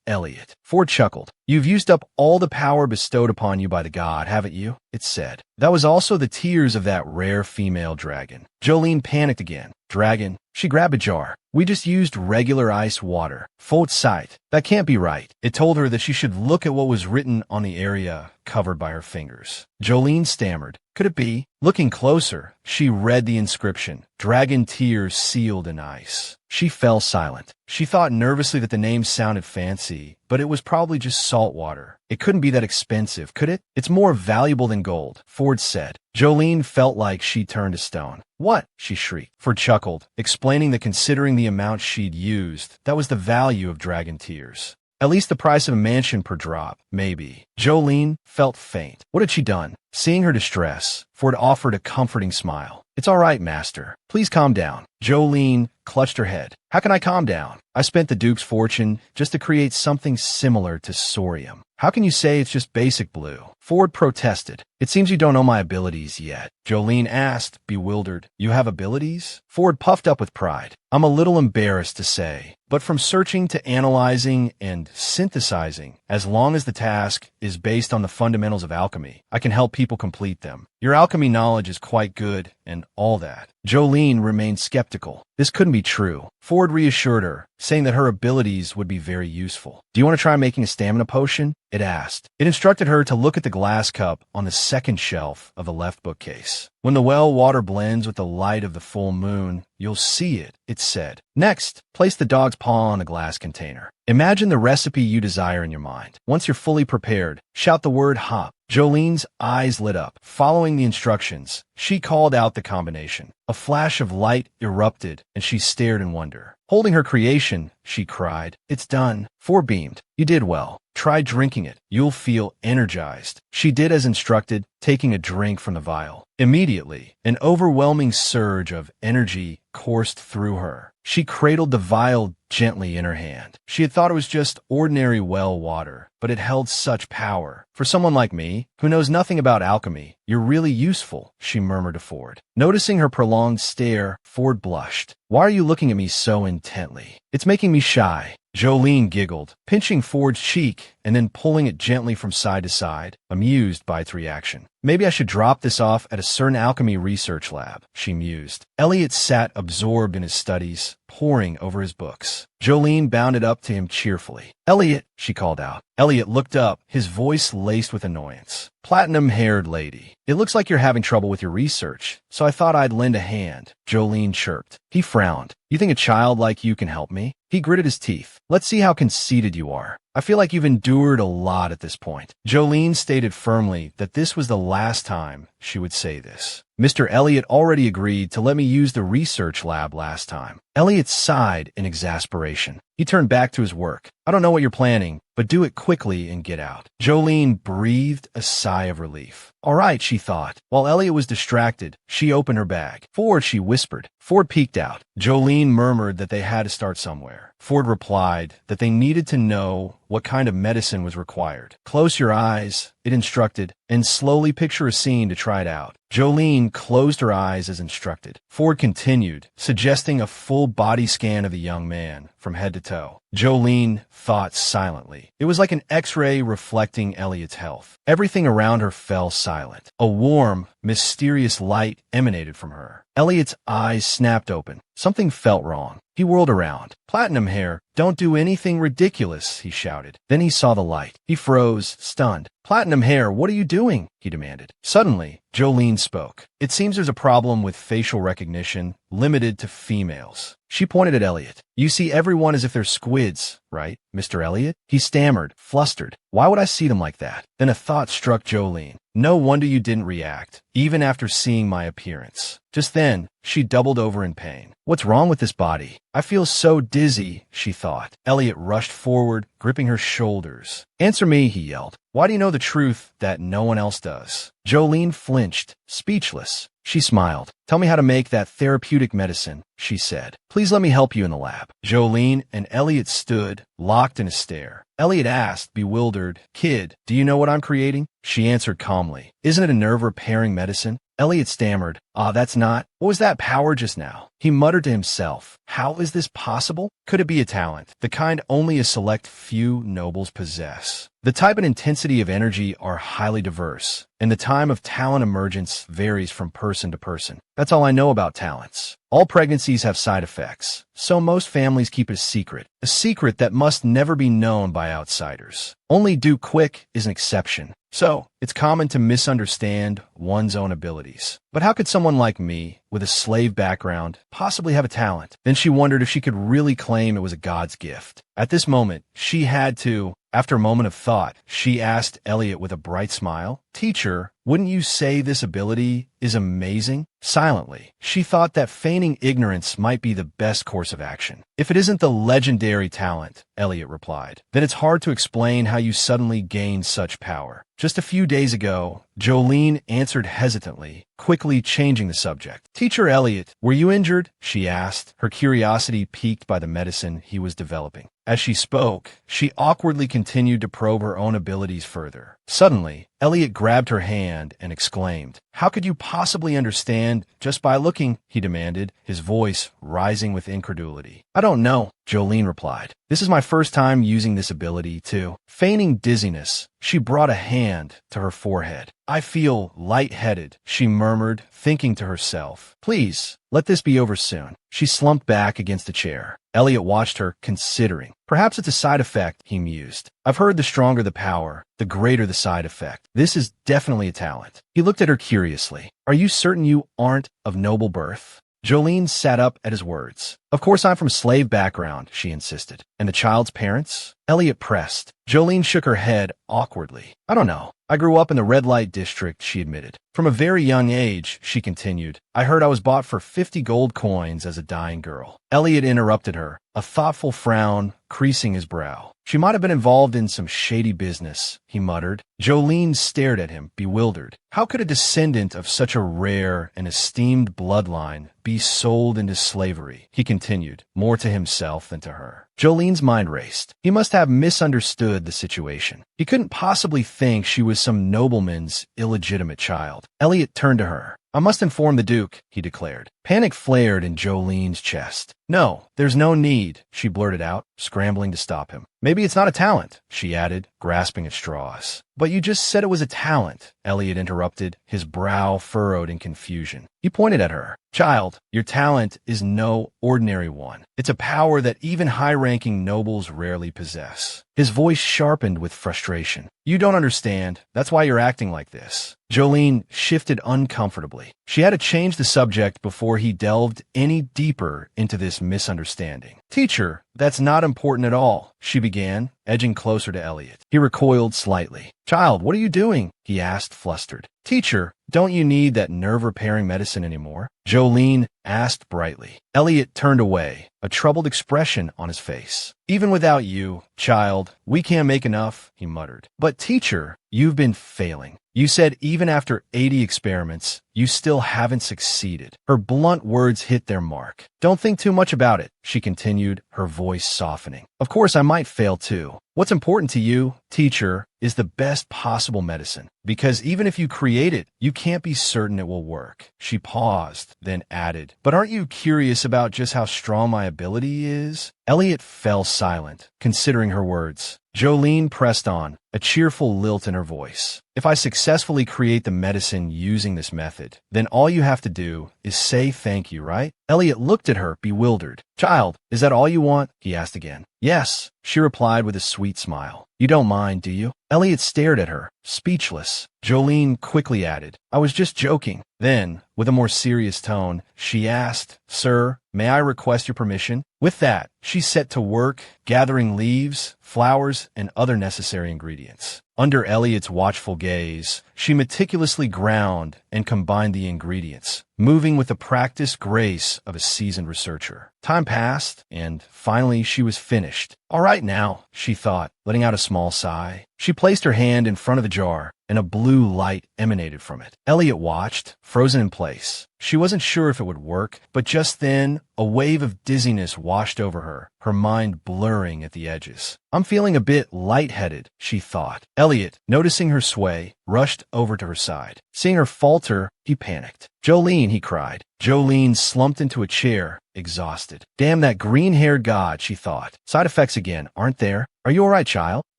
Elliot. Ford chuckled. You've used up all the power bestowed upon you by the god, haven't you? It said. That was also the tears of that rare female dragon. Jolene panicked again. Dragon? She grabbed a jar. We just used regular ice water. Faute sight. That can't be right. It told her that she should look at what was written on the area covered by her fingers. Jolene stammered. Could it be? Looking closer, she read the inscription, Dragon Tears Sealed in Ice. She fell silent. She thought nervously that the name sounded fancy, but it was probably just salt water. It couldn't be that expensive, could it? It's more valuable than gold, Ford said. Jolene felt like she turned to stone. What? She shrieked. Ford chuckled, explaining that considering the amount she'd used, that was the value of dragon tears. At least the price of a mansion per drop, maybe. Jolene felt faint. What had she done? Seeing her distress, Ford offered a comforting smile. It's all right, master. Please calm down. Jolene clutched her head. How can I calm down? I spent the Duke's fortune just to create something similar to sorium. How can you say it's just basic blue? Ford protested. It seems you don't know my abilities yet. Jolene asked, bewildered. You have abilities? Ford puffed up with pride. I'm a little embarrassed to say, but from searching to analyzing and synthesizing, as long as the task is based on the fundamentals of alchemy, I can help people complete them. Your alchemy knowledge is quite good and all that. Jolene remained skeptical. This couldn't be true. Ford reassured her, saying that her abilities would be very useful. Do you want to try making a stamina potion? It asked. It instructed her to look at the glass cup on the second shelf of the left bookcase. When the well water blends with the light of the full moon, you'll see it, it said. Next, place the dog's paw on the glass container. Imagine the recipe you desire in your mind. Once you're fully prepared, shout the word hop. Jolene's eyes lit up. Following the instructions, she called out the combination. A flash of light erupted, and she stared in wonder. Holding her creation, she cried, It's done. Ford beamed. You did well. Try drinking it. You'll feel energized. She did as instructed, taking a drink from the vial. Immediately, an overwhelming surge of energy coursed through her. She cradled the vial gently in her hand. She had thought it was just ordinary well water, but it held such power. For someone like me, who knows nothing about alchemy, you're really useful, she murmured to Ford. Noticing her prolonged stare, Ford blushed. Why are you looking at me so intently? It's making me shy. Jolene giggled, pinching Ford's cheek and then pulling it gently from side to side, amused by its reaction. Maybe I should drop this off at a certain alchemy research lab, she mused. Elliot sat absorbed in his studies, poring over his books. Jolene bounded up to him cheerfully. Elliot, she called out. Elliot looked up, his voice laced with annoyance. Platinum-haired lady, it looks like you're having trouble with your research, so I thought I'd lend a hand, Jolene chirped. He frowned. You think a child like you can help me? He gritted his teeth. Let's see how conceited you are. I feel like you've endured a lot at this point. Jolene stated firmly that this was the last time she would say this. Mr. Elliot already agreed to let me use the research lab last time. Elliot sighed in exasperation. He turned back to his work. I don't know what you're planning, but do it quickly and get out. Jolene breathed a sigh of relief. All right, she thought. While Elliot was distracted, she opened her bag. Ford, she whispered. Ford peeked out. Jolene murmured that they had to start somewhere. Ford replied that they needed to know what kind of medicine was required. Close your eyes, it instructed, and slowly picture a scene to try it out. Jolene closed her eyes as instructed. Ford continued, suggesting a full body scan of the young man from head to toe. Jolene thought silently. It was like an X-ray reflecting Elliot's health. Everything around her fell silent. A warm, mysterious light emanated from her. Elliot's eyes snapped open. Something felt wrong. He whirled around. Platinum hair, don't do anything ridiculous, he shouted. Then he saw the light. He froze, stunned. Platinum hair, what are you doing? He demanded. Suddenly, Jolene spoke. It seems there's a problem with facial recognition limited to females. She pointed at Elliot. You see everyone as if they're squids, right, Mr. Elliot? He stammered, flustered. Why would I see them like that? Then a thought struck Jolene. No wonder you didn't react, even after seeing my appearance. Just then, she doubled over in pain. What's wrong with this body? I feel so dizzy, she thought. Elliot rushed forward, gripping her shoulders. Answer me, he yelled. Why do you know the truth that no one else does? Jolene flinched, speechless. She smiled. Tell me how to make that therapeutic medicine, she said. Please let me help you in the lab. Jolene and Elliot stood, locked in a stare. Elliot asked, bewildered, Kid, do you know what I'm creating? She answered calmly. Isn't it a nerve-repairing medicine? Elliot stammered. That's not. What was that power just now? He muttered to himself. How is this possible? Could it be a talent? The kind only a select few nobles possess. The type and intensity of energy are highly diverse, and the time of talent emergence varies from person to person. That's all I know about talents. All pregnancies have side effects, so most families keep it a secret that must never be known by outsiders. Only do quick is an exception. So, it's common to misunderstand one's own abilities. But how could someone like me, with a slave background, possibly have a talent? Then she wondered if she could really claim it was a God's gift. At this moment, she had to. After a moment of thought, she asked Elliot with a bright smile, Teacher, wouldn't you say this ability is amazing? Silently, she thought that feigning ignorance might be the best course of action. If it isn't the legendary talent, Elliot replied, then it's hard to explain how you suddenly gained such power. Just a few days ago, Jolene answered hesitantly, quickly changing the subject. Teacher Elliot, were you injured? She asked, her curiosity piqued by the medicine he was developing. As she spoke, she awkwardly continued to probe her own abilities further. Suddenly, Elliot grabbed her hand and exclaimed, How could you possibly understand just by looking? He demanded, his voice rising with incredulity. I don't know, Jolene replied. This is my first time using this ability, too. Feigning dizziness, she brought a hand to her forehead. I feel lightheaded, she murmured, thinking to herself. Please, let this be over soon. She slumped back against a chair. Elliot watched her, considering. Perhaps it's a side effect, he mused. I've heard the stronger the power, the greater the side effect. This is definitely a talent. He looked at her curiously. Are you certain you aren't of noble birth? Jolene sat up at his words. Of course I'm from slave background, she insisted. And the child's parents? Elliot pressed. Jolene shook her head awkwardly. I don't know. I grew up in the red light district, she admitted. From a very young age, she continued, I heard I was bought for 50 gold coins as a dying girl. Elliot interrupted her. a thoughtful frown creasing his brow. She might have been involved in some shady business, he muttered. Jolene stared at him, bewildered. How could a descendant of such a rare and esteemed bloodline be sold into slavery? He continued, more to himself than to her. Jolene's mind raced. He must have misunderstood the situation. He couldn't possibly think she was some nobleman's illegitimate child. Elliot turned to her. I must inform the Duke, he declared. Panic flared in Jolene's chest. No, there's no need, she blurted out, scrambling to stop him. Maybe it's not a talent, she added, grasping at straws. But you just said it was a talent, Elliot interrupted, his brow furrowed in confusion. He pointed at her. Child, your talent is no ordinary one. It's a power that even high-ranking nobles rarely possess. His voice sharpened with frustration. You don't understand. That's why you're acting like this. Jolene shifted uncomfortably. She had to change the subject before he delved any deeper into this misunderstanding. Teacher, that's not important at all, she began, edging closer to Elliot. He recoiled slightly. Child, what are you doing? He asked, flustered. Teacher, don't you need that nerve-repairing medicine anymore? Jolene asked brightly. Elliot turned away, a troubled expression on his face. Even without you, child, we can't make enough, he muttered. But teacher, you've been failing. You said even after 80 experiments, you still haven't succeeded. Her blunt words hit their mark. Don't think too much about it, she continued, her voice softening. Of course I might fail too. What's important to you, teacher, is the best possible medicine. Because even if you create it, you can't be certain it will work. She paused, then added, but aren't you curious about just how strong my ability is? Elliot fell silent, considering her words. Jolene pressed on, a cheerful lilt in her voice. If I successfully create the medicine using this method, then all you have to do is say thank you, right? Elliot looked at her, bewildered. Child, is that all you want? He asked again. Yes, she replied with a sweet smile. You don't mind, do you? Elliot stared at her, speechless. Jolene quickly added, I was just joking. Then, with a more serious tone, she asked, Sir, may I request your permission? With that, she set to work, gathering leaves, flowers, and other necessary ingredients. Under Elliot's watchful gaze, she meticulously ground and combined the ingredients, moving with the practiced grace of a seasoned researcher. Time passed, and finally she was finished. All right now, she thought, letting out a small sigh. She placed her hand in front of the jar, and a blue light emanated from it. Elliot watched, frozen in place. She wasn't sure if it would work, but just then, a wave of dizziness washed over her, her mind blurring at the edges. I'm feeling a bit lightheaded, she thought. Elliot, noticing her sway, rushed over to her side. Seeing her falter, he panicked. Jolene, he cried. Jolene slumped into a chair, exhausted. Damn that green-haired god, she thought. Side effects again, aren't there? Are you all right, child?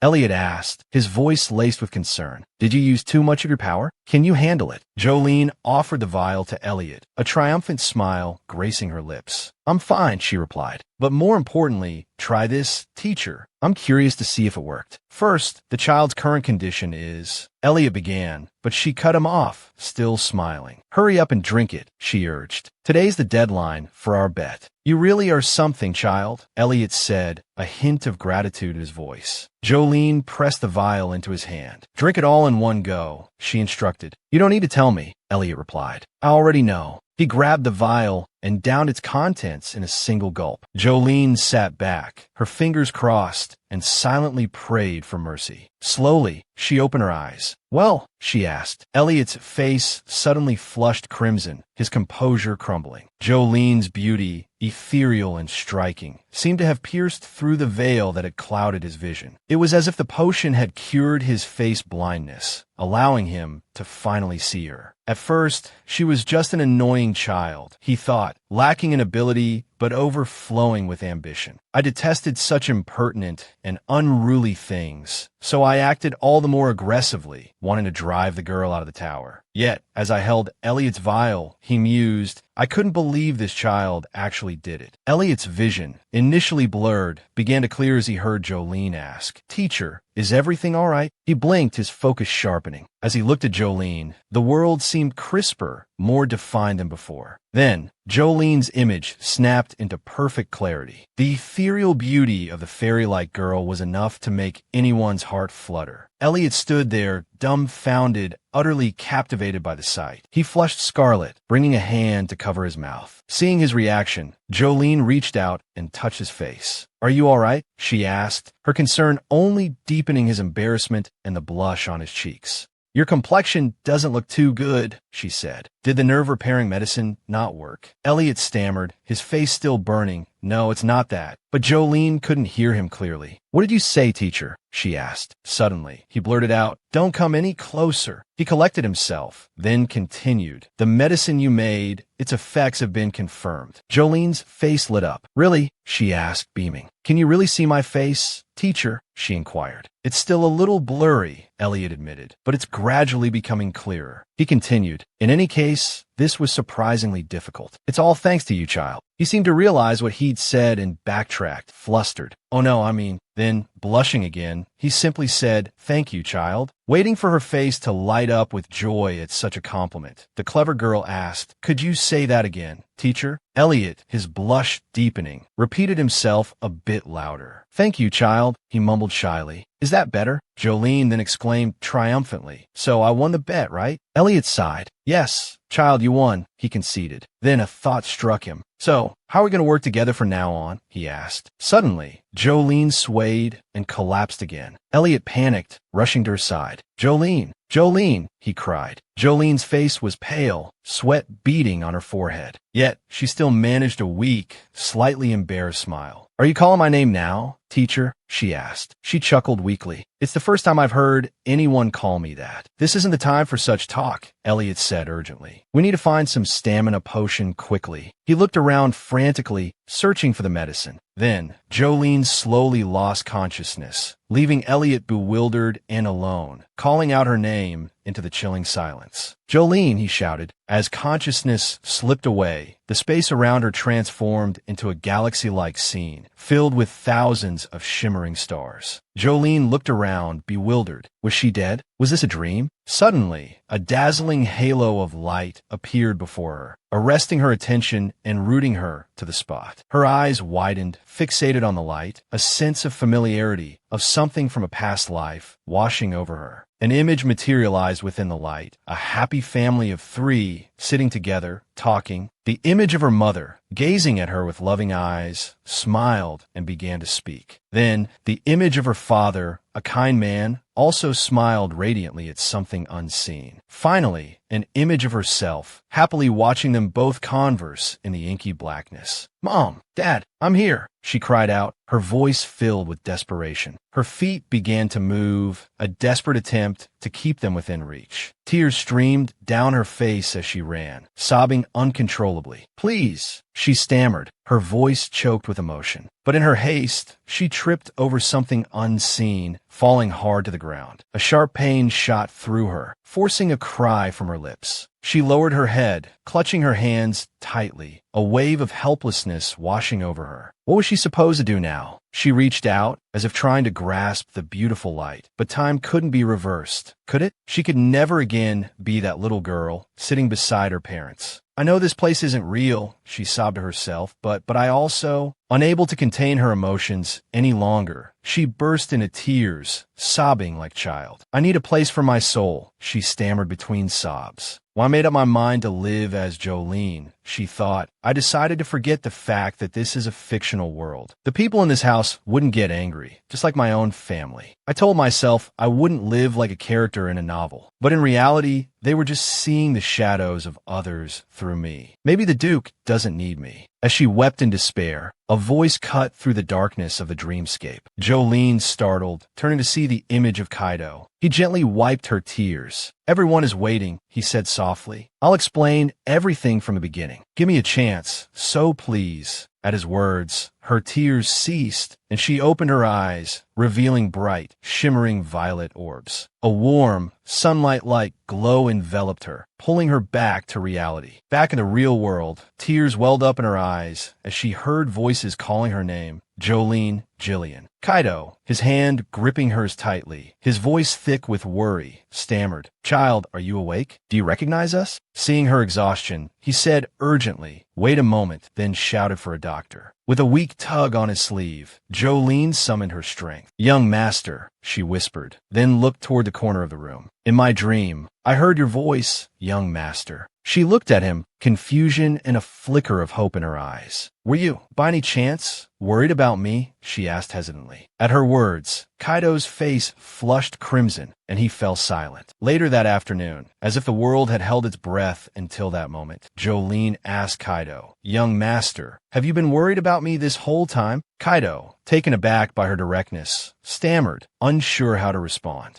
Elliot asked, his voice laced with concern. Did you use too much of your power? Can you handle it? Jolene offered the vial to Elliot, a triumphant smile gracing her lips. I'm fine, she replied. But more importantly, try this, teacher. I'm curious to see if it worked. First, the child's current condition is... Elliot began, but she cut him off, still smiling. Hurry up and drink it, she urged. Today's the deadline for our bet. You really are something, child, Elliot said, a hint of gratitude in his voice. Jolene pressed the vial into his hand. Drink it all in one go, she instructed. You don't need to tell me, Elliot replied. I already know. He grabbed the vial and downed its contents in a single gulp. Jolene sat back, her fingers crossed, and silently prayed for mercy. Slowly, she opened her eyes. Well, she asked. Elliot's face suddenly flushed crimson, his composure crumbling. Jolene's beauty, ethereal and striking, seemed to have pierced through the veil that had clouded his vision. It was as if the potion had cured his face blindness, allowing him to finally see her. At first, she was just an annoying child, he thought, lacking in ability but overflowing with ambition. I detested such impertinent and unruly things, so I acted all the more aggressively, wanting to drive the girl out of the tower. Yet, as I held Elliot's vial, he mused, I couldn't believe this child actually did it. Elliot's vision, initially blurred, began to clear as he heard Jolene ask, Teacher, is everything all right? He blinked, his focus sharpening. As he looked at Jolene, the world seemed crisper, more defined than before. Then, Jolene Jolene's image snapped into perfect clarity. The ethereal beauty of the fairy-like girl was enough to make anyone's heart flutter. Elliot stood there, dumbfounded, utterly captivated by the sight. He flushed scarlet, bringing a hand to cover his mouth. Seeing his reaction, Jolene reached out and touched his face. "Are you all right?" she asked, her concern only deepening his embarrassment and the blush on his cheeks. "Your complexion doesn't look too good," she said. "Did the nerve-repairing medicine not work?" Elliot stammered, his face still burning. "No, it's not that." But Jolene couldn't hear him clearly. "What did you say, teacher?" she asked. Suddenly, he blurted out, "Don't come any closer." He collected himself, then continued, "The medicine you made, its effects have been confirmed." Jolene's face lit up. "Really?" she asked, beaming. "Can you really see my face, teacher?" she inquired. "It's still a little blurry," Elliot admitted, "but it's gradually becoming clearer." He continued, "In any case, this was surprisingly difficult. It's all thanks to you, child." He seemed to realize what he'd said and backtracked, flustered. "Oh no, I mean..." Then, blushing again, he simply said, "Thank you, child." Waiting for her face to light up with joy at such a compliment, the clever girl asked, "Could you say that again, teacher?" Elliot, his blush deepening, repeated himself a bit louder. "Thank you, child," he mumbled shyly. "Is that better?" Jolene then exclaimed triumphantly, "So I won the bet, right?" Elliot sighed. "Yes, child, you won," he conceded. Then a thought struck him. "So, how are we going to work together from now on?" he asked. Suddenly, Jolene swayed and collapsed again. Elliot panicked, rushing to her side. "Jolene! Jolene!" he cried. Jolene's face was pale, sweat beading on her forehead. Yet, she still managed a weak, slightly embarrassed smile. "Are you calling my name now, teacher?" she asked. She chuckled weakly. "It's the first time I've heard anyone call me that." "This isn't the time for such talk," Elliot said urgently. "We need to find some stamina potion quickly." He looked around frantically, searching for the medicine. Then, Jolene slowly lost consciousness, leaving Elliot bewildered and alone, calling out her name into the chilling silence. "Jolene," he shouted. As consciousness slipped away, the space around her transformed into a galaxy-like scene, filled with thousands of shimmering stars. Jolene looked around, bewildered. Was she dead? Was this a dream? Suddenly, a dazzling halo of light appeared before her, arresting her attention and rooting her to the spot. Her eyes widened, fixated on the light, a sense of familiarity, of something from a past life, washing over her. An image materialized within the light, a happy family of 3 sitting together, talking. The image of her mother, gazing at her with loving eyes, smiled and began to speak. Then, the image of her father, a kind man, also smiled radiantly at something unseen. Finally, an image of herself, happily watching them both converse in the inky blackness. "Mom! Dad! I'm here!" she cried out, her voice filled with desperation. Her feet began to move, a desperate attempt to keep them within reach. Tears streamed down her face as she ran, sobbing uncontrollably. "Please!" she stammered, her voice choked with emotion. But in her haste, she tripped over something unseen, falling hard to the ground. A sharp pain shot through her, forcing a cry from her lips. She lowered her head, clutching her hands tightly, a wave of helplessness washing over her. What was she supposed to do now? She reached out, as if trying to grasp the beautiful light. But time couldn't be reversed, could it? She could never again be that little girl, sitting beside her parents. "I know this place isn't real," she sobbed to herself, but I also... Unable to contain her emotions any longer, she burst into tears, sobbing like a child. "I need a place for my soul," she stammered between sobs. "Well, I made up my mind to live as Jolene," she thought. "I decided to forget the fact that this is a fictional world. The people in this house wouldn't get angry, just like my own family. I told myself I wouldn't live like a character in a novel. But in reality, they were just seeing the shadows of others through me. Maybe the Duke doesn't need me." As she wept in despair, a voice cut through the darkness of the dreamscape. Jolene startled, turning to see the image of Kaidel. He gently wiped her tears. "Everyone is waiting," he said softly. "I'll explain everything from the beginning. Give me a chance, so please." At his words, her tears ceased, and she opened her eyes, revealing bright, shimmering violet orbs. A warm, sunlight-like glow enveloped her, pulling her back to reality. Back in the real world, tears welled up in her eyes as she heard voices calling her name. Jolene, Jillian. Kaidel, his hand gripping hers tightly, his voice thick with worry, stammered, "Child, are you awake? Do you recognize us?" Seeing her exhaustion, he said urgently, "Wait a moment," then shouted for a doctor. With a weak tug on his sleeve, Jolene summoned her strength. "Young master," she whispered, then looked toward the corner of the room. "In my dream, I heard your voice, young master." She looked at him, confusion and a flicker of hope in her eyes. "Were you, by any chance, worried about me?" she asked hesitantly. At her words, Kaido's face flushed crimson, and he fell silent. Later that afternoon, as if the world had held its breath until that moment, Jolene asked Kaido, "Young master, have you been worried about me this whole time?" Kaido, taken aback by her directness, stammered, unsure how to respond.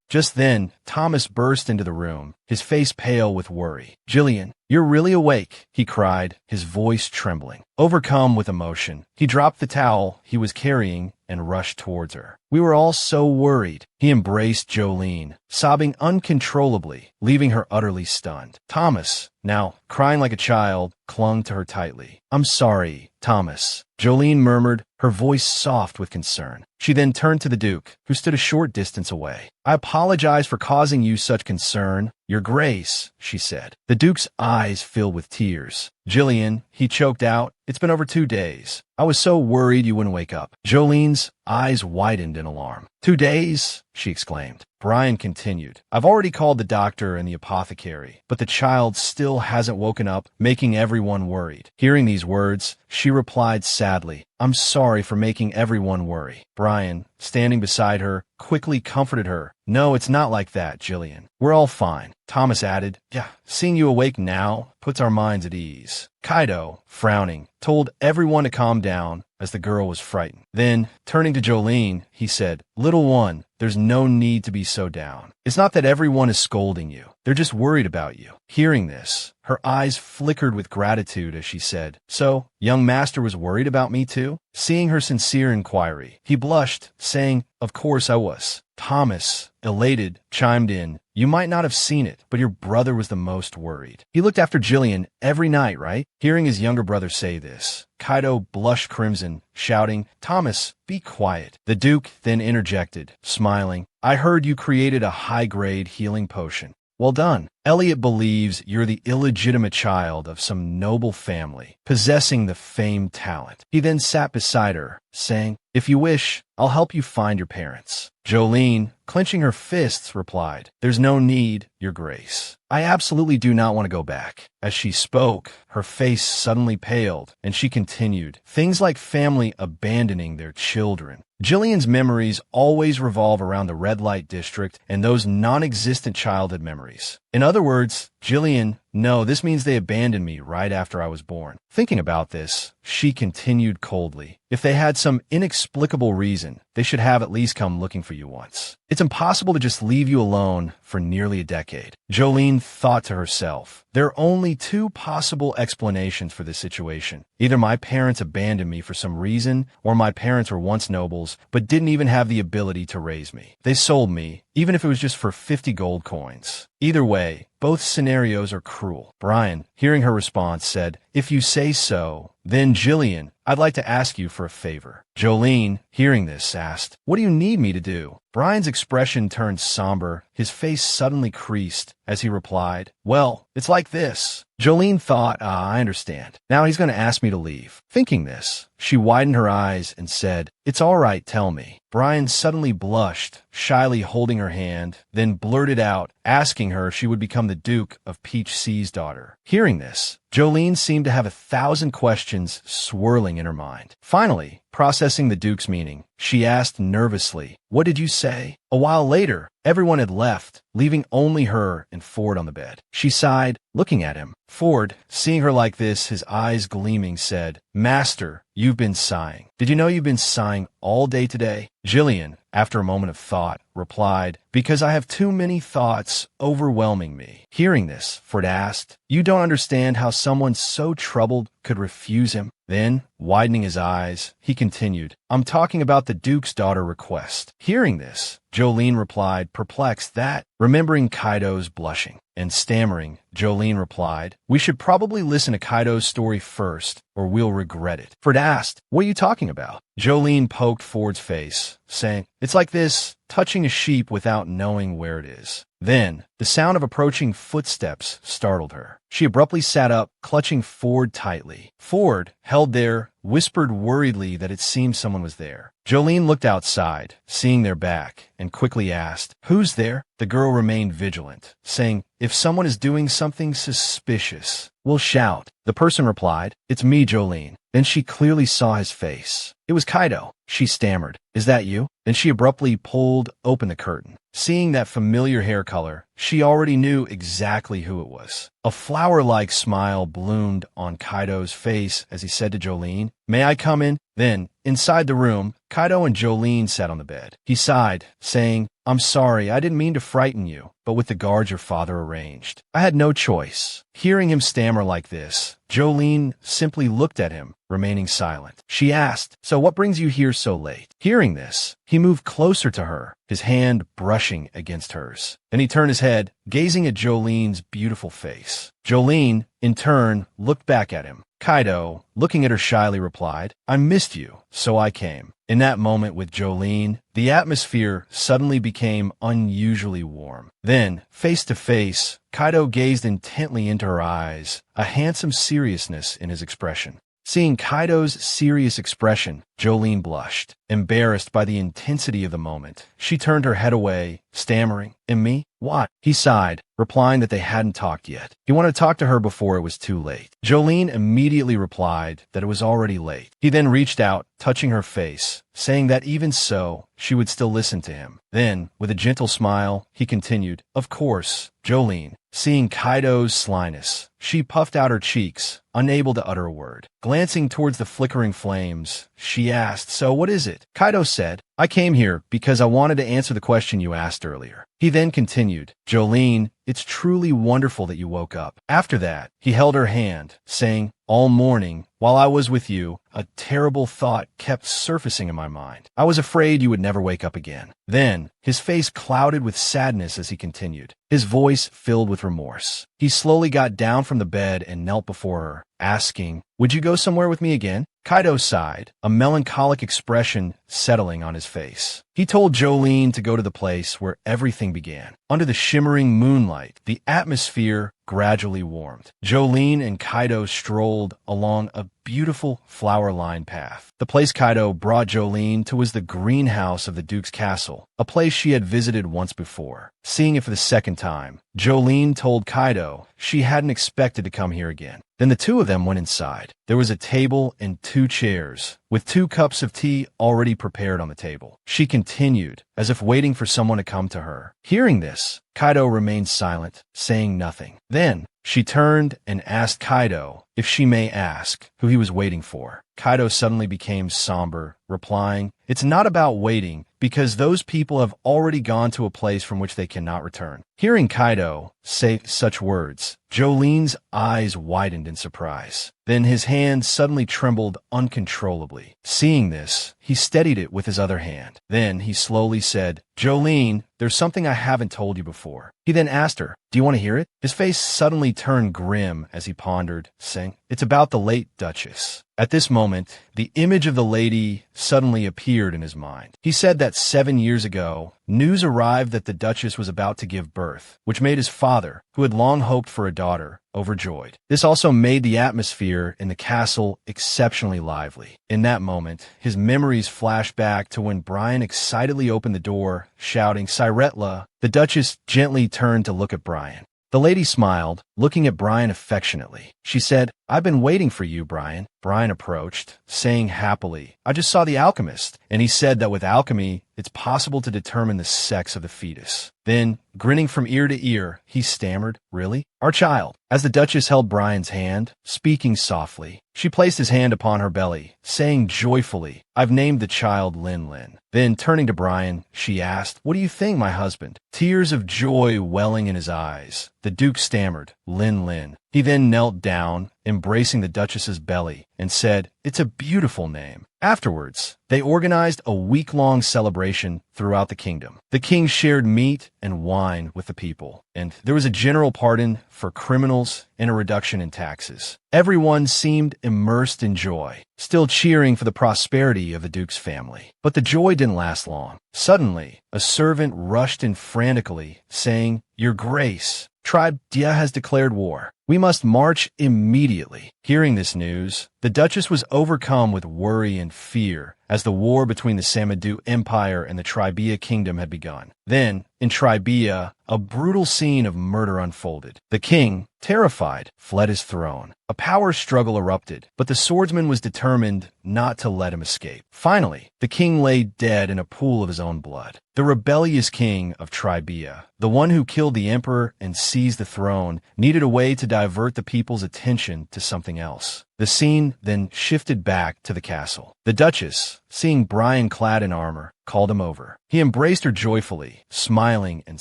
Just then, Thomas burst into the room, his face pale with worry. "Jillian, you're really awake," he cried, his voice trembling. Overcome with emotion, he dropped the towel he was carrying and rushed towards her. "We were all so worried." He embraced Jolene, sobbing uncontrollably, leaving her utterly stunned. Thomas, now crying like a child, clung to her tightly. "I'm sorry, Thomas," Jolene murmured, her voice soft with concern. She then turned to the Duke, who stood a short distance away. "I apologize for causing you such concern, Your Grace," she said. The Duke's eyes filled with tears. "Jillian," he choked out, "it's been over 2 days. I was so worried you wouldn't wake up." Jolene's eyes widened in alarm. 2 days?" she exclaimed. Brian continued, "I've already called the doctor and the apothecary, but the child still hasn't woken up, making everyone worried." Hearing these words, she replied sadly, "I'm sorry for making everyone worry." Brian, standing beside her, quickly comforted her. "No, it's not like that, Jillian. We're all fine." Thomas added, "Yeah, seeing you awake now puts our minds at ease." Kaido, frowning, told everyone to calm down as the girl was frightened. Then, turning to Jolene, he said, "Little one, there's no need to be so down. It's not that everyone is scolding you. They're just worried about you." Hearing this, her eyes flickered with gratitude as she said, "So, young master was worried about me too?" Seeing her sincere inquiry, he blushed, saying, "Of course I was." Thomas, elated, chimed in, "You might not have seen it, but your brother was the most worried. He looked after Jillian every night, right?" Hearing his younger brother say this, Kaido blushed crimson, shouting, "Thomas, be quiet." The Duke then interjected, smiling, "I heard you created a high-grade healing potion. Well done. Elliot believes you're the illegitimate child of some noble family, possessing the famed talent." He then sat beside her, saying, "If you wish, I'll help you find your parents." Jolene, clenching her fists, replied, "There's no need, Your Grace. I absolutely do not want to go back." As she spoke, her face suddenly paled, and she continued, "Things like family abandoning their children. Jillian's memories always revolve around the red light district and those non-existent childhood memories. In other words, Jillian, no, this means they abandoned me right after I was born." Thinking about this, she continued coldly, "If they had some inexplicable reason, they should have at least come looking for you once. It's impossible to just leave you alone for nearly a decade." Jolene thought to herself, "There are only 2 possible explanations for this situation. Either my parents abandoned me for some reason, or my parents were once nobles, but didn't even have the ability to raise me. They sold me, even if it was just for 50 gold coins. Either way, both scenarios are cruel." Brian, hearing her response, said, "If you say so, then Jillian, I'd like to ask you for a favor." Jolene, hearing this, asked, "What do you need me to do?" Brian's expression turned somber, his face suddenly creased as he replied, "Well, it's like this." Jolene thought, I understand. Now he's going to ask me to leave." Thinking this, she widened her eyes and said, "It's all right, tell me." Brian suddenly blushed, shyly holding her hand, then blurted out, asking her if she would become the Duke of Peach C's daughter. Hearing this, Jolene seemed to have 1,000 questions swirling in her mind. Finally, processing the Duke's meaning, she asked nervously. What did you say? A while later, everyone had left, leaving only her and Ford on the bed. She sighed, looking at him. Ford, seeing her like this, his eyes gleaming, said, Master, you've been sighing. Did you know you've been sighing all day today? Jillian, after a moment of thought, replied, Because I have too many thoughts overwhelming me. Hearing this, Ford asked, You don't understand how someone so troubled could refuse him? Then, widening his eyes, he continued, I'm talking about the Duke's daughter request. Hearing this, Jolene replied, perplexed that, remembering Kaido's blushing and stammering, Jolene replied, We should probably listen to Kaido's story first, or we'll regret it. Ford asked, What are you talking about? Jolene poked Ford's face, saying, It's like this, touching a sheep without knowing where it is. Then, the sound of approaching footsteps startled her. She abruptly sat up, clutching Ford tightly. Ford, held there, whispered worriedly that it seemed someone was there. Jolene looked outside, seeing their back, and quickly asked, Who's there? The girl remained vigilant, saying, If someone is doing something suspicious, we'll shout. The person replied, It's me, Jolene. Then she clearly saw his face. It was Kaido. She stammered, Is that you? Then she abruptly pulled open the curtain. Seeing that familiar hair color, she already knew exactly who it was. A flower-like smile bloomed on Kaido's face as he said to Jolene, May I come in? Then, inside the room, Kaido and Jolene sat on the bed. He sighed, saying, I'm sorry, I didn't mean to frighten you, but with the guards your father arranged, I had no choice. Hearing him stammer like this, Jolene simply looked at him, remaining silent. She asked, So what brings you here so late? Hearing this, he moved closer to her, his hand brushing against hers. Then he turned his head, gazing at Jolene's beautiful face. Jolene, in turn, looked back at him. Kaido, looking at her shyly, replied, I missed you, so I came. In that moment with Jolene, the atmosphere suddenly became unusually warm. Then, face to face, Kaido gazed intently into her eyes, a handsome seriousness in his expression. Seeing Kaido's serious expression, Jolene blushed, embarrassed by the intensity of the moment. She turned her head away, stammering, And me? What? He sighed, replying that they hadn't talked yet. He wanted to talk to her before it was too late. Jolene immediately replied that it was already late. He then reached out, touching her face, saying that even so, she would still listen to him. Then, with a gentle smile, he continued, Of course, Jolene. Seeing Kaido's slyness, she puffed out her cheeks, unable to utter a word. Glancing towards the flickering flames, she asked, So what is it? Kaido said, I came here because I wanted to answer the question you asked earlier. He then continued, Jolene, it's truly wonderful that you woke up. After that, he held her hand, saying, All morning, while I was with you, a terrible thought kept surfacing in my mind. I was afraid you would never wake up again. Then, his face clouded with sadness as he continued, his voice filled with remorse. He slowly got down from the bed and knelt before her, asking, Would you go somewhere with me again? Kaido sighed, a melancholic expression settling on his face. He told Jolene to go to the place where everything began. Under the shimmering moonlight, the atmosphere gradually warmed. Jolene and Kaido strolled along a beautiful flower-lined path. The place Kaido brought Jolene to was the greenhouse of the Duke's castle, a place she had visited once before. Seeing it for the second time, Jolene told Kaido she hadn't expected to come here again. Then the two of them went inside. There was a table and 2 chairs, with 2 cups of tea already prepared on the table. She continued, as if waiting for someone to come to her. Hearing this, Kaido remained silent, saying nothing. Then, she turned and asked Kaido if she may ask who he was waiting for. Kaido suddenly became somber, replying, It's not about waiting, because those people have already gone to a place from which they cannot return. Hearing Kaido say such words, Jolene's eyes widened in surprise. Then his hand suddenly trembled uncontrollably. Seeing this, he steadied it with his other hand. Then he slowly said, Jolene, there's something I haven't told you before. He then asked her, Do you want to hear it? His face suddenly turned grim as he pondered, saying, It's about the late Duchess. At this moment, the image of the lady suddenly appeared in his mind. He said that 7 years ago, news arrived that the Duchess was about to give birth, which made his father, who had long hoped for a daughter, overjoyed. This also made the atmosphere in the castle exceptionally lively. In that moment, his memories flashed back to when Brian excitedly opened the door, shouting, Cyretla. The Duchess gently turned to look at Brian. The lady smiled, looking at Brian affectionately. She said, "I've been waiting for you, Brian." Brian approached, saying happily, "I just saw the alchemist, and he said that with alchemy, it's possible to determine the sex of the fetus." Then, grinning from ear to ear, he stammered, "Really? Our child." As the Duchess held Brian's hand, speaking softly, she placed his hand upon her belly, saying joyfully, "I've named the child Lin. Then, turning to Brian, she asked, "What do you think, my husband?" Tears of joy welling in his eyes, the Duke stammered, Lin. He then knelt down, embracing the Duchess's belly, and said, "It's a beautiful name." Afterwards, they organized a week-long celebration throughout the kingdom. The king shared meat and wine with the people, and there was a general pardon for criminals and a reduction in taxes. Everyone seemed immersed in joy, still cheering for the prosperity of the Duke's family. But the joy didn't last long. Suddenly, a servant rushed in frantically, saying, "Your Grace, Tribe Dia has declared war. We must march immediately." Hearing this news, the Duchess was overcome with worry and fear as the war between the Samadou Empire and the Tribia Kingdom had begun. Then, in Tribia, a brutal scene of murder unfolded. The king, terrified, fled his throne. A power struggle erupted, but the swordsman was determined not to let him escape. Finally, the king lay dead in a pool of his own blood. The rebellious king of Tribia, the one who killed the emperor and seized the throne, needed a way to divert the people's attention to something else. The scene then shifted back to the castle. The Duchess, seeing Brian clad in armor, called him over. He embraced her joyfully, smiling and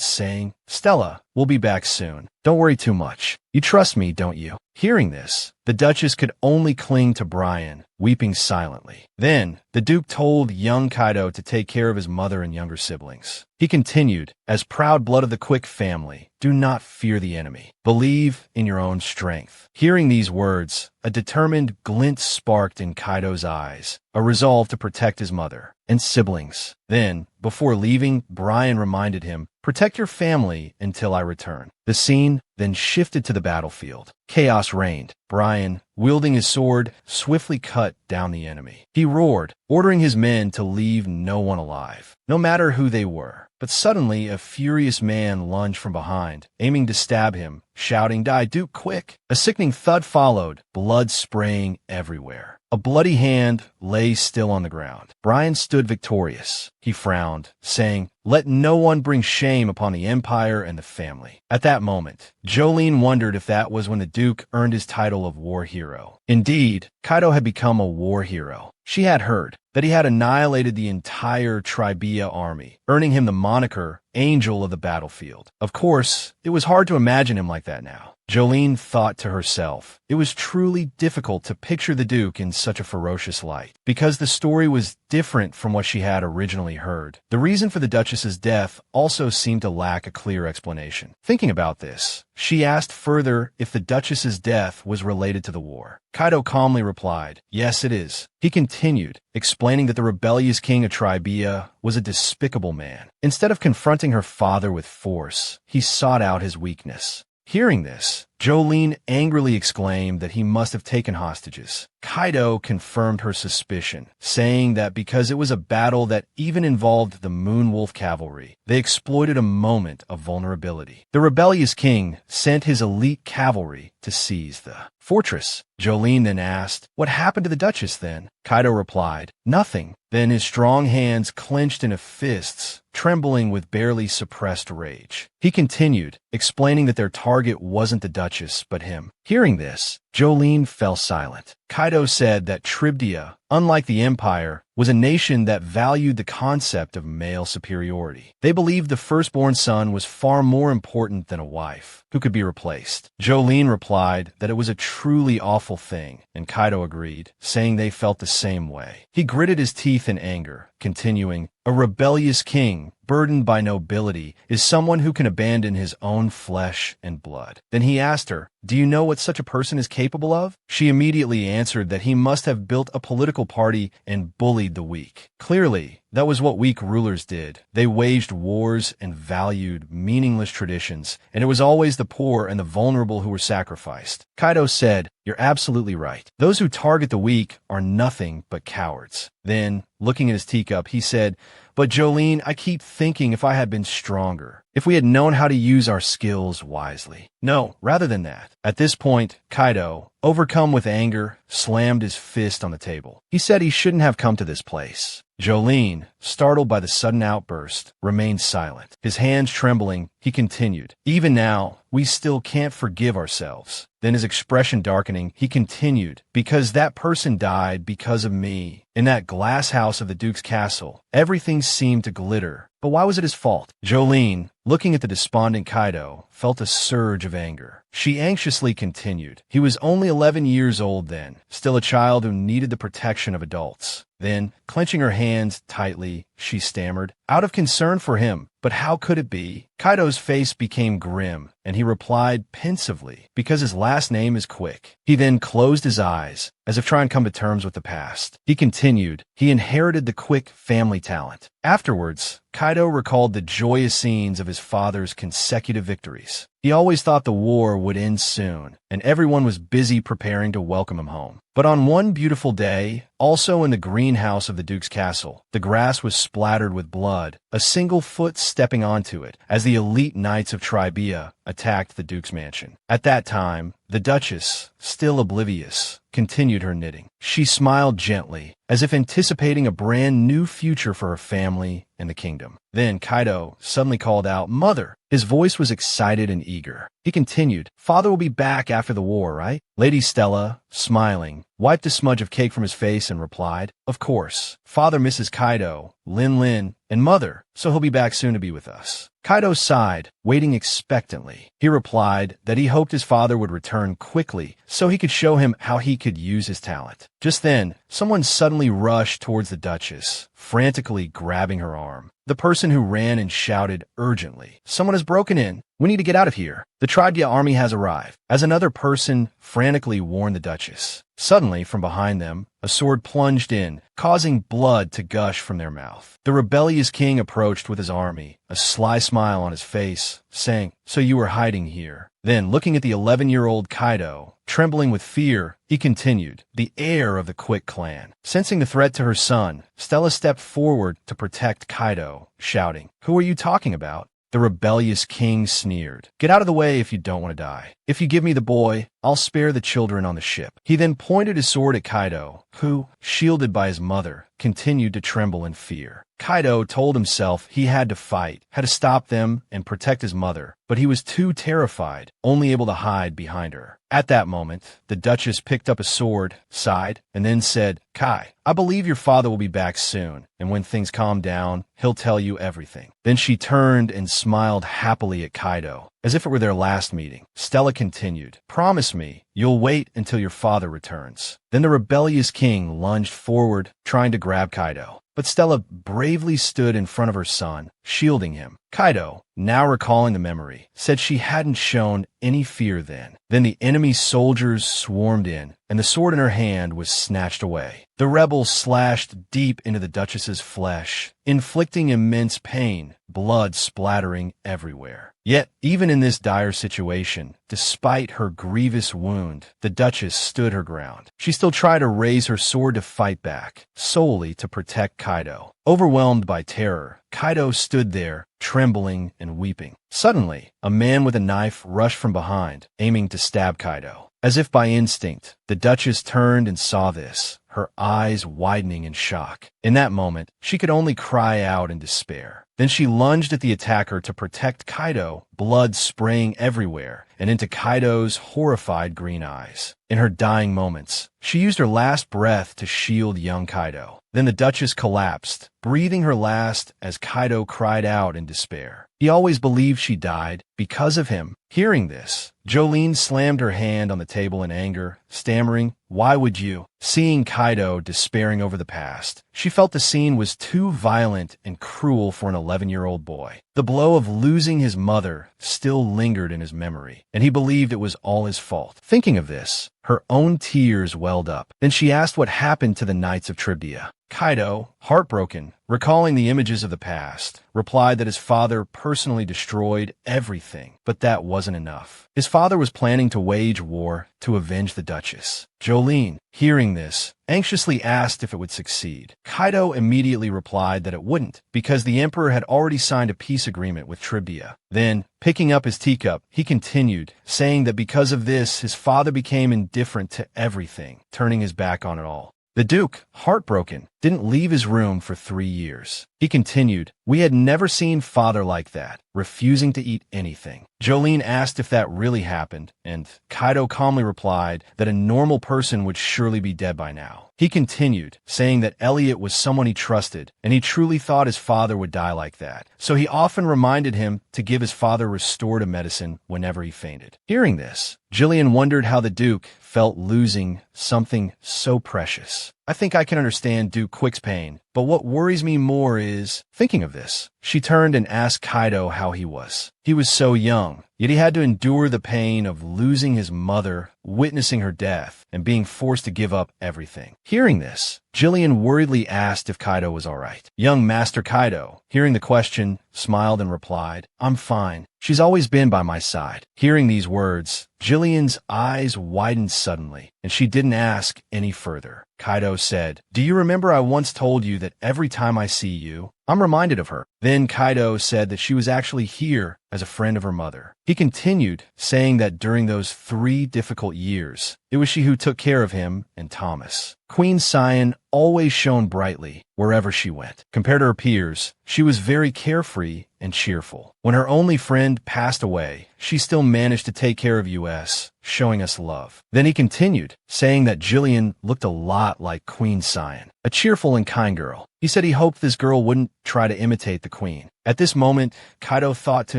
saying, "Stella, we'll be back soon. Don't worry too much. You trust me, don't you?" Hearing this, the Duchess could only cling to Brian, weeping silently. Then, the Duke told young Kaidel to take care of his mother and younger siblings. He continued, "As proud blood of the Quick family, do not fear the enemy. Believe in your own strength." Hearing these words, a determined glint sparked in Kaido's eyes, a resolve to protect his mother and siblings. Then, before leaving, Brian reminded him, "Protect your family until I return." The scene then shifted to the battlefield. Chaos reigned. Brian, wielding his sword, swiftly cut down the enemy. He roared, ordering his men to leave no one alive, no matter who they were. But suddenly, a furious man lunged from behind, aiming to stab him, shouting, "Die, Duke, quick!" A sickening thud followed, blood spraying everywhere. A bloody hand lay still on the ground. Brian stood victorious. He frowned, saying, "Let no one bring shame upon the empire and the family." At that moment, Jolene wondered if that was when the Duke earned his title of war hero. Indeed, Kaidel had become a war hero. She had heard that he had annihilated the entire Tribia army, earning him the moniker Angel of the Battlefield. Of course, it was hard to imagine him like that now. Jolene thought to herself, it was truly difficult to picture the Duke in such a ferocious light, because the story was different from what she had originally heard. The reason for the Duchess's death also seemed to lack a clear explanation. Thinking about this, she asked further if the Duchess's death was related to the war. Kaidel calmly replied, "Yes, it is." He continued, explaining that the rebellious king of Tribia was a despicable man. Instead of confronting her father with force, he sought out his weakness. Hearing this, Jolene angrily exclaimed that he must have taken hostages. Kaidel confirmed her suspicion, saying that because it was a battle that even involved the Moonwolf cavalry, they exploited a moment of vulnerability. The rebellious king sent his elite cavalry to seize the fortress. Jolene then asked, "What happened to the Duchess then?" Kaidel replied, "Nothing." Then his strong hands clenched into fists, trembling with barely suppressed rage. He continued, explaining that their target wasn't the Duchess, but him. Hearing this, Jolene fell silent. Kaidel said that Tribdia, unlike the Empire, was a nation that valued the concept of male superiority. They believed the firstborn son was far more important than a wife, who could be replaced. Jolene replied that it was a truly awful thing, and Kaidel agreed, saying they felt the same way. He gritted his teeth in anger, continuing, "A rebellious king, burdened by nobility, is someone who can abandon his own flesh and blood." Then he asked her, "Do you know what such a person is capable of?" She immediately answered that he must have built a political party and bullied the weak. Clearly, that was what weak rulers did. They waged wars and valued meaningless traditions, and it was always the poor and the vulnerable who were sacrificed. Kaidel said, "You're absolutely right. Those who target the weak are nothing but cowards." Then, looking at his teacup, he said, But Jolene, I keep thinking if I had been stronger, if we had known how to use our skills wisely. No, rather than that. At this point, Kaidel, overcome with anger, slammed his fist on the table. He said he shouldn't have come to this place. Jolene, startled by the sudden outburst, remained silent. His hands trembling, he continued, "Even now, we still can't forgive ourselves." Then his expression darkening, he continued, "Because that person died because of me. In that glass house of the Duke's castle, everything seemed to glitter. But why was it his fault?" Jolene, looking at the despondent Kaidel, felt a surge of anger. She anxiously continued, "He was only 11 years old then, still a child who needed the protection of adults." Then, clenching her hands tightly, she stammered, "Out of concern for him. But how could it be?" Kaido's face became grim, and he replied pensively, "Because his last name is Quick." He then closed his eyes, as if trying to come to terms with the past. He continued, "He inherited the Quick family talent." Afterwards, Kaido recalled the joyous scenes of his father's consecutive victories. He always thought the war would end soon, and everyone was busy preparing to welcome him home. But on one beautiful day, also in the greenhouse of the Duke's castle, the grass was splattered with blood, a single foot stepping onto it, as the elite knights of Tribia attacked the Duke's mansion. At that time, the Duchess, still oblivious, continued her knitting. She smiled gently, as if anticipating a brand new future for her family and the kingdom. Then Kaido suddenly called out, "Mother!" His voice was excited and eager. He continued, "Father will be back after the war, right?" Lady Stella, smiling, wiped a smudge of cake from his face and replied, "Of course. Father misses Kaido, Lin, and Mother, so he'll be back soon to be with us." Kaido sighed, waiting expectantly. He replied that he hoped his father would return quickly so he could show him how he could use his talent. Just then, someone suddenly rushed towards the Duchess, frantically grabbing her arm. The person who ran and shouted urgently, "Someone has broken in. We need to get out of here. The Tribia army has arrived," as another person frantically warned the Duchess. Suddenly, from behind them, a sword plunged in, causing blood to gush from their mouth. The rebellious king approached with his army, a sly smile on his face, saying, "So you were hiding here." Then, looking at the 11-year-old Kaido, trembling with fear, he continued, "The heir of the Quick clan." Sensing the threat to her son, Stella stepped forward to protect Kaido, shouting, "Who are you talking about?" The rebellious king sneered, "Get out of the way if you don't want to die. If you give me the boy, I'll spare the children on the ship." He then pointed his sword at Kaido, who, shielded by his mother, continued to tremble in fear. Kaido told himself he had to fight, had to stop them and protect his mother, but he was too terrified, only able to hide behind her. At that moment, the Duchess picked up a sword, sighed, and then said, "Kai, I believe your father will be back soon, and when things calm down, he'll tell you everything." Then she turned and smiled happily at Kaido, as if it were their last meeting. Stella continued, "Promise me you'll wait until your father returns." Then the rebellious king lunged forward, trying to grab Kaido. But Stella bravely stood in front of her son, shielding him. Kaido, now recalling the memory, said she hadn't shown any fear then. Then the enemy soldiers swarmed in, and the sword in her hand was snatched away. The rebels slashed deep into the Duchess's flesh, inflicting immense pain, blood splattering everywhere. Yet, even in this dire situation, despite her grievous wound, the Duchess stood her ground. She still tried to raise her sword to fight back, solely to protect Kaido. Overwhelmed by terror, Kaido stood there, trembling and weeping. Suddenly, a man with a knife rushed from behind, aiming to stab Kaido. As if by instinct, the Duchess turned and saw this, her eyes widening in shock. In that moment, she could only cry out in despair. Then she lunged at the attacker to protect Kaido, blood spraying everywhere and into Kaido's horrified green eyes. In her dying moments, she used her last breath to shield young Kaido. Then the Duchess collapsed, breathing her last as Kaido cried out in despair. He always believed she died because of him. Hearing this, Jolene slammed her hand on the table in anger, stammering, "Why would you?" Seeing Kaido despairing over the past, she felt the scene was too violent and cruel for an 11-year-old boy. The blow of losing his mother still lingered in his memory, and he believed it was all his fault. Thinking of this, her own tears welled up. Then she asked what happened to the Knights of Tribia. Kaido, heartbroken, recalling the images of the past, replied that his father personally destroyed everything, but that wasn't enough. His father was planning to wage war to avenge the Duchess. Jolene, hearing this, anxiously asked if it would succeed. Kaido immediately replied that it wouldn't, because the emperor had already signed a peace agreement with Tribia. Then, picking up his teacup, he continued, saying that because of this, his father became indifferent to everything, turning his back on it all. The Duke, heartbroken, didn't leave his room for 3 years. He continued, "We had never seen father like that, refusing to eat anything." Jolene asked if that really happened, and Kaido calmly replied that a normal person would surely be dead by now. He continued, saying that Elliot was someone he trusted, and he truly thought his father would die like that. So he often reminded him to give his father restorative medicine whenever he fainted. Hearing this, Jillian wondered how the Duke felt losing something so precious. I think I can understand Duke Quick's pain, but what worries me more is, thinking of this, she turned and asked Kaido how he was. He was so young, yet he had to endure the pain of losing his mother, witnessing her death, and being forced to give up everything. Hearing this, Jillian worriedly asked if Kaido was all right. Young Master Kaido, hearing the question, smiled and replied, "I'm fine. She's always been by my side." Hearing these words, Jillian's eyes widened suddenly, and she didn't ask any further. Kaido said, "Do you remember I once told you that every time I see you, I'm reminded of her?" Then Kaido said that she was actually here as a friend of her mother. He continued, saying that during those 3 difficult years, it was she who took care of him and Thomas. Queen Cyan always shone brightly wherever she went. Compared to her peers, she was very carefree and cheerful. When her only friend passed away, she still managed to take care of us, showing us love. Then he continued, saying that Jillian looked a lot like Queen Cyan, a cheerful and kind girl. He said he hoped this girl wouldn't try to imitate the queen. At this moment, Kaido thought to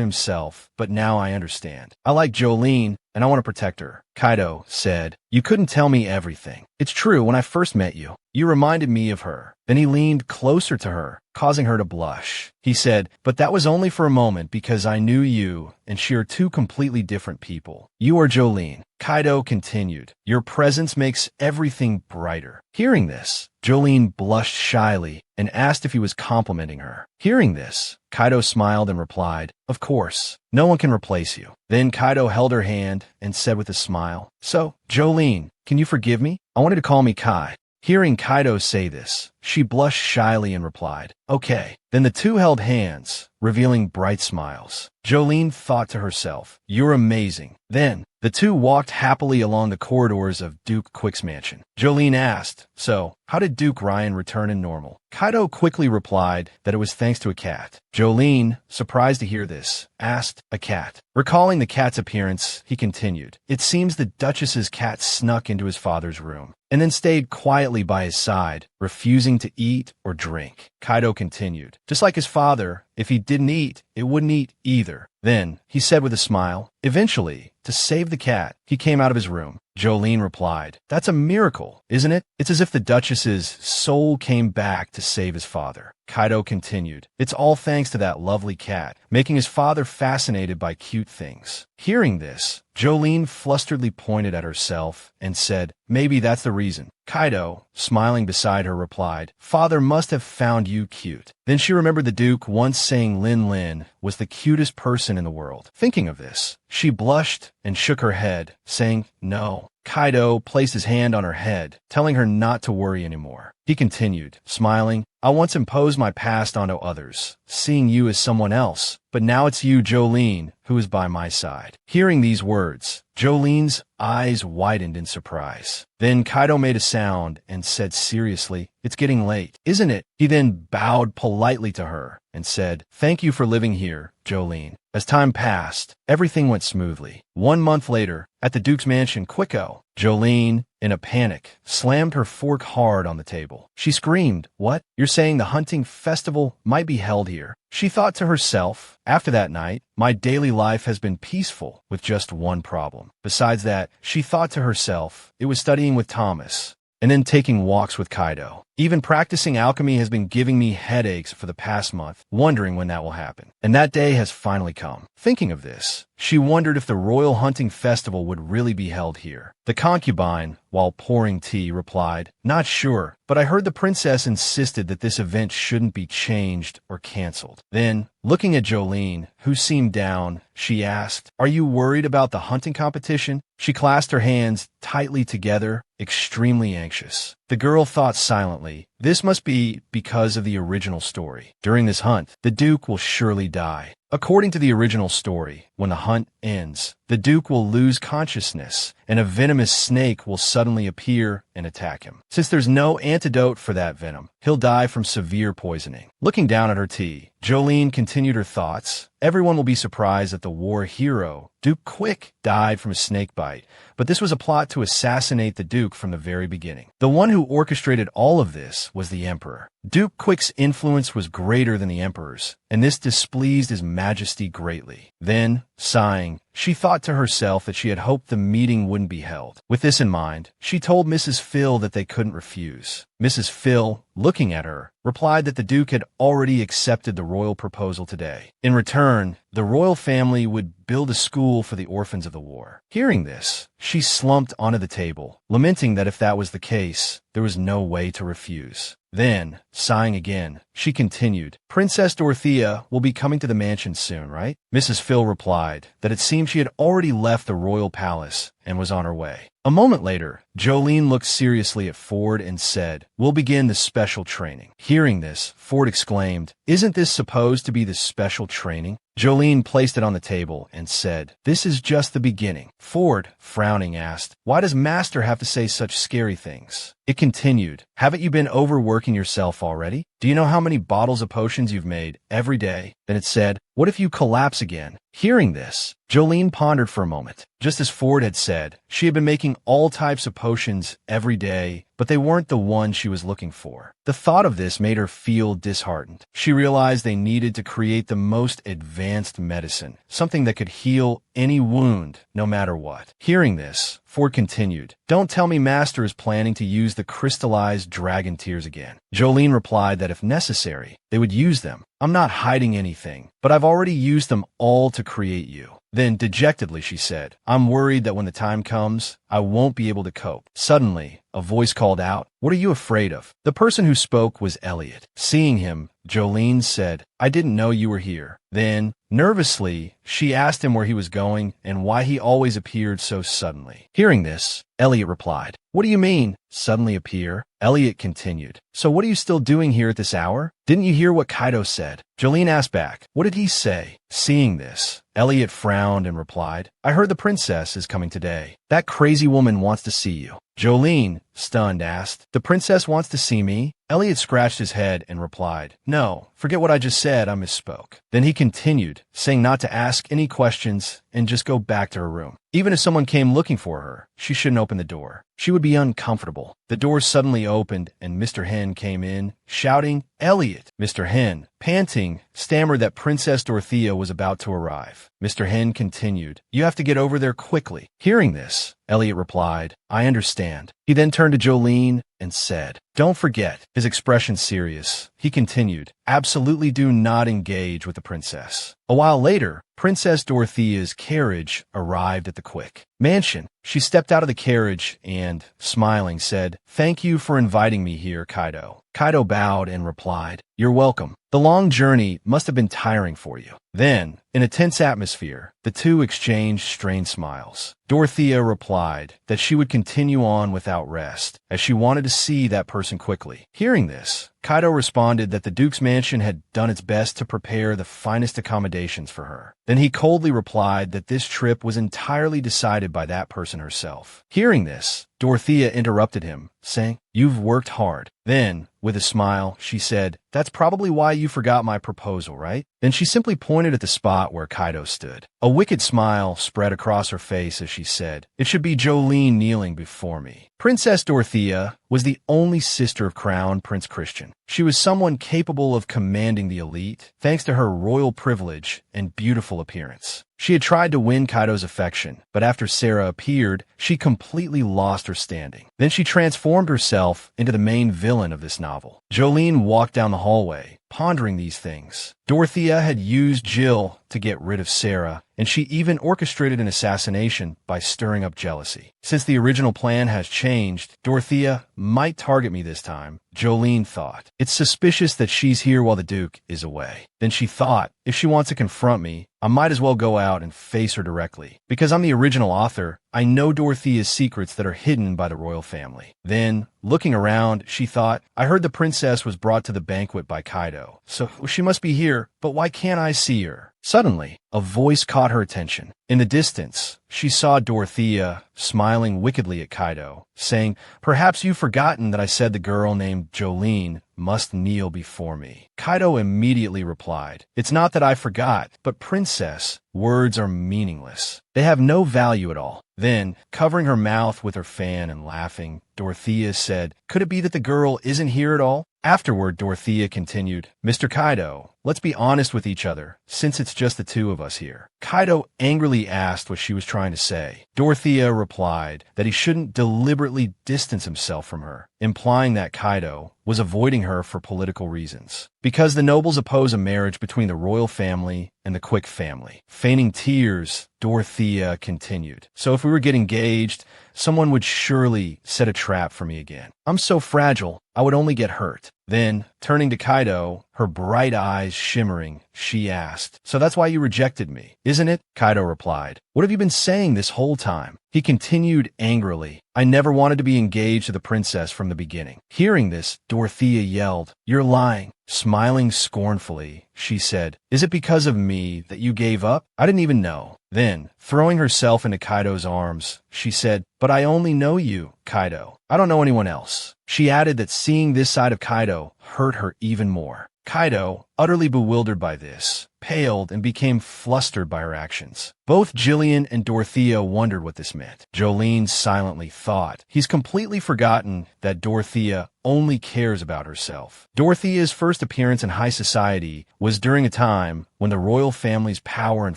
himself, but now I understand. I like Jolene, and I want to protect her. Kaido said, "You couldn't tell me everything. It's true, when I first met you, you reminded me of her." Then he leaned closer to her, causing her to blush. He said, "But that was only for a moment because I knew you and she are 2 completely different people. You are Jolene." Kaido continued, "Your presence makes everything brighter." Hearing this, Jolene blushed shyly and asked if he was complimenting her. Hearing this, Kaido smiled and replied, "Of course, no one can replace you." Then Kaido held her hand and said with a smile, "So, Jolene, can you forgive me? I wanted to call me Kai." Hearing Kaido say this, she blushed shyly and replied, "Okay." Then the 2 held hands, revealing bright smiles. Jolene thought to herself, "You're amazing." Then, the 2 walked happily along the corridors of Duke Quick's mansion. Jolene asked, "So, how did Duke Ryan return in normal?" Kaido quickly replied that it was thanks to a cat. Jolene, surprised to hear this, asked, "A cat?" Recalling the cat's appearance, he continued, "It seems the Duchess's cat snuck into his father's room, and then stayed quietly by his side, refusing to eat or drink." Kaido continued, "Just like his father, if he didn't eat, it wouldn't eat either." Then, he said with a smile, "Eventually, to save the cat, he came out of his room." Jolene replied, "That's a miracle, isn't it? It's as if the Duchess's soul came back to save his father." Kaido continued, "It's all thanks to that lovely cat, making his father fascinated by cute things." Hearing this, Jolene flusteredly pointed at herself and said, "Maybe that's the reason." Kaido, smiling beside her, replied, "Father must have found you cute." Then she remembered the Duke once saying Lin Lin was the cutest person in the world. Thinking of this, she blushed and shook her head, saying, "No." Kaido placed his hand on her head, telling her not to worry anymore. He continued, smiling, "I once imposed my past onto others, seeing you as someone else, but now it's you, Jolene, who is by my side." Hearing these words, Jolene's eyes widened in surprise. Then Kaido made a sound and said seriously, "It's getting late, isn't it?" He then bowed politely to her and said, "Thank you for living here, Jolene." As time passed, everything went smoothly. 1 month later, at the Duke's mansion, Quicko, Jolene, in a panic, slammed her fork hard on the table. She screamed, "What? You're saying the hunting festival might be held here?" She thought to herself, "After that night, my daily life has been peaceful with just one problem." Besides that, she thought to herself, it was studying with Thomas, and then taking walks with Kaido. Even practicing alchemy has been giving me headaches for the past month, wondering when that will happen. And that day has finally come. Thinking of this, she wondered if the royal hunting festival would really be held here. The concubine, while pouring tea, replied, "Not sure, but I heard the princess insisted that this event shouldn't be changed or canceled." Then, looking at Jolene, who seemed down, she asked, "Are you worried about the hunting competition?" She clasped her hands tightly together, extremely anxious. The girl thought silently. This must be because of the original story. During this hunt, the Duke will surely die. According to the original story, when the hunt ends, the Duke will lose consciousness, and a venomous snake will suddenly appear and attack him. Since there's no antidote for that venom, he'll die from severe poisoning. Looking down at her tea, Jolene continued her thoughts. Everyone will be surprised that the war hero, Duke Quick, died from a snake bite, but this was a plot to assassinate the Duke from the very beginning. The one who orchestrated all of this was the Emperor. Duke Quick's influence was greater than the Emperor's, and this displeased His Majesty greatly. Then, sighing, she thought to herself that she had hoped the meeting wouldn't be held. With this in mind, she told Mrs. Phil that they couldn't refuse. Mrs. Phil, looking at her, replied that the Duke had already accepted the royal proposal today. In return, the royal family would build a school for the orphans of the war. Hearing this, she slumped onto the table, lamenting that if that was the case, there was no way to refuse. Then, sighing again, she continued, Princess Dorothea will be coming to the mansion soon, right? Mrs. Phil replied that it seemed she had already left the royal palace and was on her way. A moment later, Jolene looked seriously at Ford and said, We'll begin the special training. Hearing this, Ford exclaimed, Isn't this supposed to be the special training? Jolene placed it on the table and said, This is just the beginning. Ford, frowning, asked, Why does Master have to say such scary things? It continued, Haven't you been overworking yourself already? Do you know how many bottles of potions you've made every day? Then it said, What if you collapse again? Hearing this, Jolene pondered for a moment. Just as Ford had said, she had been making all types of potions every day, but they weren't the one she was looking for. The thought of this made her feel disheartened. She realized they needed to create the most advanced medicine, something that could heal any wound, no matter what. Hearing this, Ford continued, Don't tell me Master is planning to use the crystallized dragon tears again. Jolene replied that if necessary, they would use them. I'm not hiding anything, but I've already used them all to create you. Then, dejectedly, she said, I'm worried that when the time comes, I won't be able to cope. Suddenly, a voice called out, What are you afraid of? The person who spoke was Elliot. Seeing him, Jolene said, I didn't know you were here. Then, nervously, she asked him where he was going and why he always appeared so suddenly. Hearing this, Elliot replied, What do you mean, suddenly appear? Elliot continued, So what are you still doing here at this hour? Didn't you hear what Kaidel said? Jolene asked back, What did he say? Seeing this, Elliot frowned and replied, I heard the princess is coming today. That crazy woman wants to see you. Jolene, stunned, asked, The princess wants to see me? Elliot scratched his head and replied, No, forget what I just said, I misspoke. Then he continued, saying not to ask any questions and just go back to her room. Even if someone came looking for her, she shouldn't open the door. She would be uncomfortable. The door suddenly opened and Mr. Hen came in, shouting, Elliot! Mr. Hen, panting, stammered that Princess Dorothea was about to arrive. Mr. Hen continued, You have to get over there quickly. Hearing this, Elliot replied, I understand. He then turned to Jolene and said, Don't forget, his expression serious. He continued, Absolutely do not engage with the princess. A while later, Princess Dorothea's carriage arrived at the Quick mansion. She stepped out of the carriage and, smiling, said, Thank you for inviting me here, Kaidel. Kaidel bowed and replied, You're welcome. The long journey must have been tiring for you. Then, in a tense atmosphere, the two exchanged strained smiles. Dorothea replied that she would continue on without rest, as she wanted to see that person quickly. Hearing this, Kaidel responded that the Duke's mansion had done its best to prepare the finest accommodations for her. Then he coldly replied that this trip was entirely decided by that person herself. Hearing this, Dorothea interrupted him, saying, You've worked hard. Then, with a smile, she said, That's probably why you forgot my proposal, right? Then she simply pointed at the spot where Kaidel stood. A wicked smile spread across her face as she said, It should be Jolene kneeling before me. Princess Dorothea was the only sister of Crown Prince Christian. She was someone capable of commanding the elite, thanks to her royal privilege and beautiful appearance. She had tried to win Kaido's affection, but after Sarah appeared, she completely lost her standing. Then she transformed herself into the main villain of this novel. Jolene walked down the hallway, pondering these things. Dorothea had used Jill to get rid of Sarah, and she even orchestrated an assassination by stirring up jealousy. Since the original plan has changed, Dorothea might target me this time. Jolene thought. It's suspicious that she's here while the Duke is away. Then she thought, if she wants to confront me, I might as well go out and face her directly. Because I'm the original author, I know Dorothea's secrets that are hidden by the royal family. Then, looking around, she thought, I heard the princess was brought to the banquet by Kaidel, so she must be here, but why can't I see her? Suddenly, a voice caught her attention. In the distance, she saw Dorothea smiling wickedly at Kaidel, saying, Perhaps you've forgotten that I said the girl named Jolene must kneel before me. Kaidel immediately replied, It's not that I forgot, but princess, words are meaningless. They have no value at all. Then, covering her mouth with her fan and laughing, Dorothea said, Could it be that the girl isn't here at all? Afterward, Dorothea continued, Mr. Kaidel, let's be honest with each other, since it's just the two of us here. Kaidel angrily asked what she was trying to say. Dorothea replied that he shouldn't deliberately distance himself from her, implying that Kaidel was avoiding her for political reasons. Because the nobles oppose a marriage between the royal family and the Quick family. Feigning tears, Dorothea continued, So if we were getting engaged, someone would surely set a trap for me again. I'm so fragile, I would only get hurt. Then, turning to Kaidel, her bright eyes shimmering, she asked, So that's why you rejected me, isn't it? Kaidel replied, What have you been saying this whole time? He continued angrily, I never wanted to be engaged to the princess from the beginning. Hearing this, Dorothea yelled, You're lying. Smiling scornfully, she said, Is it because of me that you gave up? I didn't even know. Then, throwing herself into Kaido's arms, she said, But I only know you, Kaidel. I don't know anyone else. She added that seeing this side of Kaidel hurt her even more. Kaidel, utterly bewildered by this, paled and became flustered by her actions. Both Jillian and Dorothea wondered what this meant. Jolene silently thought, He's completely forgotten that Dorothea only cares about herself. Dorothea's first appearance in high society was during a time when the royal family's power and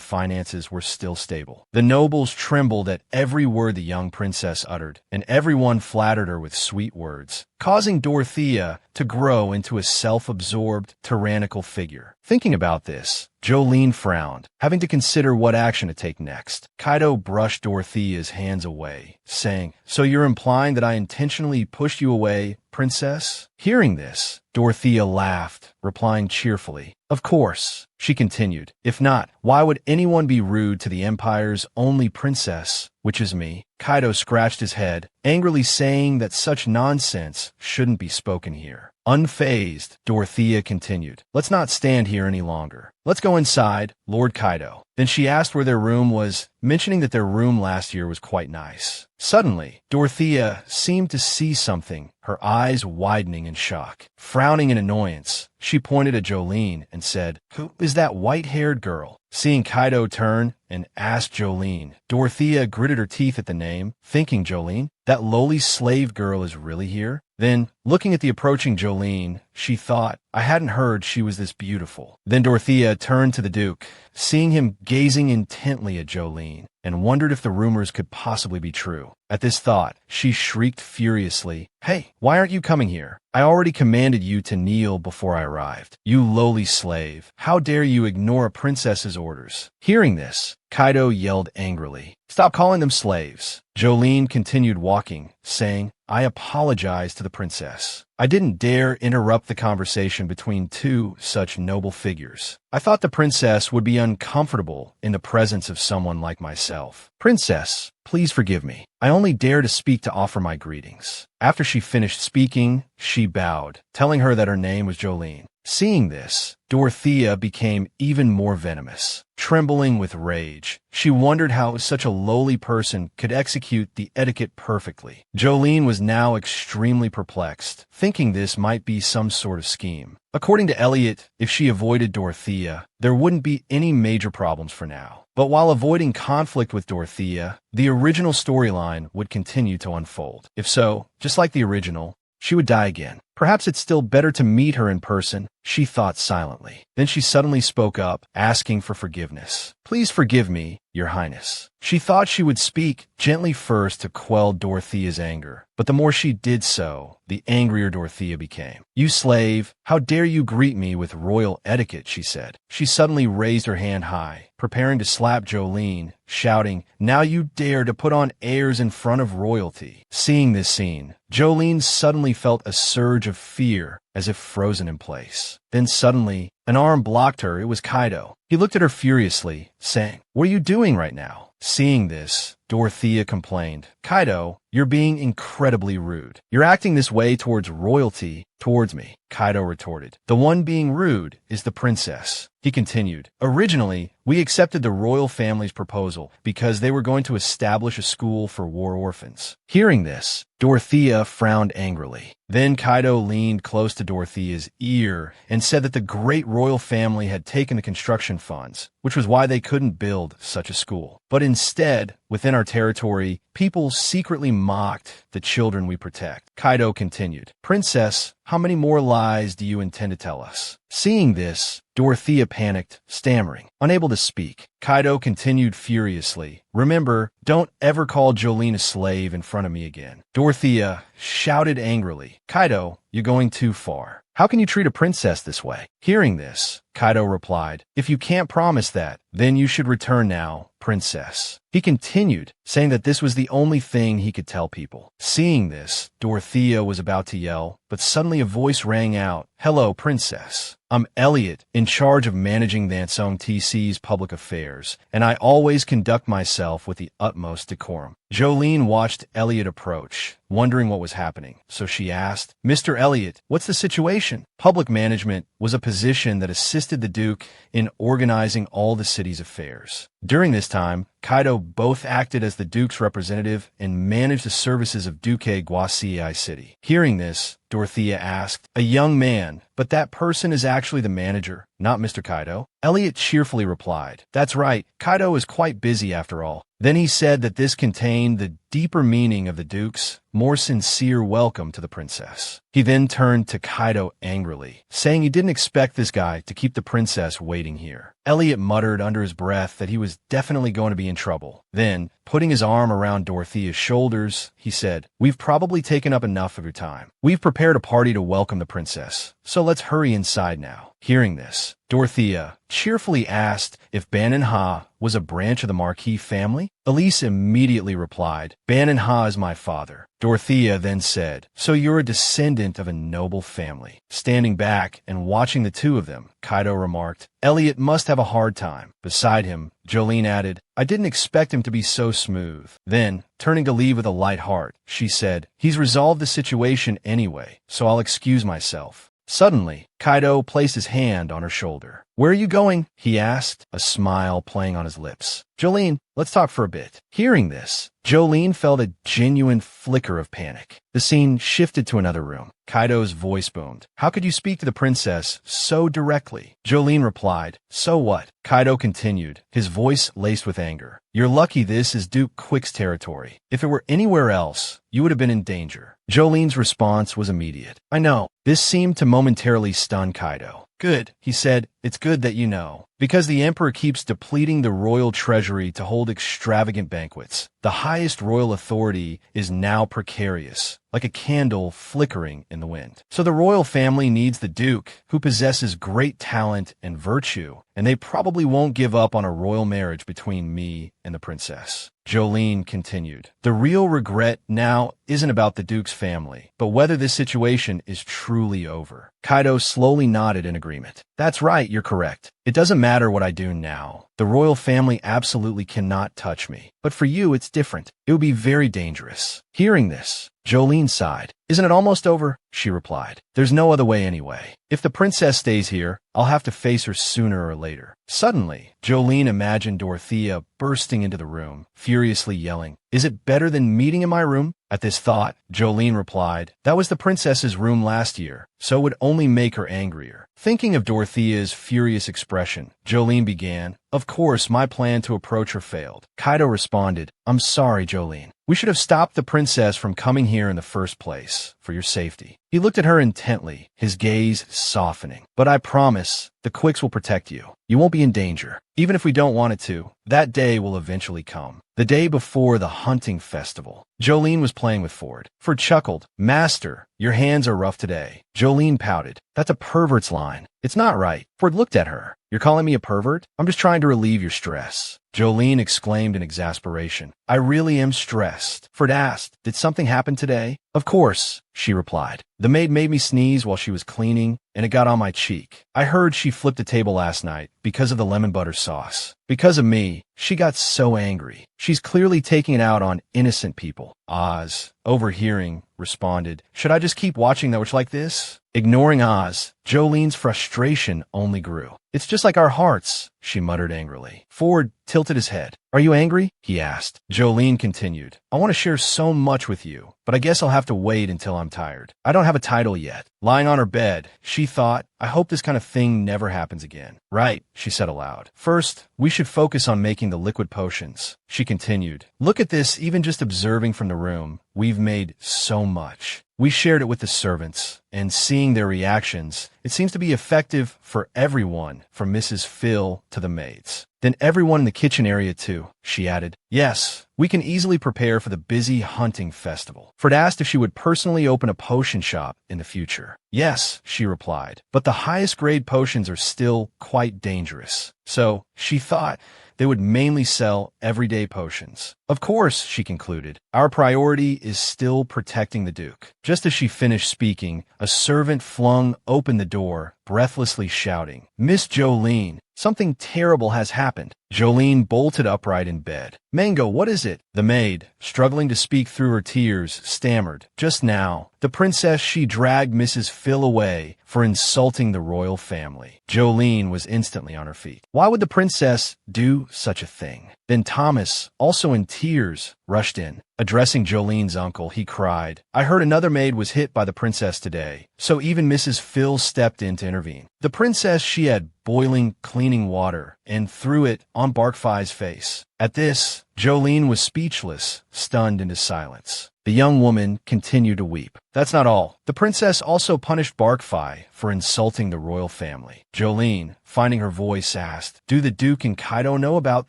finances were still stable. The nobles trembled at every word the young princess uttered, and everyone flattered her with sweet words, causing Dorothea to grow into a self-absorbed, tyrannical figure. Thinking about this, Jolene frowned, having to consider what action to take next. Kaidel brushed Dorothea's hands away, saying, So you're implying that I intentionally pushed you away, princess? Hearing this, Dorothea laughed, replying cheerfully, Of course. She continued, If not, why would anyone be rude to the Empire's only princess, which is me? Kaidel scratched his head, angrily saying that such nonsense shouldn't be spoken here. Unfazed, Dorothea continued, Let's not stand here any longer. Let's go inside, Lord Kaidel. Then she asked where their room was, mentioning that their room last year was quite nice. Suddenly, Dorothea seemed to see something, her eyes widening in shock. Frowning in annoyance, she pointed at Jolene and said, Who is that white-haired girl? Seeing Kaidel turn and ask Jolene, Dorothea gritted her teeth at the name, thinking Jolene, that lowly slave girl is really here? Then, looking at the approaching Jolene, she thought, I hadn't heard she was this beautiful. Then Dorothea turned to the Duke, seeing him gazing intently at Jolene, and wondered if the rumors could possibly be true. At this thought, she shrieked furiously, Hey, why aren't you coming here? I already commanded you to kneel before I arrived. You lowly slave, how dare you ignore a princess's orders? Hearing this, Kaidel yelled angrily, Stop calling them slaves. Jolene continued walking, saying, I apologize to the princess. I didn't dare interrupt the conversation between two such noble figures. I thought the princess would be uncomfortable in the presence of someone like myself. Princess, please forgive me. I only dare to speak to offer my greetings. After she finished speaking, she bowed, telling her that her name was Jolene. Seeing this, Dorothea became even more venomous. Trembling with rage, she wondered how such a lowly person could execute the etiquette perfectly. Jolene was now extremely perplexed, thinking this might be some sort of scheme. According to Elliot, if she avoided Dorothea, there wouldn't be any major problems for now. But while avoiding conflict with Dorothea, the original storyline would continue to unfold. If so, just like the original, she would die again. Perhaps it's still better to meet her in person, she thought silently. Then she suddenly spoke up, asking for forgiveness. Please forgive me, Your Highness. She thought she would speak gently first to quell Dorothea's anger, but the more she did so, the angrier Dorothea became. You slave, how dare you greet me with royal etiquette, she said. She suddenly raised her hand high, preparing to slap Jolene, shouting, Now you dare to put on airs in front of royalty. Seeing this scene, Jolene suddenly felt a surge surge of fear, as if frozen in place. Then suddenly, an arm blocked her. It was Kaidel. He looked at her furiously, saying, "What are you doing right now?" Seeing this, Dorothea complained, "Kaido, you're being incredibly rude. You're acting this way towards royalty, towards me." Kaido retorted, "The one being rude is the princess." He continued, "Originally, we accepted the royal family's proposal because they were going to establish a school for war orphans." Hearing this, Dorothea frowned angrily. Then Kaido leaned close to Dorothea's ear and said that the great royal family had taken the construction funds, which was why they couldn't build such a school. But instead, within our territory, people secretly mocked the children we protect. Kaido continued, "Princess, how many more lies do you intend to tell us?" Seeing this, Dorothea panicked, stammering, unable to speak. Kaido continued furiously, "Remember, don't ever call Jolene a slave in front of me again." Dorothea shouted angrily, "Kaido, you're going too far. How can you treat a princess this way?" Hearing this, Kaido replied, "If you can't promise that, then you should return now, princess." He continued, saying that this was the only thing he could tell people. Seeing this, Dorothea was about to yell, but suddenly a voice rang out, "Hello, princess. I'm Elliot, in charge of managing the Ansong TC's public affairs, and I always conduct myself with the utmost decorum." Jolene watched Elliot approach, wondering what was happening, so she asked, "Mr. Elliot, what's the situation?" Public management was a position that assisted the Duke in organizing all the city's affairs. During this time, Kaido both acted as the Duke's representative and managed the services of Duke Guasii City. Hearing this, Dorothea asked, "A young man, but that person is actually the manager, not Mr. Kaido?" Elliot cheerfully replied, "That's right, Kaido is quite busy after all." Then he said that this contained the deeper meaning of the Duke's more sincere welcome to the princess. He then turned to Kaido angrily, saying he didn't expect this guy to keep the princess waiting here. Elliot muttered under his breath that he was definitely going to be in trouble. Then, putting his arm around Dorothea's shoulders, he said, "We've probably taken up enough of your time. We've prepared a party to welcome the princess, so let's hurry inside now." Hearing this, Dorothea cheerfully asked if Bannon-Ha was a branch of the Marquis family. Elise immediately replied, "Bannon-Ha is my father." Dorothea then said, "So you're a descendant of a noble family." Standing back and watching the two of them, Kaido remarked, "Elliot must have a hard time." Beside him, Jolene added, "I didn't expect him to be so smooth." Then, turning to leave with a light heart, she said, "He's resolved the situation anyway, so I'll excuse myself." Suddenly, Kaido placed his hand on her shoulder. "Where are you going?" he asked, a smile playing on his lips. "Jolene, let's talk for a bit." Hearing this, Jolene felt a genuine flicker of panic. The scene shifted to another room. Kaido's voice boomed, "How could you speak to the princess so directly?" Jolene replied, "So what?" Kaido continued, his voice laced with anger. "You're lucky this is Duke Quick's territory. If it were anywhere else, you would have been in danger." Jolene's response was immediate. "I know." This seemed to momentarily stun Kaido. "Good," he said, "it's good that you know. Because the emperor keeps depleting the royal treasury to hold extravagant banquets. The highest royal authority is now precarious, like a candle flickering in the wind. So the royal family needs the duke, who possesses great talent and virtue, and they probably won't give up on a royal marriage between me and the princess." Jolene continued, "The real regret now isn't about the duke's family, but whether this situation is truly over." Kaido slowly nodded in agreement. "That's right, you're correct. It doesn't matter what I do now. The royal family absolutely cannot touch me. But for you, it's different. It would be very dangerous." Hearing this, Jolene sighed. "Isn't it almost over?" she replied. "There's no other way anyway. If the princess stays here, I'll have to face her sooner or later." Suddenly, Jolene imagined Dorothea bursting into the room, furiously yelling, "Is it better than meeting in my room?" At this thought, Jolene replied, "That was the princess's room last year, so it would only make her angrier." Thinking of Dorothea's furious expression, Jolene began, "Of course, my plan to approach her failed." Kaido responded, "I'm sorry, Jolene. We should have stopped the princess from coming here in the first place, for your safety." He looked at her intently, his gaze softening. "But I promise, the Quicks will protect you. You won't be in danger. Even if we don't want it to, that day will eventually come. The day before the hunting festival." Jolene was playing with Ford. Ford chuckled, "Master, your hands are rough today." Jolene pouted, "That's a pervert's line. It's not right." Ford looked at her. "You're calling me a pervert? I'm just trying to relieve your stress." Jolene exclaimed in exasperation. I really am stressed. Fred asked, did something happen today? Of course, she replied. The maid made me sneeze while she was cleaning, and it got on my cheek. I heard she flipped a table last night because of the lemon butter sauce. Because of me, she got so angry. She's clearly taking it out on innocent people. Oz, overhearing, responded, should I just keep watching that witch like this? Ignoring Oz, Jolene's frustration only grew. It's just like our hearts, she muttered angrily. Ford tilted his head. Are you angry? He asked. Jolene continued. I want to share so much with you, but I guess I'll have to wait until I'm tired. I don't have a title yet. Lying on her bed, she thought, I hope this kind of thing never happens again. Right, she said aloud. First, we should focus on making the liquid potions. She continued. Look at this, even just observing from the room. We've made so much. We shared it with the servants, and seeing their reactions, it seems to be effective for everyone, from Mrs. Phil to the maids. Then everyone in the kitchen area too, she added. Yes, we can easily prepare for the busy hunting festival. Fred asked if she would personally open a potion shop in the future. Yes, she replied, but the highest grade potions are still quite dangerous. So, she thought, they would mainly sell everyday potions. Of course, she concluded, our priority is still protecting the Duke. Just as she finished speaking, a servant flung open the door, breathlessly shouting, Miss Jolene, something terrible has happened. Jolene bolted upright in bed. Mango, what is it? The maid, struggling to speak through her tears, stammered. Just now, the princess, she dragged Mrs. Phil away for insulting the royal family. Jolene was instantly on her feet. Why would the princess do such a thing? Then Thomas, also in tears, rushed in. Addressing Jolene's uncle, he cried, I heard another maid was hit by the princess today, so even Mrs. Phil stepped in to intervene. The princess, she had boiling, cleaning water and threw it on Barkfy's face. At this, Jolene was speechless, stunned into silence. The young woman continued to weep. That's not all. The princess also punished Barkfy for insulting the royal family. Jolene, finding her voice, asked, do the Duke and Kaidel know about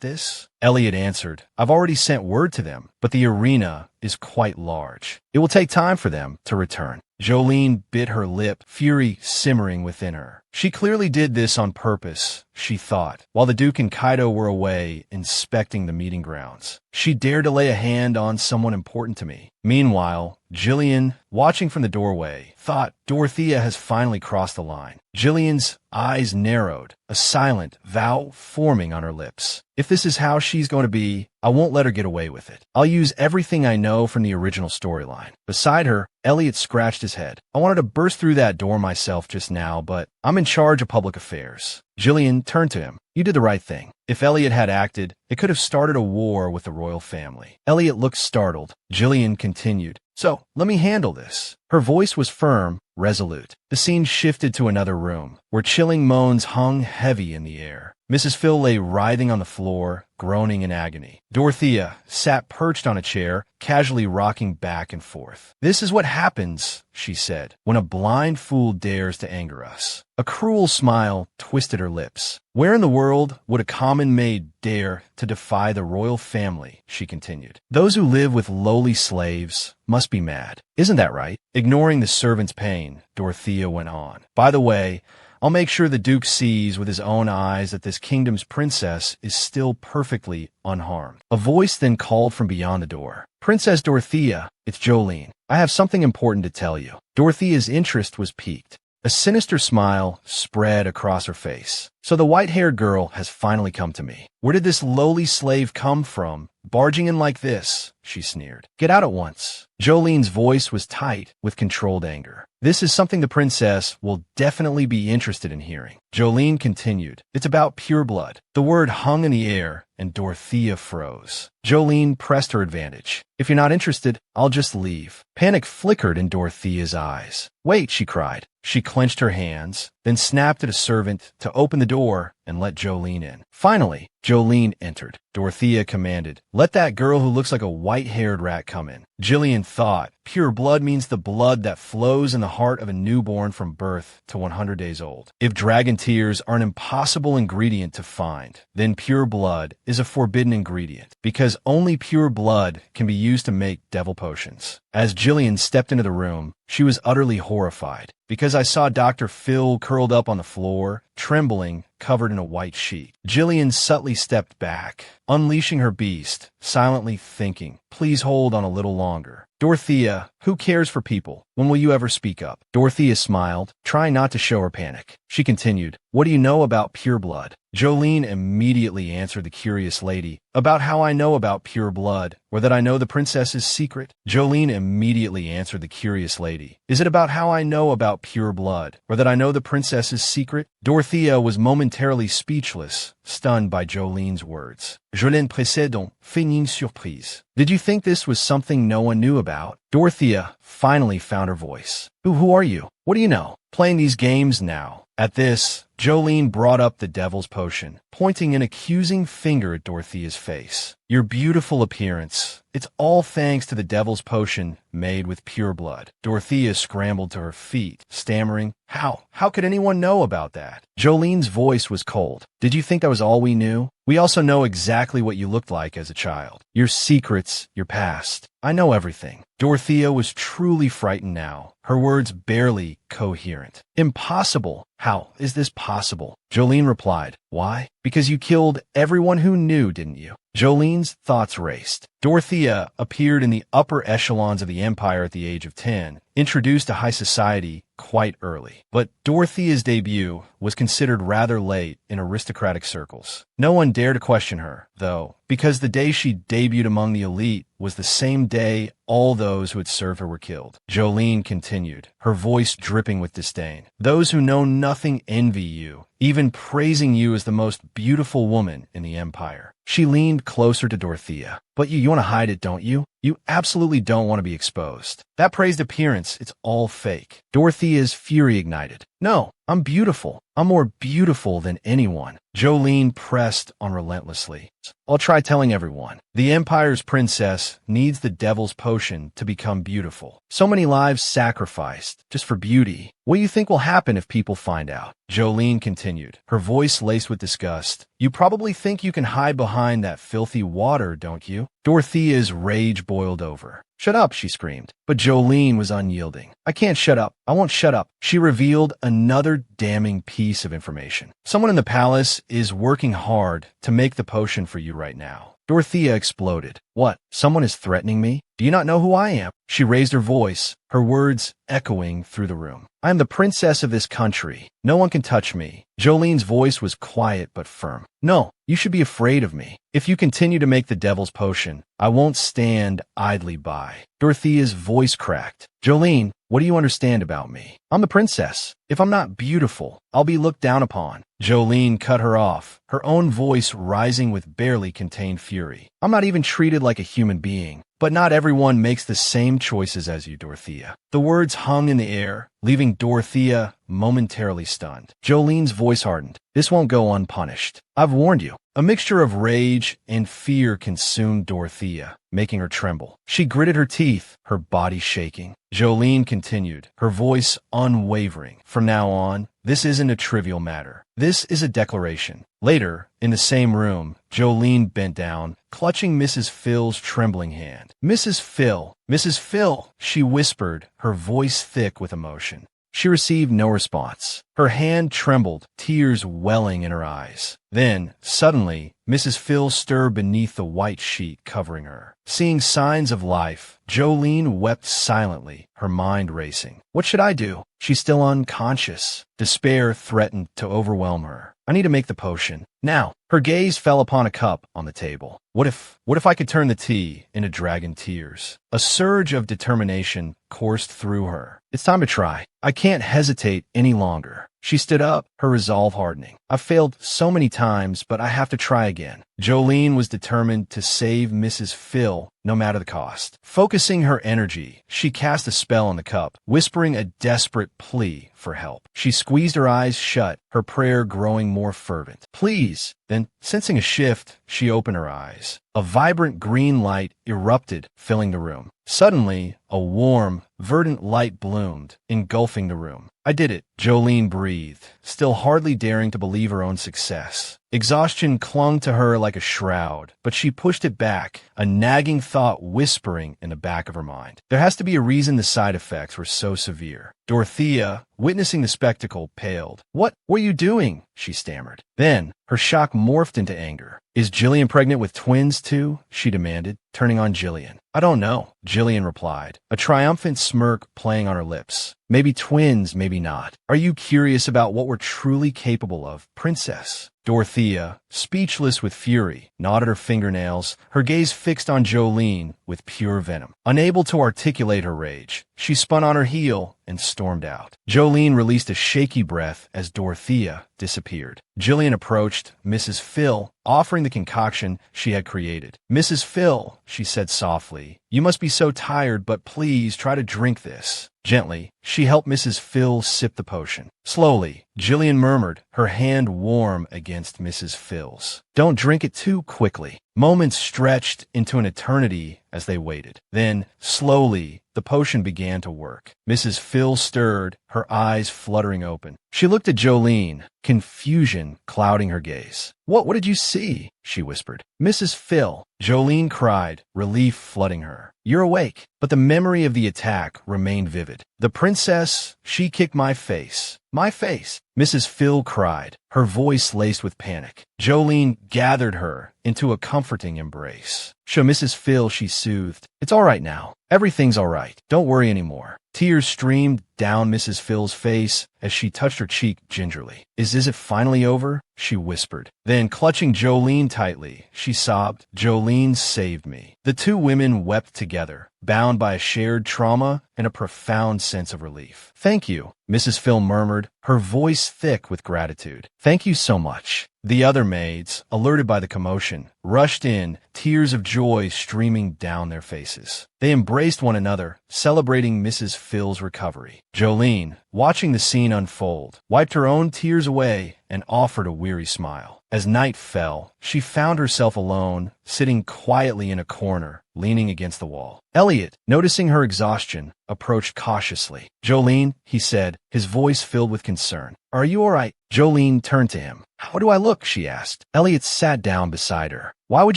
this? Elliot answered, I've already sent word to them, but the arena is quite large. It will take time for them to return. Jolene bit her lip, fury simmering within her. She clearly did this on purpose, she thought, while the Duke and Kaidel were away inspecting the meeting grounds. She dared to lay a hand on someone important to me. Meanwhile, Jillian, watching from the doorway, thought Dorothea has finally crossed the line. Jillian's eyes narrowed, a silent vow forming on her lips. If this is how she's going to be, I won't let her get away with it. I'll use everything I know from the original storyline. Beside her, Elliot scratched his head. I wanted to burst through that door myself just now, but I'm in charge of public affairs. Jillian turned to him. You did the right thing. If Elliot had acted, it could have started a war with the royal family. Elliot looked startled. Jillian continued. So, let me handle this. Her voice was firm, resolute. The scene shifted to another room, where chilling moans hung heavy in the air. Mrs. Phil lay writhing on the floor, groaning in agony. Dorothea sat perched on a chair, casually rocking back and forth. This is what happens, she said, when a blind fool dares to anger us. A cruel smile twisted her lips. Where in the world would a common maid dare to defy the royal family, she continued. Those who live with lowly slaves must be mad. Isn't that right? Ignoring the servant's pain, Dorothea went on. By the way, I'll make sure the Duke sees with his own eyes that this kingdom's princess is still perfectly unharmed. A voice then called from beyond the door. Princess Dorothea, it's Jolene. I have something important to tell you. Dorothea's interest was piqued. A sinister smile spread across her face. So the white-haired girl has finally come to me. Where did this lowly slave come from, barging in like this? She sneered. Get out at once. Jolene's voice was tight with controlled anger. This is something the princess will definitely be interested in hearing. Jolene continued. It's about pure blood. The word hung in the air, and Dorothea froze. Jolene pressed her advantage. If you're not interested, I'll just leave. Panic flickered in Dorothea's eyes. Wait, she cried. She clenched her hands, then snapped at a servant to open the door and let Jolene in. Finally, Jolene entered. Dorothea commanded, let that girl who looks like a white-haired rat come in. Jillian thought, pure blood means the blood that flows in the heart of a newborn from birth to 100 days old. If dragon tears are an impossible ingredient to find, then pure blood is a forbidden ingredient, because only pure blood can be used to make devil potions. As Jillian stepped into the room, she was utterly horrified, because I saw Dr. Phil curled up on the floor, trembling, covered in a white sheet. Jillian subtly stepped back, unleashing her beast, silently thinking, please hold on a little longer. Dorothea, who cares for people? When will you ever speak up? Dorothea smiled, trying not to show her panic. She continued, what do you know about pure blood? Jolene immediately answered the curious lady, about how I know about pure blood, or that I know the princess's secret. Jolene immediately answered the curious lady, is it about how I know about pure blood, or that I know the princess's secret? Dorothea was momentarily speechless, stunned by Jolene's words. Je l'ai précédent, feigning surprise. Did you think this was something no one knew about? Dorothea finally found her voice. Who are you? What do you know? Playing these games now. At this, Jolene brought up the devil's potion, pointing an accusing finger at Dorothea's face. Your beautiful appearance. It's all thanks to the devil's potion made with pure blood. Dorothea scrambled to her feet, stammering, How? How could anyone know about that? Jolene's voice was cold. Did you think that was all we knew? We also know exactly what you looked like as a child. Your secrets, your past. I know everything. Dorothea was truly frightened now, her words barely coherent. Impossible. How is this possible? Jolene replied, why? Because you killed everyone who knew, didn't you? Jolene's thoughts raced. Dorothea appeared in the upper echelons of the empire at the age of 10, introduced to high society quite early. But Dorothea's debut was considered rather late in aristocratic circles. No one dared to question her, though, because the day she debuted among the elite was the same day all those who had served her were killed. Jolene continued, her voice dripping with disdain. Those who know nothing envy you, even praising you as the most beautiful woman in the empire. She leaned closer to Dorothea. But you want to hide it, don't you? You absolutely don't want to be exposed. That praised appearance, it's all fake. Dorothea's fury ignited. No, I'm beautiful. I'm more beautiful than anyone. Jolene pressed on relentlessly. I'll try telling everyone. The Empire's princess needs the devil's potion to become beautiful. So many lives sacrificed just for beauty. What do you think will happen if people find out? Jolene continued, her voice laced with disgust. You probably think you can hide behind that filthy water, don't you? Dorothea's rage boiled over. Shut up, she screamed. But Jolene was unyielding. I can't shut up. I won't shut up. She revealed another damning piece of information. Someone in the palace is working hard to make the potion for you right now. Dorothea exploded. What? Someone is threatening me? Do you not know who I am? She raised her voice, her words echoing through the room. I am the princess of this country. No one can touch me. Jolene's voice was quiet but firm. No, you should be afraid of me. If you continue to make the devil's potion, I won't stand idly by. Dorothea's voice cracked. Jolene, what do you understand about me? I'm the princess. If I'm not beautiful, I'll be looked down upon. Jolene cut her off, her own voice rising with barely contained fury. I'm not even treated like a human being. But not everyone makes the same choices as you, Dorothea. The words hung in the air, leaving Dorothea momentarily stunned. Jolene's voice hardened. This won't go unpunished. I've warned you. A mixture of rage and fear consumed Dorothea, making her tremble. She gritted her teeth, her body shaking. Jolene continued, her voice unwavering. From now on, this isn't a trivial matter. This is a declaration. Later, in the same room, Jolene bent down, clutching Mrs. Phil's trembling hand. Mrs. Phil, she whispered, her voice thick with emotion. She received no response. Her hand trembled, tears welling in her eyes. Then, suddenly, Mrs. Phil stirred beneath the white sheet covering her. Seeing signs of life, Jolene wept silently, her mind racing. What should I do? She's still unconscious. Despair threatened to overwhelm her. I need to make the potion. Now, her gaze fell upon a cup on the table. What if I could turn the tea into dragon tears? A surge of determination coursed through her. It's time to try. I can't hesitate any longer. She stood up, her resolve hardening. I've failed so many times, but I have to try again. Jolene was determined to save Mrs. Phil, no matter the cost. Focusing her energy, she cast a spell on the cup, whispering a desperate plea for help. She squeezed her eyes shut, her prayer growing more fervent. Please. Then, sensing a shift, she opened her eyes. A vibrant green light erupted, filling the room. Suddenly, a warm, verdant light bloomed, engulfing the room. I did it, Jolene breathed, still hardly daring to believe her own success. Exhaustion clung to her like a shroud, but she pushed it back, a nagging thought whispering in the back of her mind. There has to be a reason the side effects were so severe. Dorothea, witnessing the spectacle, paled. What were you doing? she stammered. Then, her shock morphed into anger. Is Jillian pregnant with twins, too? She demanded, turning on Jillian. I don't know, Jillian replied, a triumphant smirk playing on her lips. Maybe twins, maybe not. Are you curious about what we're truly capable of, princess? Dorothea, speechless with fury, gnawed at her fingernails, her gaze fixed on Jolene with pure venom. Unable to articulate her rage, she spun on her heel and stormed out. Jolene released a shaky breath as Dorothea disappeared. Jillian approached Mrs. Phil, offering the concoction she had created. Mrs. Phil, she said softly, you must be so tired, but please try to drink this. Gently, she helped Mrs. Phil sip the potion. Slowly, Jillian murmured, her hand warm against Mrs. Phil's. Don't drink it too quickly. Moments stretched into an eternity as they waited. Then, slowly, the potion began to work. Mrs. Phil stirred, her eyes fluttering open. She looked at Jolene, confusion clouding her gaze. What did you see? She whispered. Mrs. Phil, Jolene cried, relief flooding her. You're awake. But the memory of the attack remained vivid. The princess, she kicked my face. My face, Mrs. Phil cried, her voice laced with panic. Jolene gathered her into a comforting embrace. Show Mrs. Phil, she soothed. It's all right now. Everything's all right. Don't worry anymore. Tears streamed down Mrs. Phil's face as she touched her cheek gingerly. Is it finally over? She whispered. Then, clutching Jolene tightly, she sobbed, Jolene saved me. The two women wept together, bound by a shared trauma and a profound sense of relief. Thank you, Mrs. Phil murmured, her voice thick with gratitude. Thank you so much. The other maids, alerted by the commotion, rushed in, tears of joy streaming down their faces. They embraced one another, celebrating Mrs. Phil's recovery. Jolene, watching the scene unfold, wiped her own tears away and offered a weary smile. As night fell, she found herself alone, sitting quietly in a corner, leaning against the wall. Elliot, noticing her exhaustion, approached cautiously. Jolene, he said, his voice filled with concern. Are you all right? Jolene turned to him. How do I look? She asked. Elliot sat down beside her. Why would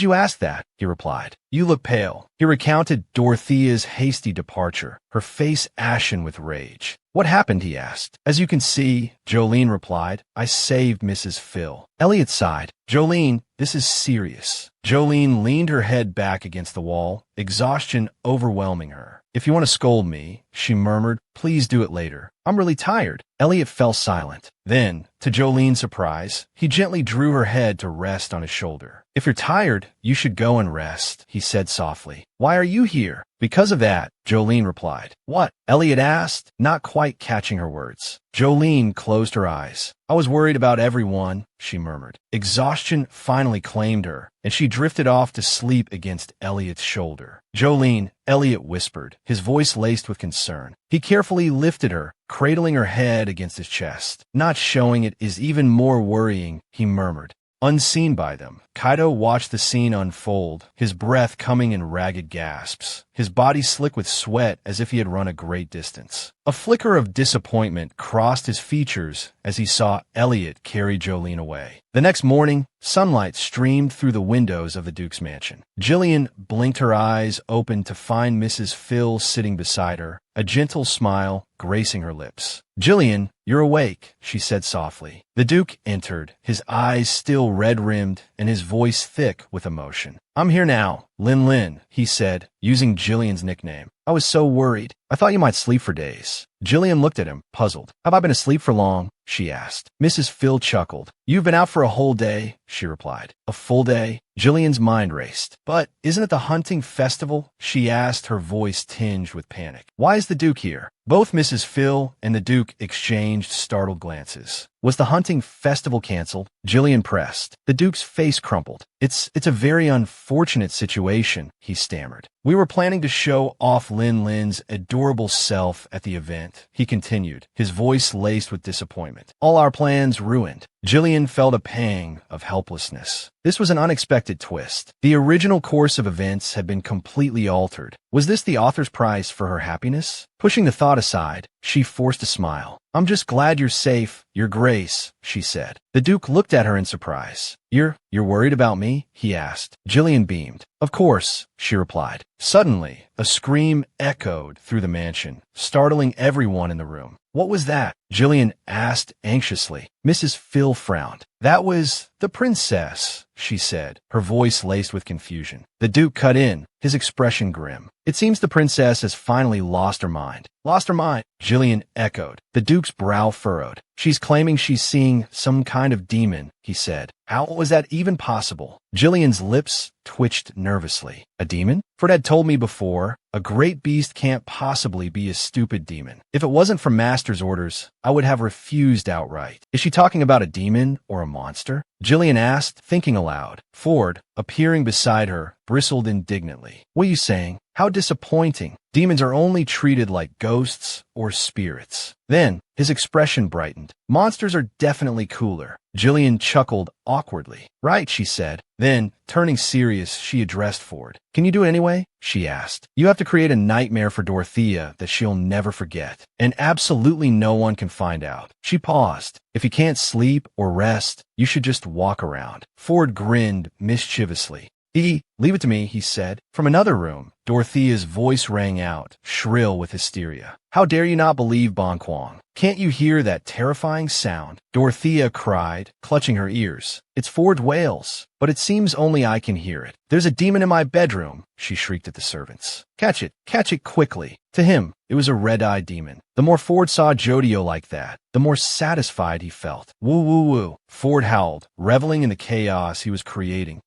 you ask that? He replied. You look pale. He recounted Dorothea's hasty departure, her face ashen with rage. What happened? He asked. As you can see, Jolene replied, I saved Mrs. Phil. Elliot sighed. Jolene, this is serious. Jolene leaned her head back against the wall, exhaustion overwhelming her. If you want to scold me, she murmured, please do it later. I'm really tired. Elliot fell silent. Then, to Jolene's surprise, he gently drew her head to rest on his shoulder. If you're tired, you should go and rest, he said softly. Why are you here? Because of that, Jolene replied. What? Elliot asked, not quite catching her words. Jolene closed her eyes. I was worried about everyone, she murmured. Exhaustion finally claimed her, and she drifted off to sleep against Elliot's shoulder. Jolene, Elliot whispered, his voice laced with concern. He carefully lifted her, cradling her head against his chest. Not showing it is even more worrying, he murmured. Unseen by them, Kaidel watched the scene unfold, his breath coming in ragged gasps, his body slick with sweat as if he had run a great distance. A flicker of disappointment crossed his features as he saw Elliot carry Jolene away. The next morning, sunlight streamed through the windows of the Duke's mansion. Jillian blinked her eyes open to find Mrs. Phil sitting beside her, a gentle smile gracing her lips. Jillian, you're awake, she said softly. The Duke entered, his eyes still red-rimmed and his voice thick with emotion. I'm here now, Lin, he said, using Jillian's nickname. I was so worried. I thought you might sleep for days. Jillian looked at him, puzzled. Have I been asleep for long? She asked. Mrs. Phil chuckled. You've been out for a whole day, she replied. A full day? Jillian's mind raced. But isn't it the hunting festival? She asked, her voice tinged with panic. Why is the Duke here? Both Mrs. Phil and the Duke exchanged startled glances. Was the hunting festival canceled? Jillian pressed. The Duke's face crumpled. It's a very unfortunate situation, he stammered. We were planning to show off Lin's adorable self at the event, he continued, his voice laced with disappointment. All our plans ruined. Jillian felt a pang of helplessness. This was an unexpected twist. The original course of events had been completely altered. Was this the author's price for her happiness? Pushing the thought aside, she forced a smile. I'm just glad you're safe, Your Grace, she said. The Duke looked at her in surprise. You're worried about me? He asked. Jillian beamed. Of course, she replied. Suddenly, a scream echoed through the mansion, startling everyone in the room. What was that? Jillian asked anxiously. Mrs. Phil frowned. That was the princess, she said, her voice laced with confusion. The Duke cut in, his expression grim. It seems the princess has finally lost her mind. Lost her mind, Jillian echoed. The Duke's brow furrowed. She's claiming she's seeing some kind of demon, he said. How was that even possible? Jillian's lips twitched nervously. A demon? Ford had told me before, a great beast can't possibly be a stupid demon. If it wasn't for Master's orders, I would have refused outright. Is she talking about a demon or a monster? Jillian asked, thinking aloud. Ford, appearing beside her, bristled indignantly. What are you saying? How disappointing. Demons are only treated like ghosts or spirits. Then, his expression brightened. Monsters are definitely cooler. Jillian chuckled awkwardly. Right, she said. Then, turning serious, she addressed Ford. Can you do it anyway? She asked. You have to create a nightmare for Dorothea that she'll never forget. And absolutely no one can find out. She paused. If you can't sleep or rest, you should just walk around. Ford grinned mischievously. Leave it to me, he said. From another room, Dorothea's voice rang out, shrill with hysteria. How dare you not believe Bon Quang? Can't you hear that terrifying sound? Dorothea cried, clutching her ears. It's Ford's wails, but it seems only I can hear it. There's a demon in my bedroom, she shrieked at the servants. Catch it quickly. To him, it was a red-eyed demon. The more Ford saw Jodio like that, the more satisfied he felt. Woo, woo, woo, Ford howled, reveling in the chaos he was creating.